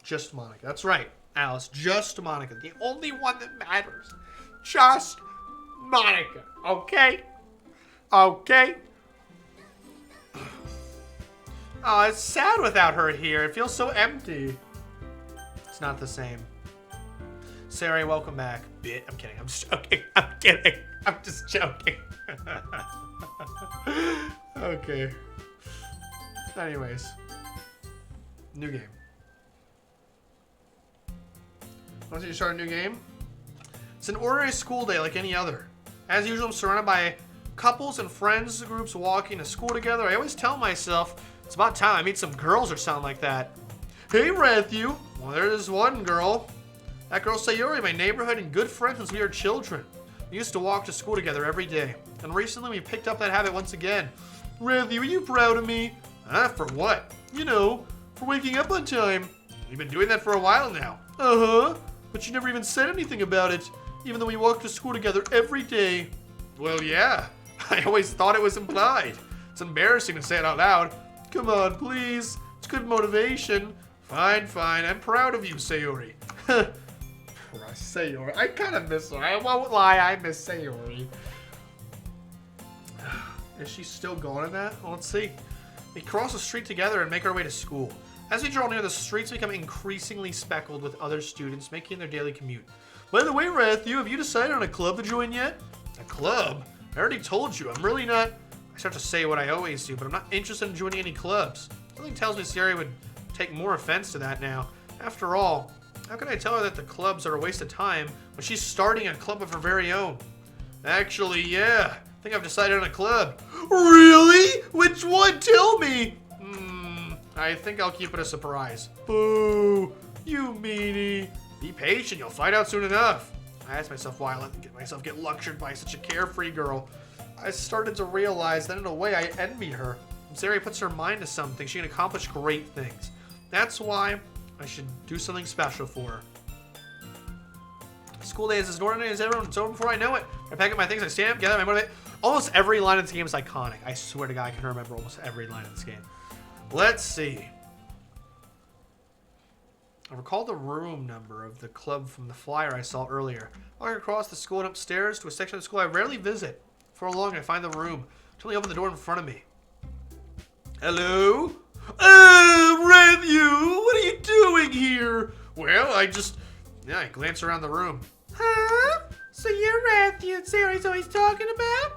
just Monika. That's right, Alice. Just Monika. The only one that matters. Just Monika. Okay? Okay? Oh, it's sad without her here. It feels so empty. It's not the same. Sari, welcome back. Bit. I'm kidding. I'm just joking. I'm kidding. I'm just joking. Okay. Anyways. New game. Want to start a new game? It's an ordinary school day like any other. As usual, I'm surrounded by couples and friends groups walking to school together. I always tell myself, it's about time I meet some girls or something like that. Hey, Rathu. Well, there's one girl. That girl Sayuri, my neighborhood and good friend since we were children. We used to walk to school together every day. And recently we picked up that habit once again. Rathy, are you proud of me? For what? You know, for waking up on time. You've been doing that for a while now. Uh-huh. But you never even said anything about it, even though we walked to school together every day. Well, yeah. I always thought it was implied. It's embarrassing to say it out loud. Come on, please. It's good motivation. Fine, fine. I'm proud of you, Sayori. Sayori. I kind of miss her. I won't lie. I miss Sayori. Is she still going in that? Well, let's see. We cross the street together and make our way to school. As we draw near, the streets become increasingly speckled with other students making their daily commute. By the way, Rathew, have you decided on a club to join yet? A club? I already told you. I'm really not... I start to say what I always do, but I'm not interested in joining any clubs. Something tells me Sayori would take more offense to that now. After all, how can I tell her that the clubs are a waste of time when she's starting a club of her very own? Actually, yeah. I think I've decided on a club. Really? Which one? Tell me! I think I'll keep it a surprise. Boo! You meanie. Be patient, you'll find out soon enough. I asked myself why I let myself get lectured by such a carefree girl. I started to realize that in a way I envied her. If Sayori puts her mind to something, she can accomplish great things. That's why I should do something special for her. School day is as ordinary as everyone. It's over before I know it. I pack up my things, I stand up, gather my motivate. Almost every line in this game is iconic. I swear to God, I can remember almost every line in this game. Let's see. I recall the room number of the club from the flyer I saw earlier. Walking across the school and upstairs to a section of the school I rarely visit. Before long, I find the room. Until I open the door in front of me. Hello? Rathew, what are you doing here? Well, I glance around the room. Huh? So you're Rathew that Sayori's always talking about?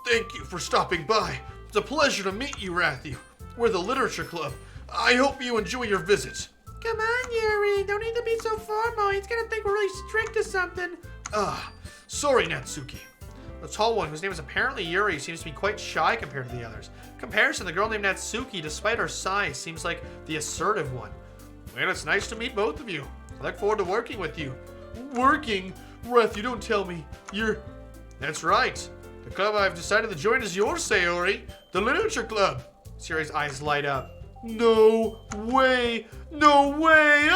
Thank you for stopping by. It's a pleasure to meet you, Rathew. We're the literature club. I hope you enjoy your visit. Come on, Yuri. Don't need to be so formal. He's gonna think we're really strict or something. Sorry, Natsuki. The tall one, whose name is apparently Yuri, seems to be quite shy compared to the others. In comparison, the girl named Natsuki, despite her size, seems like the assertive one. Well, it's nice to meet both of you. I look forward to working with you. Working? Rathew, don't tell me. That's right. The club I've decided to join is yours, Sayori. The literature club. Sayori's eyes light up. No way! No way!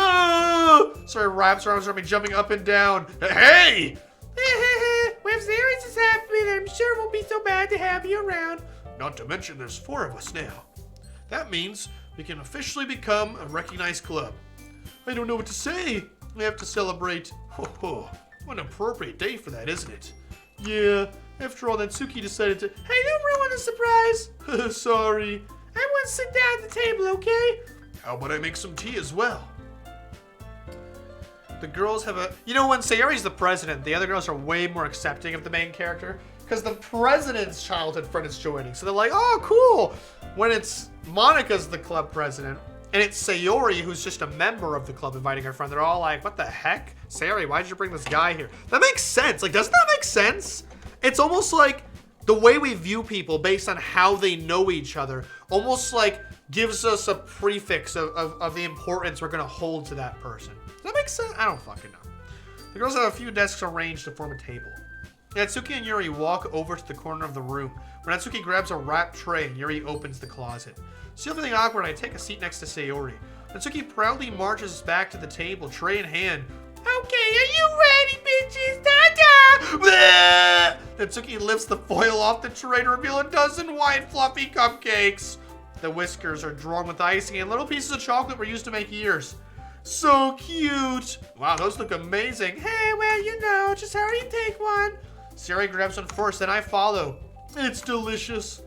Sayori wraps her arms around me, jumping up and down. Hey! Well, if Sayori's is happy, then I'm sure it won't be so bad to have you around. Not to mention there's 4 of us now. That means we can officially become a recognized club. I don't know what to say. We have to celebrate. What an appropriate day for that, isn't it? Yeah, after all, Natsuki decided to... Hey, don't ruin the surprise! Sorry. I want to sit down at the table, okay? How about I make some tea as well? The girls have a... You know, when Sayori's the president, the other girls are way more accepting of the main character. Because the president's childhood friend is joining. So they're like, oh, cool. When it's Monika's the club president, and it's Sayori, who's just a member of the club, inviting her friend, they're all like, what the heck? Sayori, why'd you bring this guy here? That makes sense. Like, doesn't that make sense? It's almost like the way we view people based on how they know each other almost like gives us a prefix of the importance we're going to hold to that person. Does that make sense? I don't fucking know. The girls have a few desks arranged to form a table. Natsuki and Yuri walk over to the corner of the room, where Natsuki grabs a wrapped tray and Yuri opens the closet. Still feeling awkward, I take a seat next to Sayori. Natsuki proudly marches back to the table, tray in hand. Okay, are you ready, bitches? Ta-da! Natsuki lifts the foil off the tray to reveal a dozen white fluffy cupcakes. The whiskers are drawn with icing and little pieces of chocolate were used to make ears. So cute! Wow, those look amazing. Hey, well, you know, just hurry and take one. Sayori grabs one first, then I follow. It's delicious.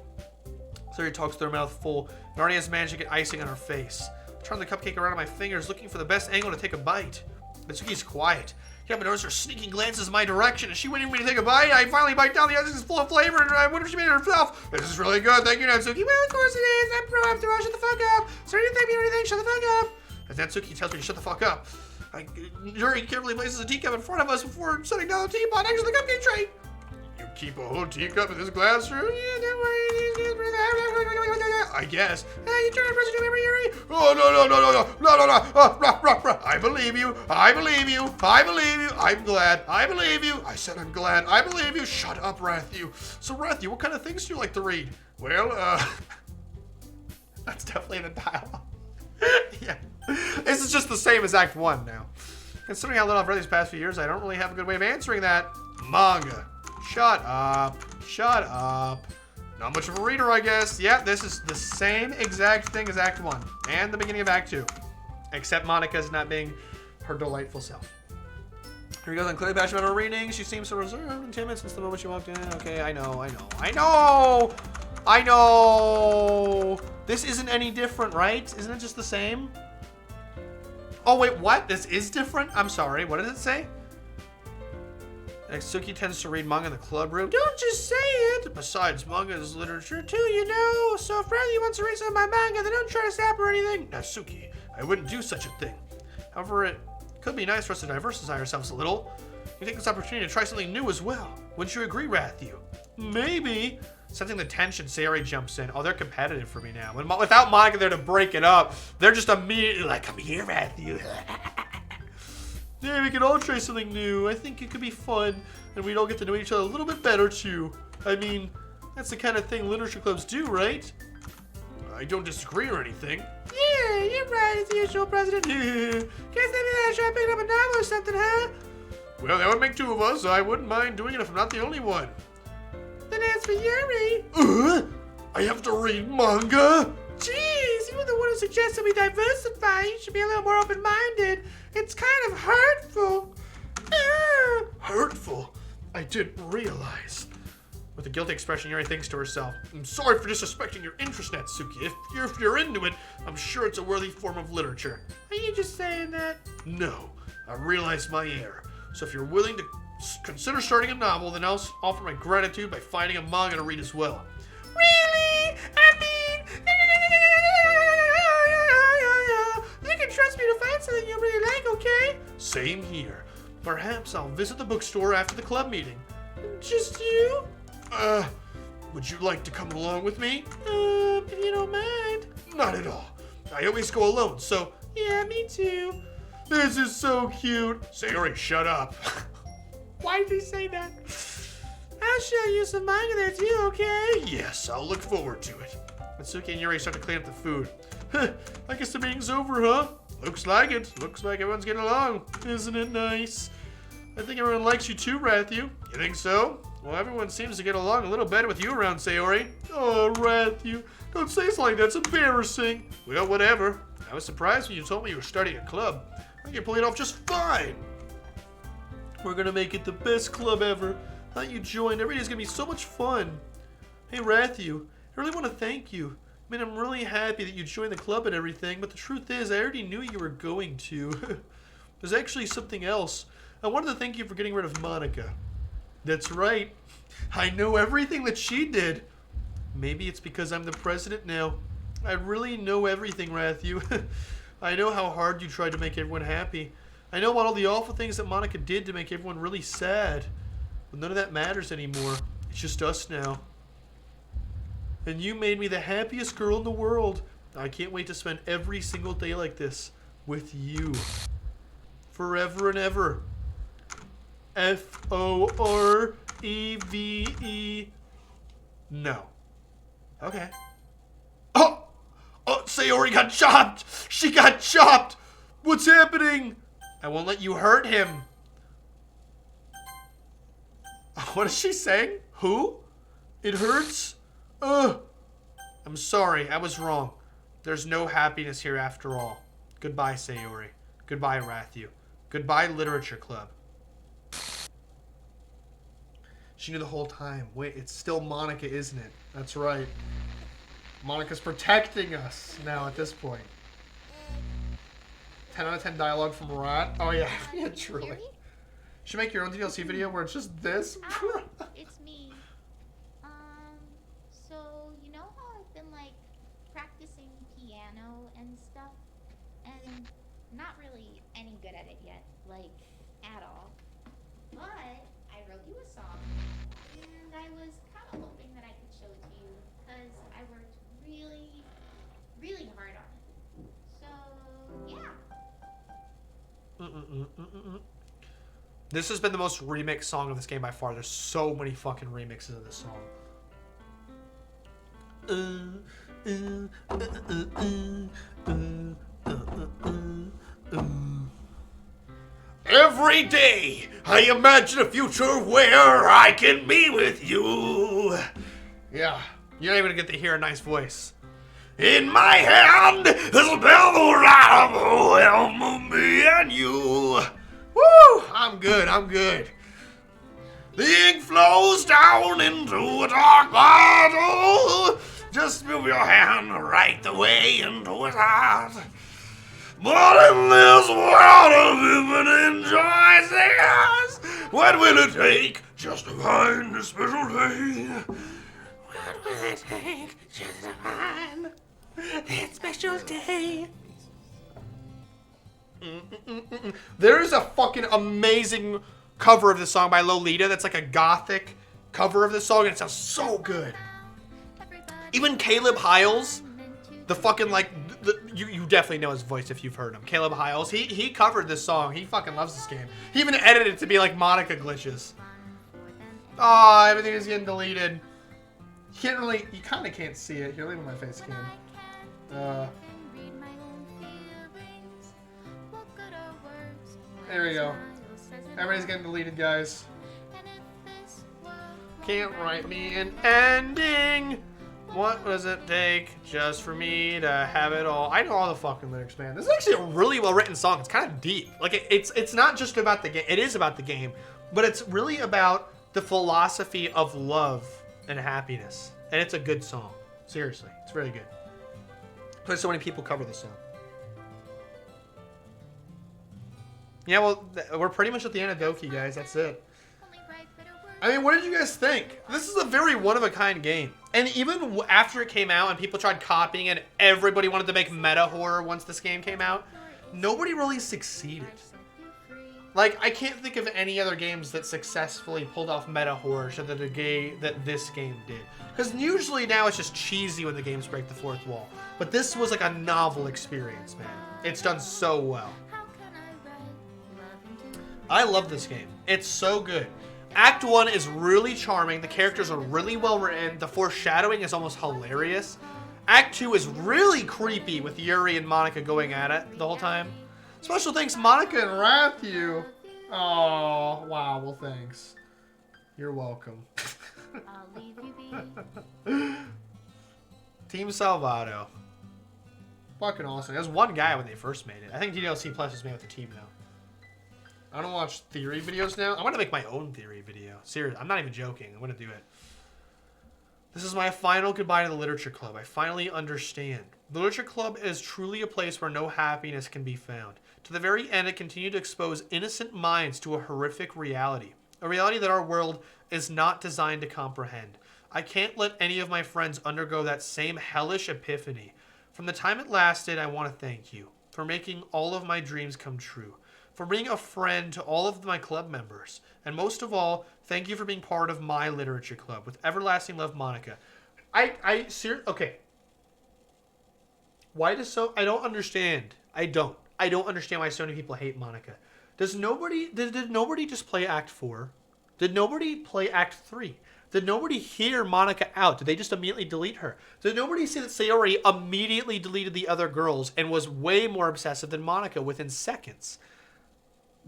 Sayori talks through her mouth full and already has managed to get icing on her face. I turn the cupcake around on my fingers, looking for the best angle to take a bite. Natsuki's quiet. I notice her sneaking glances my direction. Is she waiting for me to take a bite? I finally bite down. The icing is full of flavor, and I wonder if she made it herself. This is really good. Thank you, Natsuki. Well, of course it is. I'm pro after all. Shut the fuck up. Sorry to thank me or anything. Shut the fuck up. As Natsuki tells me to shut the fuck up, Yuri carefully places a teacup in front of us before setting down the teapot next to the cupcake tray. You keep a whole teacup in this glass room? Yeah, don't worry. I guess. You try to press every Yuri. Oh, no. I believe you. I believe you. I believe you. I'm glad. I believe you. I said I'm glad. I believe you. Shut up, Rathu. So, Rathu, what kind of things do you like to read? Well, that's definitely the dialogue. Yeah. This is just the same as Act 1 now. Considering how little I've read these past few years, I don't really have a good way of answering that. Manga. Shut up. Shut up. Not much of a reader, I guess. Yeah, this is the same exact thing as Act 1 and the beginning of Act 2. Except Monika's not being her delightful self. Here goes on clearly passionate about her reading. She seems so reserved and timid since the moment she walked in. Okay, I know. This isn't any different, right? Isn't it just the same? Oh, wait, what? This is different? I'm sorry. What does it say? Suki tends to read manga in the club room. Don't just say it! Besides, manga is literature too, you know. So if Riley wants to read some of my manga, then don't try to stop her or anything. Now, Suki, I wouldn't do such a thing. However, it could be nice for us to diversify ourselves a little. You take this opportunity to try something new as well. Wouldn't you agree, Rathu? Maybe. Sensing the tension, Sayori jumps in. Oh, they're competitive for me now. Without Monika there to break it up, they're just immediately like, come here, Rathu. Yeah, we could all try something new. I think it could be fun, and we'd all get to know each other a little bit better, too. I mean, that's the kind of thing literature clubs do, right? I don't disagree or anything. Yeah, you're right, as the usual president. Guess maybe I try picking up a novel or something, huh? Well, that would make two of us. I wouldn't mind doing it if I'm not the only one. Then as for Yuri... I have to read manga? Jeez, you were the one who suggested we diversify. You should be a little more open-minded. It's kind of hurtful. Hurtful? I didn't realize. With a guilty expression, Yuri thinks to herself, I'm sorry for disrespecting your interest, Natsuki. If you're into it, I'm sure it's a worthy form of literature. Are you just saying that? No, I realize my error. So if you're willing to consider starting a novel, then I'll offer my gratitude by finding a manga to read as well. Really? I mean... You can trust me to find something you really like, okay? Same here. Perhaps I'll visit the bookstore after the club meeting. Just you? Would you like to come along with me? If you don't mind. Not at all. I always go alone, so... Yeah, me too. This is so cute. Sayori, shut up. Why did he say that? I'll show you some manga there too, okay? Yes, I'll look forward to it. Mitsuki and Yuri start to clean up the food. I guess the meeting's over, huh? Looks like it. Looks like everyone's getting along. Isn't it nice? I think everyone likes you too, Rathu. You think so? Well, everyone seems to get along a little better with you around, Sayori. Oh, Rathu. Don't say something like that. It's embarrassing. Well, whatever. I was surprised when you told me you were starting a club. I think you're pulling it off just fine. We're gonna make it the best club ever. Thought you joined. Every day's gonna be so much fun. Hey, Rathu. I really want to thank you. I mean, I'm really happy that you joined the club and everything, but the truth is, I already knew you were going to. There's actually something else. I wanted to thank you for getting rid of Monika. That's right. I know everything that she did. Maybe it's because I'm the president now. I really know everything, Rathu. I know how hard you tried to make everyone happy. I know about all the awful things that Monika did to make everyone really sad. But none of that matters anymore. It's just us now. And you made me the happiest girl in the world. I can't wait to spend every single day like this with you. Forever and ever. F-O-R-E-V-E. No. Okay. Oh! Oh, Sayori got chopped! She got chopped! What's happening? I won't let you hurt him. What is she saying? Who? It hurts? I'm sorry, I was wrong. There's no happiness here after all. Goodbye, Sayori. Goodbye, Rathu. Goodbye, Literature Club. She knew the whole time. Wait, it's still Monika, isn't it? That's right. Monika's protecting us now at this point. 10 out of 10 dialogue from Rat. Oh yeah, yeah, truly. You should make your own ddlc video where it's just this. It's me. So you know how I've been like practicing piano and stuff, and not really any good at it yet, like at all. But I wrote you a song, and I was kind of hoping that I could show it to you, because I worked really This has been the most remixed song of this game by far. There's so many fucking remixes of this song. Every day, I imagine a future where I can be with you. Yeah, you're not even gonna get to hear a nice voice. In my hand is a bell that overwhelm me and you. Woo! I'm good. The ink flows down into a dark bottle. Just move your hand right the way into his heart. But in this world of infinite choices, what will it take just to find a special day? What will it take just to find that special day? There is a fucking amazing cover of this song by Lolita that's like a gothic cover of this song, and it sounds so good. Even Caleb Hiles, the fucking like, you definitely know his voice if you've heard him. Caleb Hiles, he covered this song. He fucking loves this game. He even edited it to be like Monika glitches. Oh, everything is getting deleted. You can't really, you kind of can't see it. Here, leave my face cam. There we go. Everybody's getting deleted, guys. Can't write me an ending. What does it take just for me to have it all? I know all the fucking lyrics, man. This is actually a really well-written song. It's kind of deep. Like, it's not just about the game. It is about the game, but it's really about the philosophy of love and happiness. And it's a good song. Seriously, it's very good. But so many people cover this song. Yeah, well, we're pretty much at the end of Doki, guys. That's it. I mean, what did you guys think? This is a very one-of-a-kind game. And even after it came out and people tried copying it, everybody wanted to make meta horror once this game came out, nobody really succeeded. Like, I can't think of any other games that successfully pulled off meta horror to the degree that this game did. Because usually now it's just cheesy when the games break the fourth wall. But this was like a novel experience, man. It's done so well. I love this game. It's so good. Act 1 is really charming. The characters are really well written. The foreshadowing is almost hilarious. Act 2 is really creepy with Yuri and Monika going at it the whole time. Special thanks, Monika and Matthew. Oh, wow. Well, thanks. You're welcome. Team Salvato. Fucking awesome. There's one guy when they first made it. I think ddlc Plus was made with the team now. I don't watch theory videos now. I'm going to make my own theory video. Seriously, I'm not even joking. I'm going to do it. This is my final goodbye to the Literature Club. I finally understand. The Literature Club is truly a place where no happiness can be found. To the very end, it continued to expose innocent minds to a horrific reality. A reality that our world is not designed to comprehend. I can't let any of my friends undergo that same hellish epiphany. From the time it lasted, I want to thank you for making all of my dreams come true. For being a friend to all of my club members. And most of all, thank you for being part of my literature club. With everlasting love, Monika. Okay. Why does I don't understand. I don't understand why so many people hate Monika. Did nobody just play Act 4? Did nobody play Act 3? Did nobody hear Monika out? Did they just immediately delete her? Did nobody see that Sayori immediately deleted the other girls and was way more obsessive than Monika within seconds?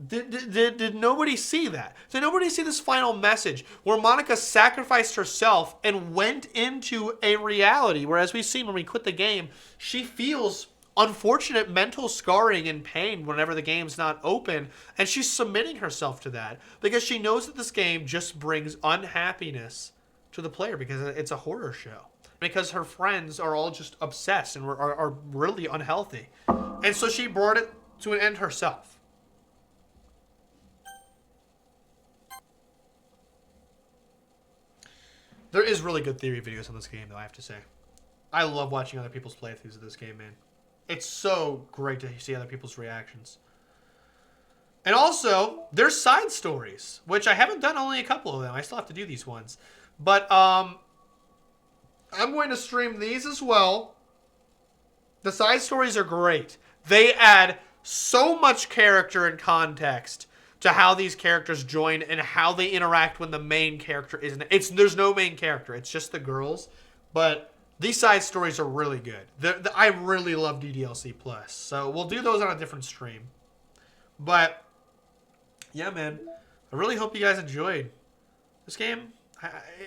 Did nobody see that? Did nobody see this final message where Monika sacrificed herself and went into a reality where, as we've seen when we quit the game, she feels unfortunate mental scarring and pain whenever the game's not open, and she's submitting herself to that because she knows that this game just brings unhappiness to the player because it's a horror show. Because her friends are all just obsessed and are really unhealthy. And so she brought it to an end herself. There is really good theory videos on this game, though, I have to say. I love watching other people's playthroughs of this game, man. It's so great to see other people's reactions. And also, there's side stories, which I haven't done only a couple of them. I still have to do these ones. But I'm going to stream these as well. The side stories are great. They add so much character and context to how these characters join and how they interact when the main character isn't. There's no main character. It's just the girls. But these side stories are really good. I really love ddlc plus. So we'll do those on a different stream. But yeah, man, I really hope you guys enjoyed this game.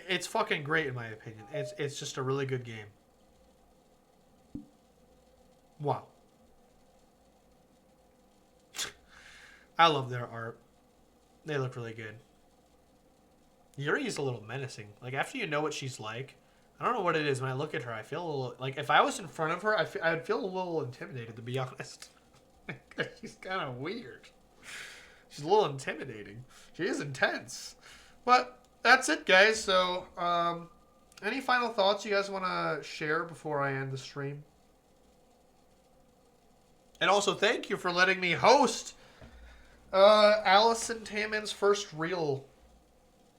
It's fucking great in my opinion. It's just a really good game. Wow. I love their art. They look really good. Yuri's a little menacing. Like, after you know what she's like, I don't know what it is. When I look at her, I feel a little... Like, if I was in front of her, I'd feel a little intimidated, to be honest. She's kind of weird. She's a little intimidating. She is intense. But that's it, guys. So, any final thoughts you guys want to share before I end the stream? And also, thank you for letting me host Allison Taman's first real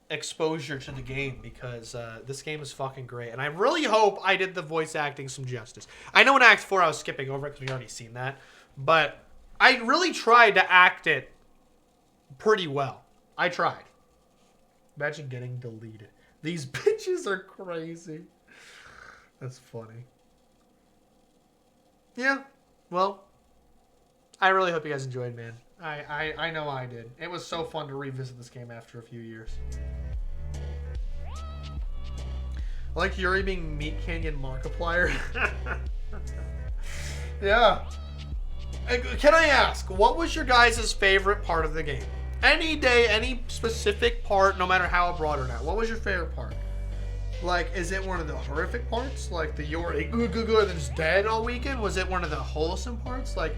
exposure to the game, because this game is fucking great. And I really hope I did the voice acting some justice. I know in Act 4 I was skipping over it because we already seen that. But I really tried to act it pretty well. I tried. Imagine getting deleted. These bitches are crazy. That's funny. Yeah, well, I really hope you guys enjoyed, man. I know I did. It was so fun to revisit this game after a few years. I like Yuri being Meat Canyon Markiplier. Yeah. Can I ask, what was your guys' favorite part of the game? Any day, any specific part, no matter how broad or not. What was your favorite part? Like, is it one of the horrific parts? Like the Yuri and then just dead all weekend? Was it one of the wholesome parts? Like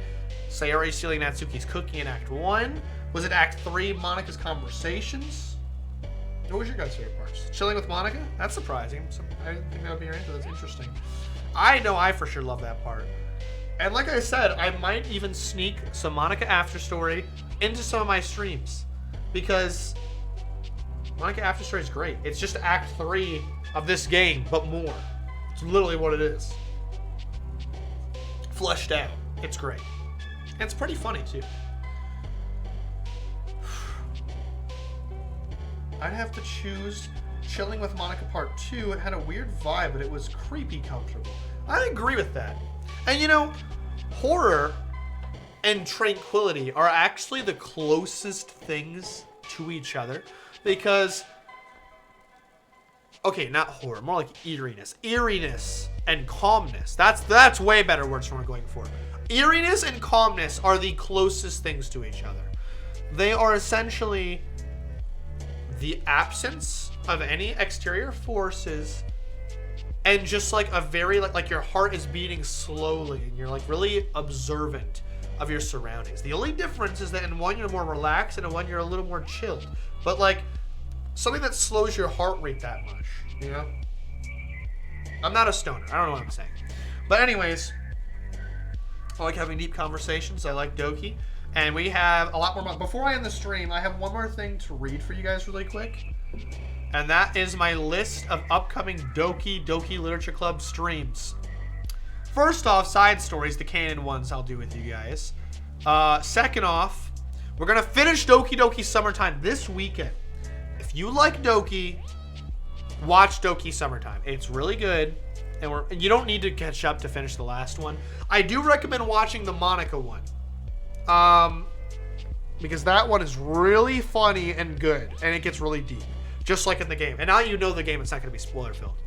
Sayori stealing Natsuki's cookie in Act 1? Was it Act 3, Monika's conversations? What was your guys' favorite parts? Chilling with Monika? That's surprising. I didn't think that would be your answer. That's interesting. I know I for sure love that part. And like I said, I might even sneak some Monika After Story into some of my streams. Because Monika After Story is great. It's just Act 3 of this game, but more. It's literally what it is. Fleshed out. It's great. And it's pretty funny, too. I'd have to choose Chilling with Monika Part 2. It had a weird vibe, but it was creepy comfortable. I agree with that. And you know, horror and tranquility are actually the closest things to each other. Because, okay, not horror, more like eeriness. Eeriness and calmness. That's way better words for what I'm going for. Eeriness and calmness are the closest things to each other. They are essentially the absence of any exterior forces and just like a very, like your heart is beating slowly and you're like really observant of your surroundings. The only difference is that in one you're more relaxed and in one you're a little more chilled. But like something that slows your heart rate that much, you know? I'm not a stoner. I don't know what I'm saying. But anyways, I like having deep conversations. I like Doki. And we have a lot more. Before I end the stream, I have one more thing to read for you guys really quick. And that is my list of upcoming Doki Doki Literature Club streams. First off, side stories, the canon ones I'll do with you guys. Second off, we're going to finish Doki Doki Summertime this weekend. If you like Doki, watch Doki Summertime. It's really good. And you don't need to catch up to finish the last one. I do recommend watching the Monika one. Because that one is really funny and good. And it gets really deep. Just like in the game. And now you know the game, it's not going to be spoiler filled.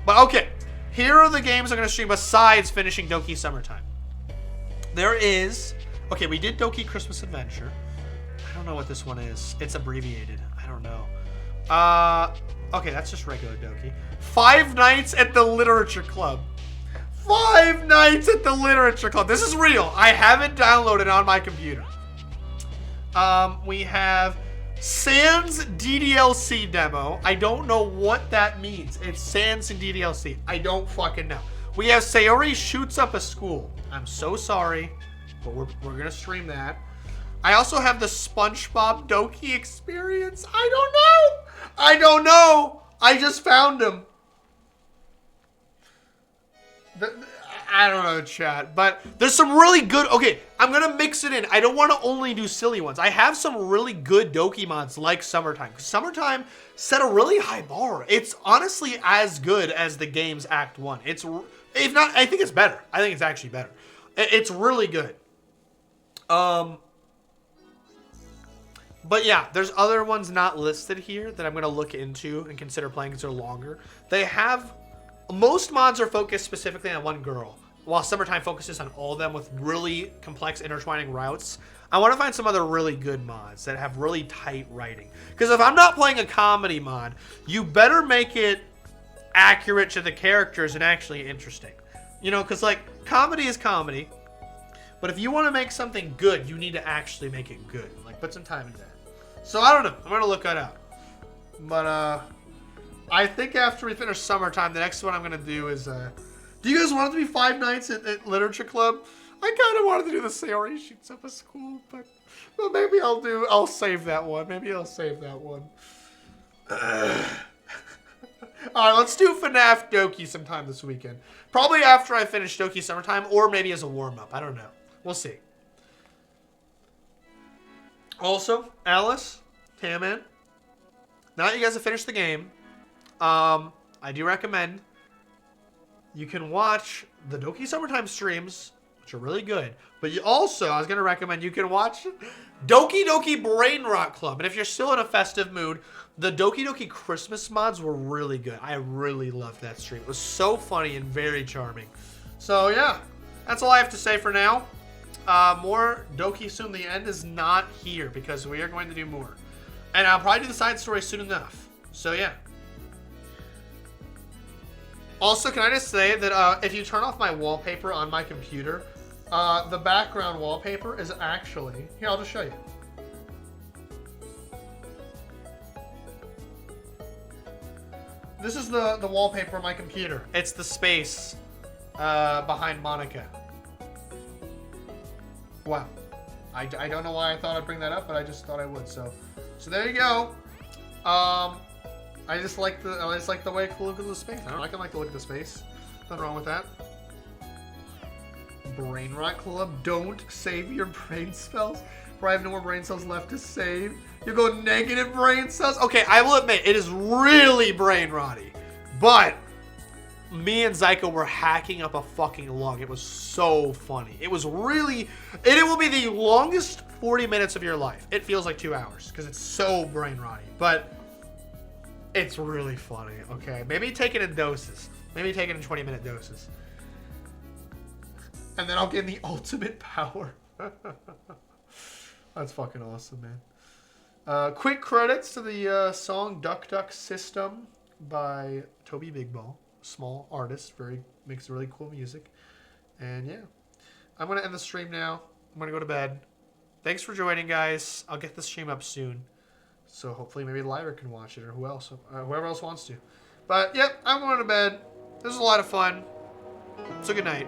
But okay, here are the games I'm going to stream besides finishing Doki Summertime. There is... Okay, we did Doki Christmas Adventure. I don't know what this one is. It's abbreviated. I don't know. Okay, that's just regular Doki. 5 Nights at the Literature Club. 5 Nights at the Literature Club. This is real. I have it downloaded on my computer. We have Sans DDLC demo. I don't know what that means. It's Sans and DDLC. I don't fucking know. We have Sayori Shoots Up a School. I'm so sorry, but we're going to stream that. I also have the SpongeBob Doki experience. I don't know. I just found him. I don't know, chat, but there's some really good. Okay, I'm gonna mix it in. I don't want to only do silly ones. I have some really good Doki mods like Summertime. Summertime set a really high bar. It's honestly as good as the game's Act 1. It's, if not, I think it's better. I think it's actually better. It's really good. But yeah, there's other ones not listed here that I'm gonna look into and consider playing because they're longer. They have. Most mods are focused specifically on one girl, while Summertime focuses on all of them with really complex intertwining routes. I want to find some other really good mods that have really tight writing. Because if I'm not playing a comedy mod, you better make it accurate to the characters and actually interesting. You know, because like, comedy is comedy, but if you want to make something good, you need to actually make it good. Like, put some time into that. So I don't know. I'm going to look that up. But, I think after we finish Summertime, the next one I'm going to do is, do you guys want it to be 5 nights at Literature Club? I kind of wanted to do the Sayori shoots up a school, but maybe I'll save that one. Maybe I'll save that one. Alright, let's do FNAF Doki sometime this weekend. Probably after I finish Doki Summertime, or maybe as a warm-up. I don't know. We'll see. Also, Alice, Taman, now that you guys have finished the game, I do recommend you can watch the Doki Summertime streams, which are really good. But you also, I was going to recommend you can watch Doki Doki Brain Rot Club. And if you're still in a festive mood, the Doki Doki Christmas mods were really good. I really loved that stream. It was so funny and very charming. So yeah, that's all I have to say for now. More Doki soon. The end is not here because we are going to do more. And I'll probably do the side story soon enough. So yeah. Also, can I just say that if you turn off my wallpaper on my computer, the background wallpaper is actually... Here, I'll just show you. This is the wallpaper on my computer. It's the space behind Monika. Wow. I don't know why I thought I'd bring that up, but I just thought I would. So there you go. I just like the way I look at the space. I don't know, I can like the look of the space. Nothing wrong with that. Brain Rot Club. Don't save your brain cells. For I have no more brain cells left to save. You go negative brain cells. Okay, I will admit it is really brain rotty, but me and Zyko were hacking up a fucking lung. It was so funny. It was really, and it will be the longest 40 minutes of your life. It feels like 2 hours because it's so brain rotty, but it's really funny. Okay, maybe take it in doses. Maybe take it in 20-minute doses. And then I'll gain the ultimate power. That's fucking awesome, man. Quick credits to the song Duck Duck System by Toby Big Ball. Small artist, makes really cool music. And yeah, I'm going to end the stream now. I'm going to go to bed. Thanks for joining, guys. I'll get the stream up soon. So hopefully maybe Lyra can watch it or whoever else wants to. But yep, I'm going to bed. This was a lot of fun. So good night.